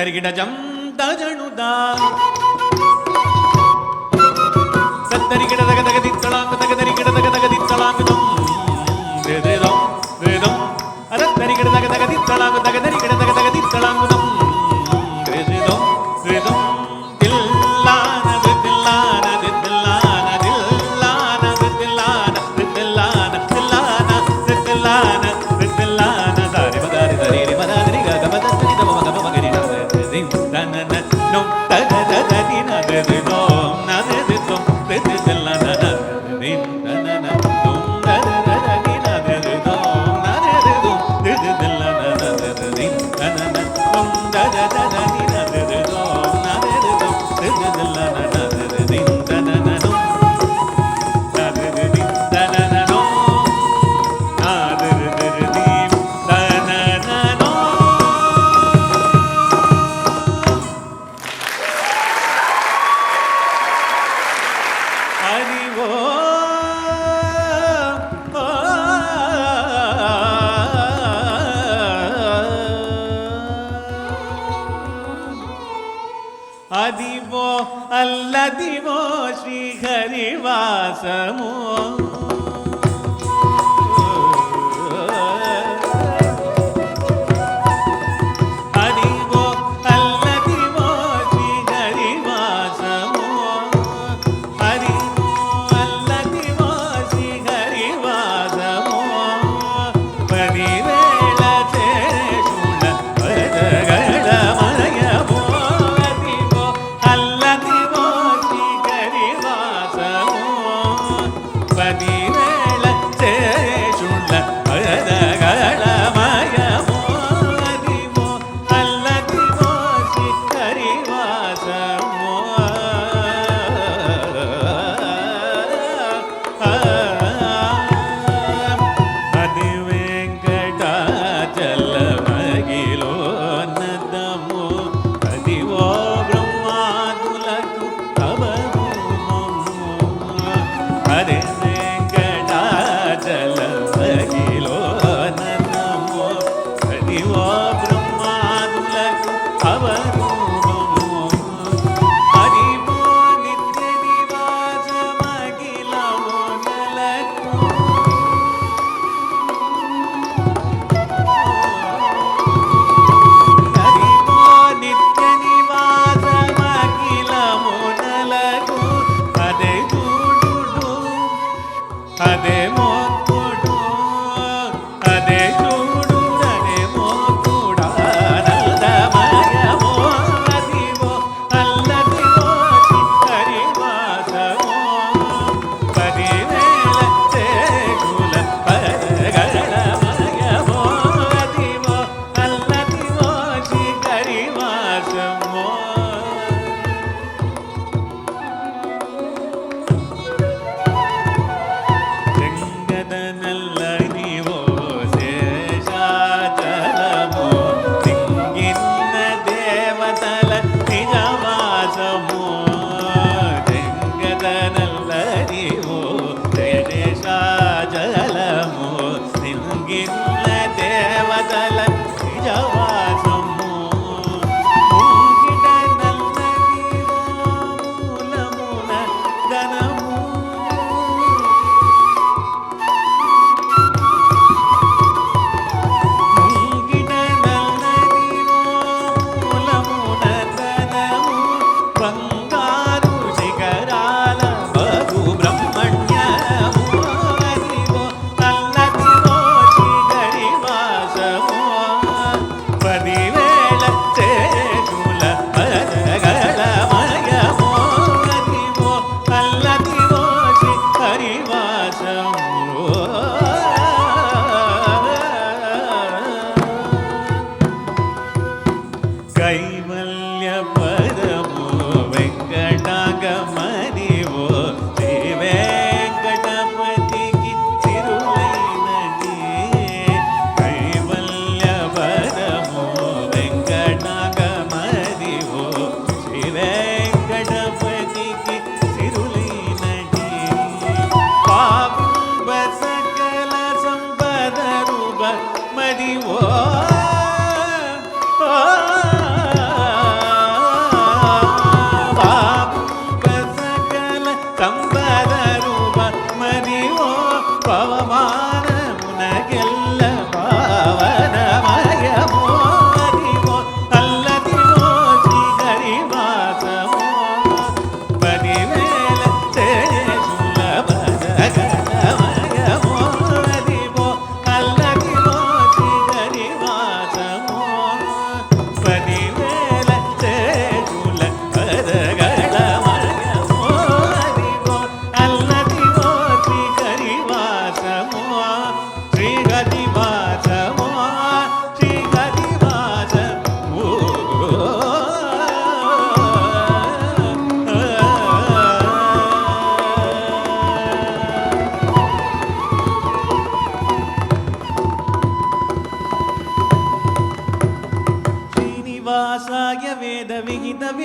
తరిగిడ జం తజణుదా తరిగిడ దగ దగ దిత్తళాంగు దగ తరిగిడ దగ దగ దిత్తళాంగుదం వేదం వేదం అర తరిగిడ దగ దగ దిత్తళాంగు దగ తరిగిడ దగ దగ దిత్తళాంగుదం వేదం వేదం దిల్లాన దిల్లాన దిల్లాన దిల్లాన దిల్లాన దిల్లాన దిల్లాన దిల్లాన దిల్లాన దారి మదారి దరి మదారి గ గ మదరి గ మగ మగరి ది దన నో తగ దరి న ది నో న ది తో ది దిల్లాన న ది దన న దుం దర దరి న ది దో న ది దో ది దిల్లాన న ది దన న దుం దర దరి న ది దో న ది దో ది దిల్లాన న ది దన న ను న ది దన న ను న ది దన న ను హరివో అదివో అల్లదివో శ్రీహరివాసము అదివో అల్లదివో శ్రీహరివాసము అదివో అల్లదివో శ్రీహరివాసము పదివేళ చేశుణ పదగళమయమో అదివో అల్లదివో శ్రీహరివాసము పదివేళ చేశుణ పదగళమయమో అదివో అల్లదివో శ్రీహరివాసము అది వెంకటాచలమగిలో నదము అదివో బ్రహ్మాదులకు అవరూపము అదే వెంకటాచలమగిలో నదము అదివో బ్రహ్మాదులకు అవరూపము హరివో నిత్య నివాసమఖిలము నెలకు హరివో నిత్య నివాసమఖిలము నెలకు అదే చూడు అదే మోకుడు అదే చూడు అదే మోకుడా నందమయమో అదివో అల్లదివో హరివాసమో పదివేళ చేకుల పరగళమయమో అదివో అల్లదివో హరివాసమో గంగద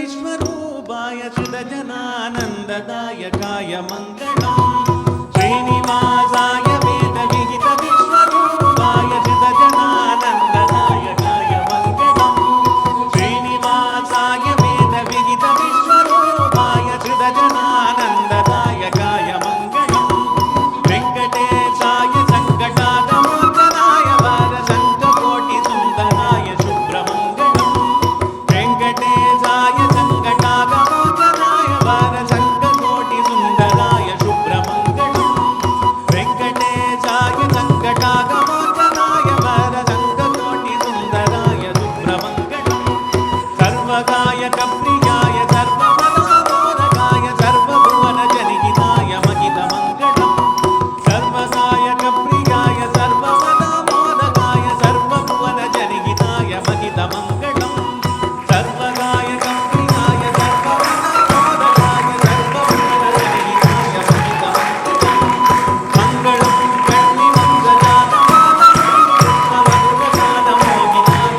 विश्वरूपाय चिदजनानन्ददायकाय मङ्गलम् श्रीनिवासाय वेदविहित विश्वरूपाय चिदजनानन्ददायकाय मङ्गलम् श्रीनिवासाय वेदविहित विश्वरूपाय चिदजनानन्ददायकाय मङ्गलम् वेङ्कटेशाय सङ्कटागमोचनाय वारसङ्ककोटिसुन्दराय शुभ्रमङ्गलम् वेङ्कटेशाय सङ्कटागमोचनाय वारसङ्ककोटिसुन्दराय शुभ्रमङ्गलम् वेङ्कटेशाय सङ्कटागमोचनाय वारसङ्ककोटिसुन्दराय शुभ्रमङ्गलम् सर्वगाय कप्रियाय सर्वमदामोदकाय सर्वभुवनजनिहिताय महितमङ्गलम् सर्वगाय कप्रियाय सर्वमदामोदकाय सर्वभुवनजनिहिताय महितमङ्गलम् सर्वगाय कप्रियाय सर्वमदामोदकाय सर्वभुवनजनिहिताय महितमङ्गलम् मङ्गलं कण्णिमङ्गजातमानकृष्णमधुरगानमोहिताय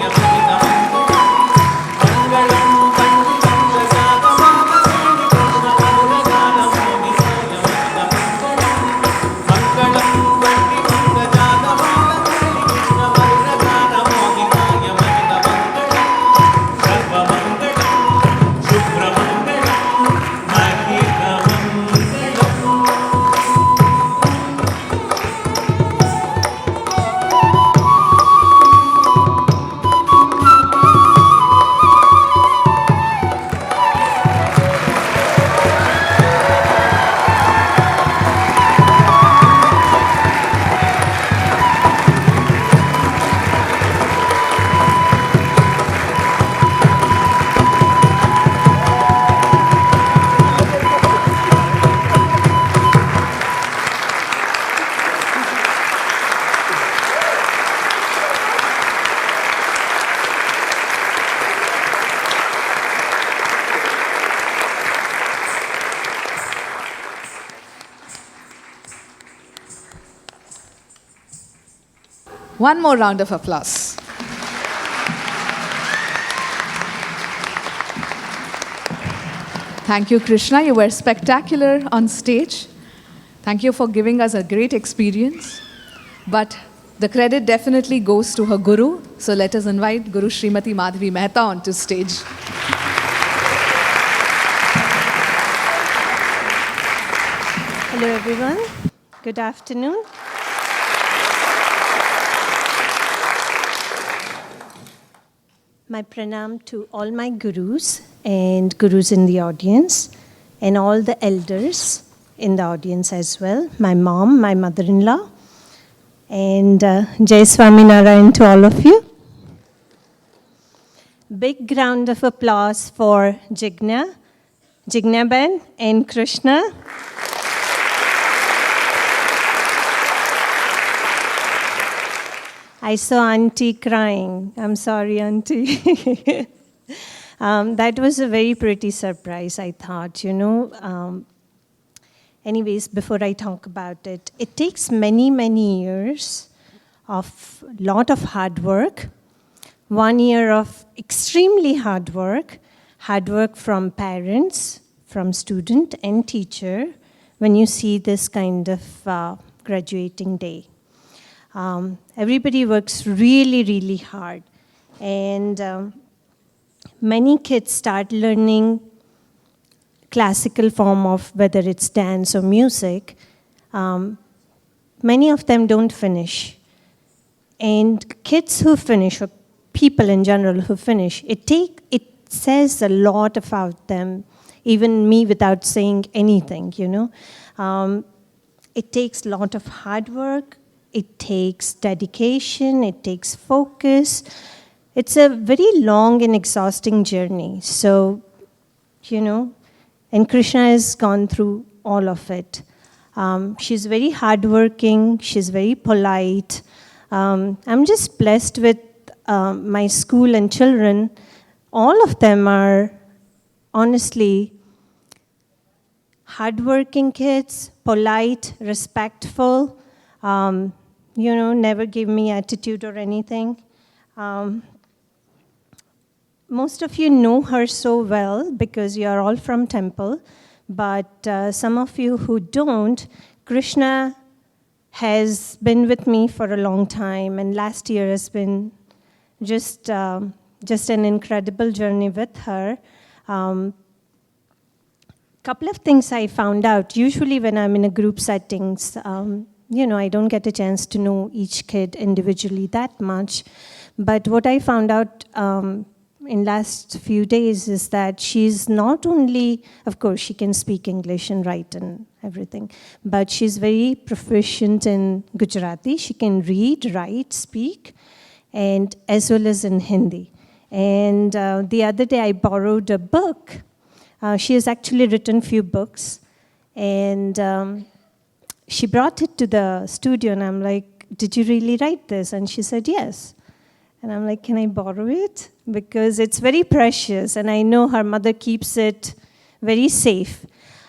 One more round of applause. Thank you, Krishna. You were spectacular on stage. Thank you for giving us a great experience. But the credit definitely goes to her guru. So let us invite Guru Srimati Madhavi Mehta onto stage. Hello everyone, good afternoon. My pranam to all my gurus and gurus in the audience and all the elders in the audience as well. My mom, my mother-in-law, and Jai Swaminarayan to all of you. Big round of applause for Jigna Ben and Krishna. I saw Auntie crying. I'm sorry, Auntie. That was a very pretty surprise, I thought, you know. Anyways, before I talk about it, it takes many, many years of lot of hard work. 1 year of extremely hard work from parents, from student and teacher, when you see this kind of graduating day. Everybody works really, really hard. And many kids start learning classical form of whether it's dance or music. Many of them don't finish. And kids who finish, or people in general who finish, it says a lot about them, even me without saying anything, you know. It takes a lot of hard work. It takes dedication, it takes focus. It's a very long and exhausting journey. So, you know, and Krishna has gone through all of it. She's very hardworking, she's very polite. I'm just blessed with my school and children. All of them are honestly hardworking kids, polite, respectful. You know, never give me attitude or anything. most of you know her so well because you are all from temple, but some of you who don't, Krishna has been with me for a long time, and last year has been just an incredible journey with her. Couple of things I found out. Usually when I'm in a group settings, I don't get a chance to know each kid individually that much. But what I found out in last few days is that she's not only, of course, she can speak English and write and everything, but she's very proficient in Gujarati. She can read, write, speak, and as well as in Hindi. And the other day I borrowed a book. She has actually written few books, and she brought it to the studio, and I'm like, did you really write this? And she said, yes. And I'm like, can I borrow it? Because it's very precious, and I know her mother keeps it very safe.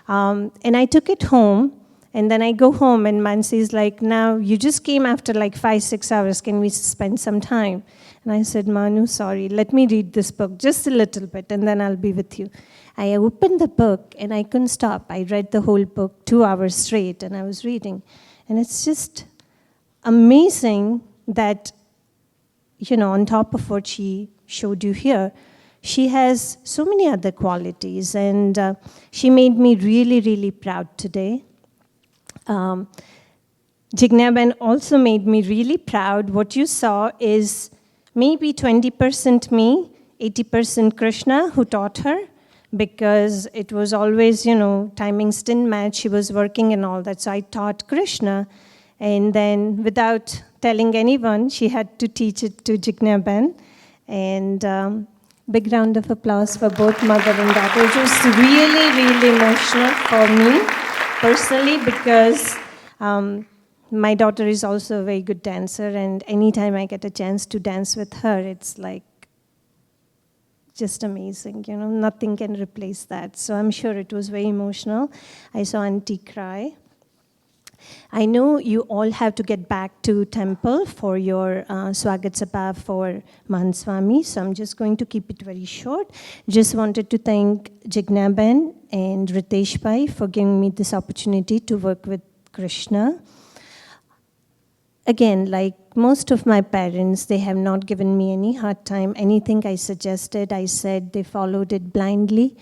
And I took it home, and then I go home, and Mansi's like, now, you just came after like 5-6 hours. Can we spend some time? And I said, Manu, sorry, let me read this book just a little bit, and then I'll be with you. I opened the book, and I couldn't stop. I read the whole book 2 hours straight, and I was reading. And it's just amazing that, on top of what she showed you here, she has so many other qualities, and she made me really, really proud today. Jignaben also made me really proud. What you saw is maybe 20% me, 80% Krishna, who taught her, because it was always, timings didn't match. She was working and all that, so I taught Krishna. And then without telling anyone, she had to teach it to Jignaben. And big round of applause for both mother and daughter. It was really, really emotional for me personally, because my daughter is also a very good dancer, and anytime I get a chance to dance with her, it's like just amazing, nothing can replace that. So I'm sure it was very emotional. I saw Auntie cry. I know you all have to get back to temple for your Swagat Sabha for Mahan Swami, so I'm just going to keep it very short. Just wanted to thank Jignaben and Ritesh Bhai for giving me this opportunity to work with Krishna. Again, like most of my parents, they have not given me any hard time. Anything I suggested, I said, they followed it blindly,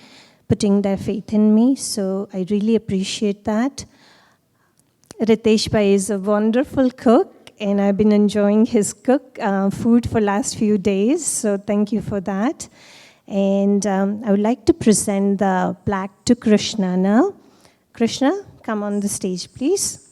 putting their faith in me, so I really appreciate that. Ritesh Bhai is a wonderful cook, and I've been enjoying his food for last few days, so thank you for that. And I would like to present the plaque to Krishna now. Krishna, come on the stage, please.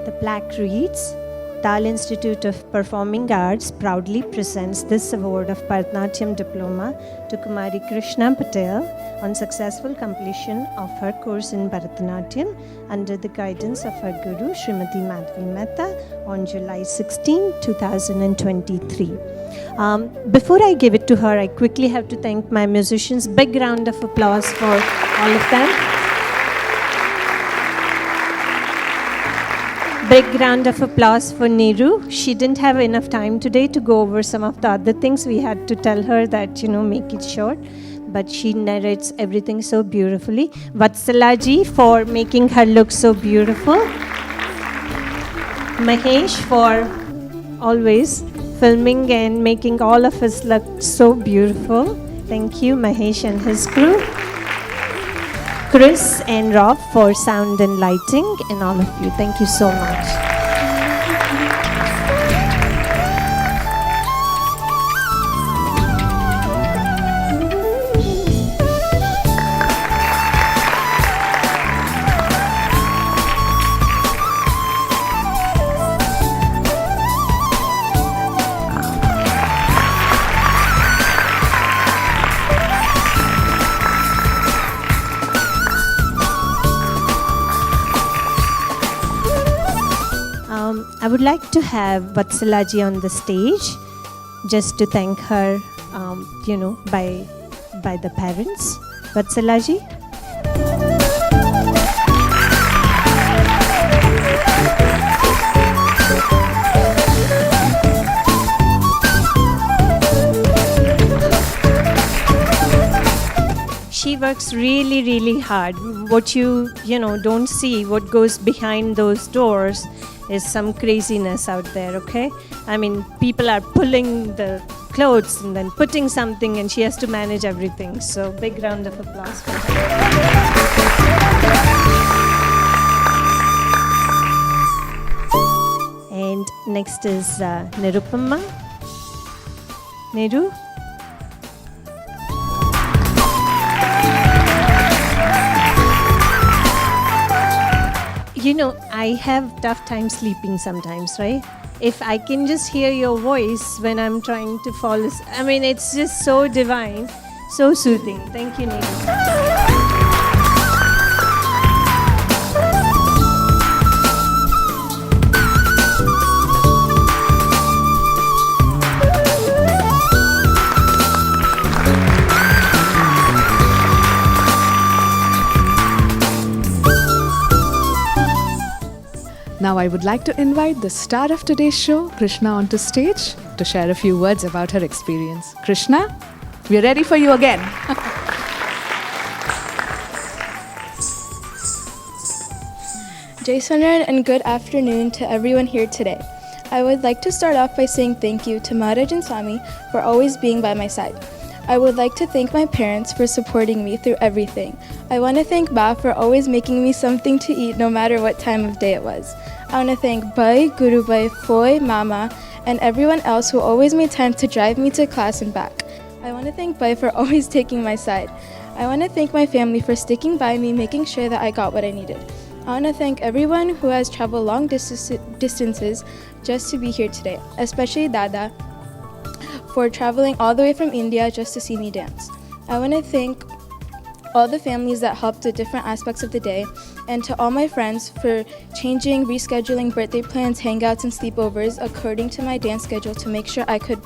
The plaque reads, Tal Institute of Performing Arts proudly presents this award of Bharatanatyam diploma to Kumari Krishna Patel on successful completion of her course in Bharatanatyam under the guidance of her guru Srimati Madhavi Mehta on July 16, 2023. Before I give it to her, I quickly have to thank my musicians. Big round of applause for all of them. Big round of applause for Neeru. She didn't have enough time today to go over some of the other things. We had to tell her that, make it short. But she narrates everything so beautifully. Vatsalaji for making her look so beautiful. Mahesh for always filming and making all of us look so beautiful. Thank you, Mahesh and his crew. Chris and Rob for sound and lighting, and all of you. Thank you so much. I would like to have Vatsalaji on the stage just to thank her, by the parents. Vatsalaji. works really, really hard. What you don't see, what goes behind those doors is some craziness out there, okay? I mean, people are pulling the clothes and then putting something, and she has to manage everything. So big round of applause for her. And next is Nirupamma. Neru? I have tough time sleeping sometimes, right? If I can just hear your voice when I'm trying to fall asleep, I mean, it's just so divine, so soothing. Thank you, Neru. Now I would like to invite the star of today's show, Krishna, onto stage to share a few words about her experience. Krishna, we are ready for you again. Jai Swaran and good afternoon to everyone here today. I would like to start off by saying thank you to Maharaj and Swami for always being by my side. I would like to thank my parents for supporting me through everything. I want to thank Ba for always making me something to eat no matter what time of day it was. I want to thank Bai, Guru Bai, Foy, Mama, and everyone else who always made time to drive me to class and back. I want to thank Bai for always taking my side. I want to thank my family for sticking by me, making sure that I got what I needed. I want to thank everyone who has traveled long distances just to be here today, especially Dada, for traveling all the way from India just to see me dance. I want to thank all the families that helped with different aspects of the day, and to all my friends for changing, rescheduling birthday plans, hangouts, and sleepovers according to my dance schedule to make sure I could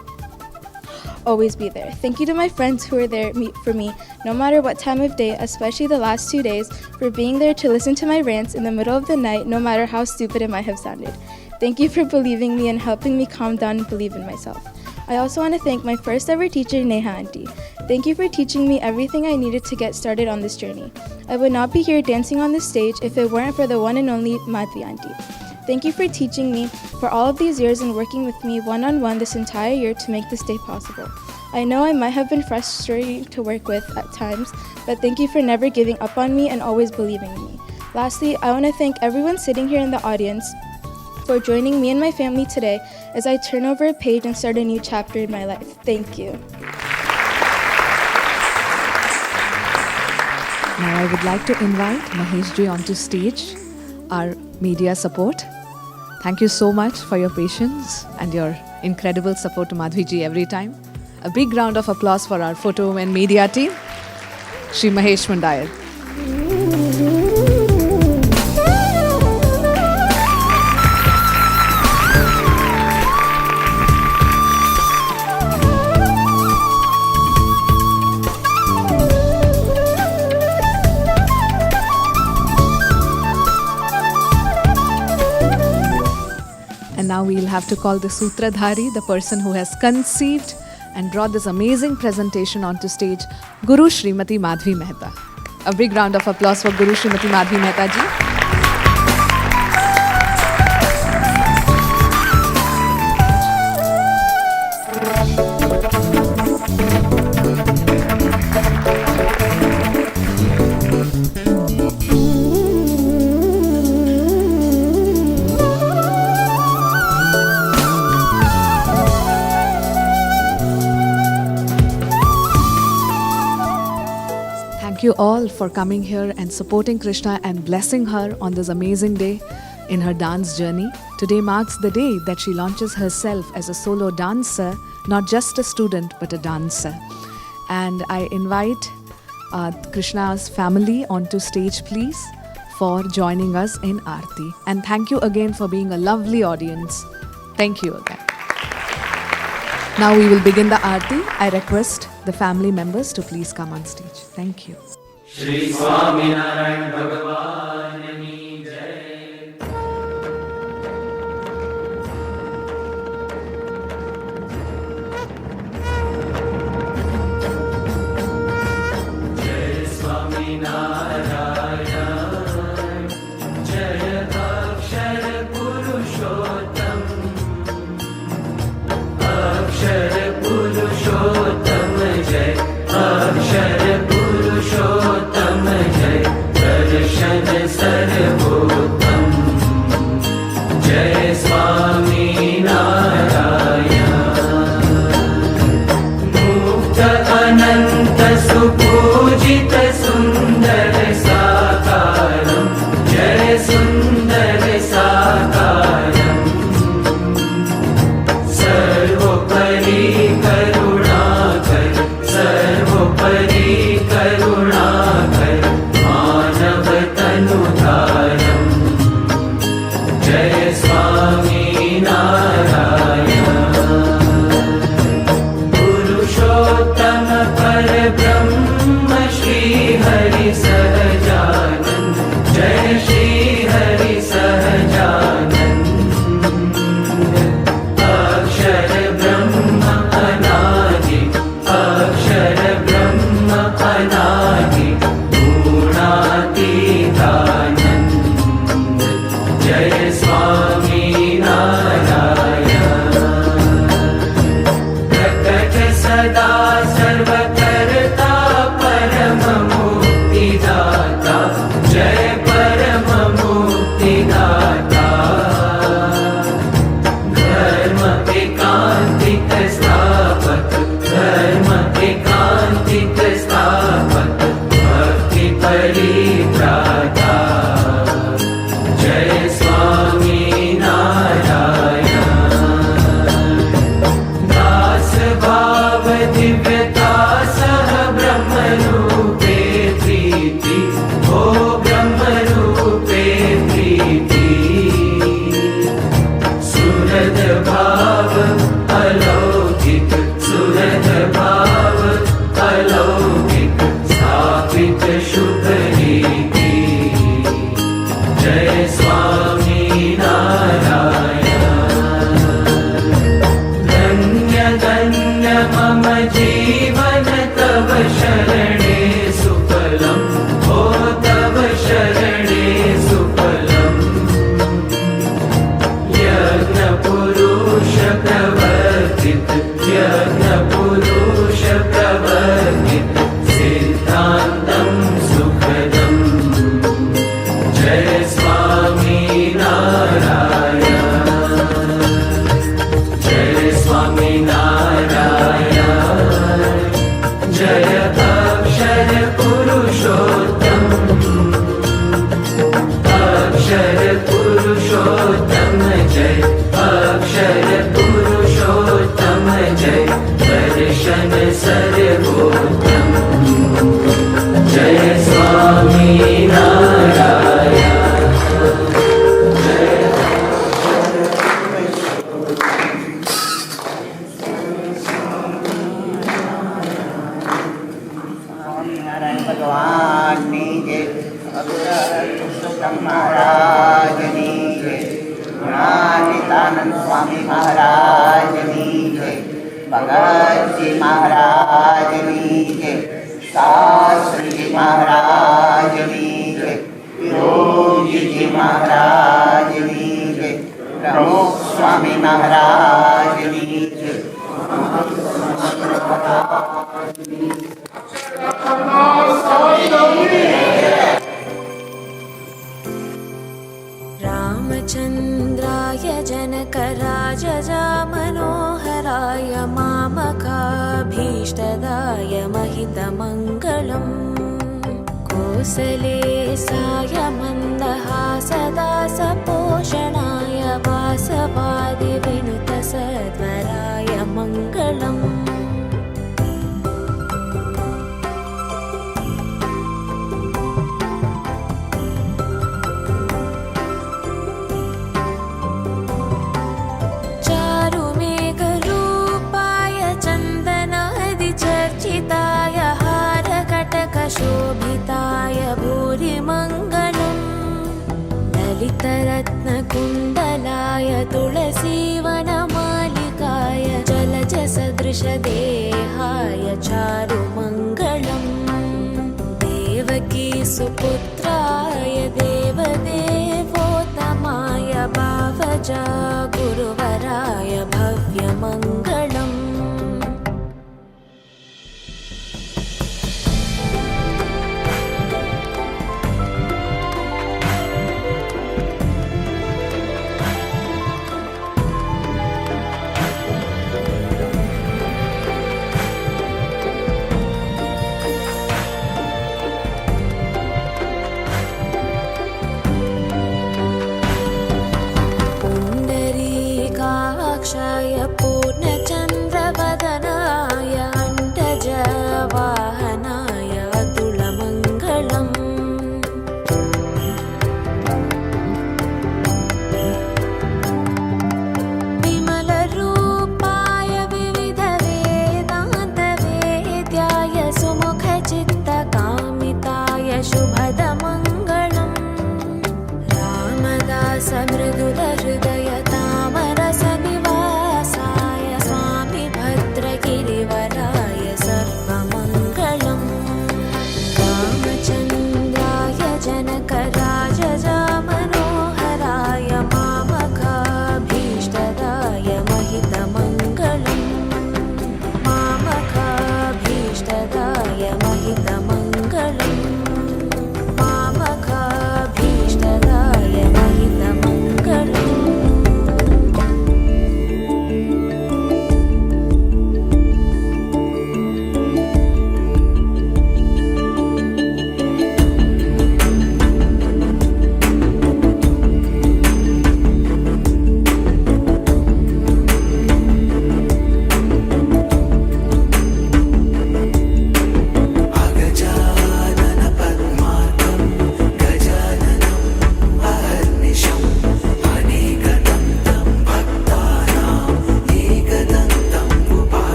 always be there. Thank you to my friends who were there for me no matter what time of day, especially the last 2 days, for being there to listen to my rants in the middle of the night no matter how stupid it might have sounded. Thank you for believing me and helping me calm down and believe in myself. I also want to thank my first ever teacher, Neha Auntie. Thank you for teaching me everything I needed to get started on this journey. I would not be here dancing on this stage if it weren't for the one and only Madhvi Auntie. Thank you for teaching me for all of these years and working with me one-on-one this entire year to make this day possible. I know I might have been frustrating to work with at times, but thank you for never giving up on me and always believing in me. Lastly, I want to thank everyone sitting here in the audience for joining me and my family today as I turn over a page and start a new chapter in my life. Thank you. Now I would like to invite Maheshji onto stage, our media support. Thank you so much for your patience and your incredible support to Madhviji every time. A big round of applause for our photo and media team, Shri Mahesh Mandayar. And now we'll have to call the Sutradhari, the person who has conceived and brought this amazing presentation onto stage, Guru Srimati Madhvi Mehta. A big round of applause for Guru Srimati Madhvi Mehta ji. Thank you all for coming here and supporting Krishna and blessing her on this amazing day in her dance journey. Today marks the day that she launches herself as a solo dancer, not just a student but a dancer. And I invite Krishna's family onto stage, please, for joining us in Aarti. And thank you again for being a lovely audience. Thank you again. Now we will begin the Aarti. I request the family members to please come on stage. Thank you. Shri Swami Narayan Bhagavan Ki Jai. Jai अक्षर पुरुषोत्तम जय दर्शन सर्वोत्तम जय स्वामी नारायण मुक्त अनंत सुपूजित सुंदर साकारं जय सुंदर साकारं सर्वोपरि करुणाकर सर्वोपरि करुणाकर मानव तनुधारं जय स्वामी नारायण पुरुषोत्तम परब्रह्म श्री हरि सहजानंद जय श्री हरि सहजानंद अक्षर ब्रह्म अनादि अक्षर ब्रह्म अनादि गुणातीतानंद जय स्वामी नारायण प्रकट सदा सर्वकर्ता परम मुक्तिदाता जय परम मुक्तिदाता धर्म एकांतिक स्थापक धर्म एकांतिक स्थापक भक्ति परित्राता जय स्वामी नारायण दास भाव दिव्यता सह ब्रह्म रूपे प्रीति ओ ब्रह्म रूपे प्रीति सुरद भाव अलौकिक सुरद भाव अलौकिक स्थापित शुभ रीति जय स्वामी नारायण धन्य धन्य मम जीवन तव शरणे सुफलम ओ तव शरणे सुफलम यज्ञ पुरुष प्रवर्तित यज्ञ पुरुष प्रवर्तित सिद्धान्तं सुखदं जय स्वामी नारायण जय स्वामी नारायण जय अक्षर पुरुषोत्तम अक्षर पुरुषोत्तम जय अक्षर पुरुषोत्तम जय दर्शन सर्वोत्तम जय स्वामी नारायण नारायण भगवान ने जय अग्रपुरुषोत्तम महाराज ने जय गुणातीतानंद स्वामी महाराज ने जय भगत जी महाराज ने जय शास्त्री जी महाराज ने जय योगी जी महाराज ने जय प्रमुख स्वामी महाराज ने जय रामचन्द्राय जनकराजजा मनोहराय मामकाभीष्टदाय महितमङ्गलम् कोसलेशाय मन्दहासदासपोषणाय वासवादिविनुतसद्वराय मङ्गलम् चारुमेघरूपाय चन्दनादिचर्चिताय हारकटकशोभिताय भूरिमङ्गलम् ललितरत्नकुण्डलाय तुलसीवनमालिकाय जलजसदृशदेहाय चारुमङ्गलम् देवकी सुपुत्राय देवदेवोत्तमाय भावजा गुरुवराय भव्यमङ्गलम्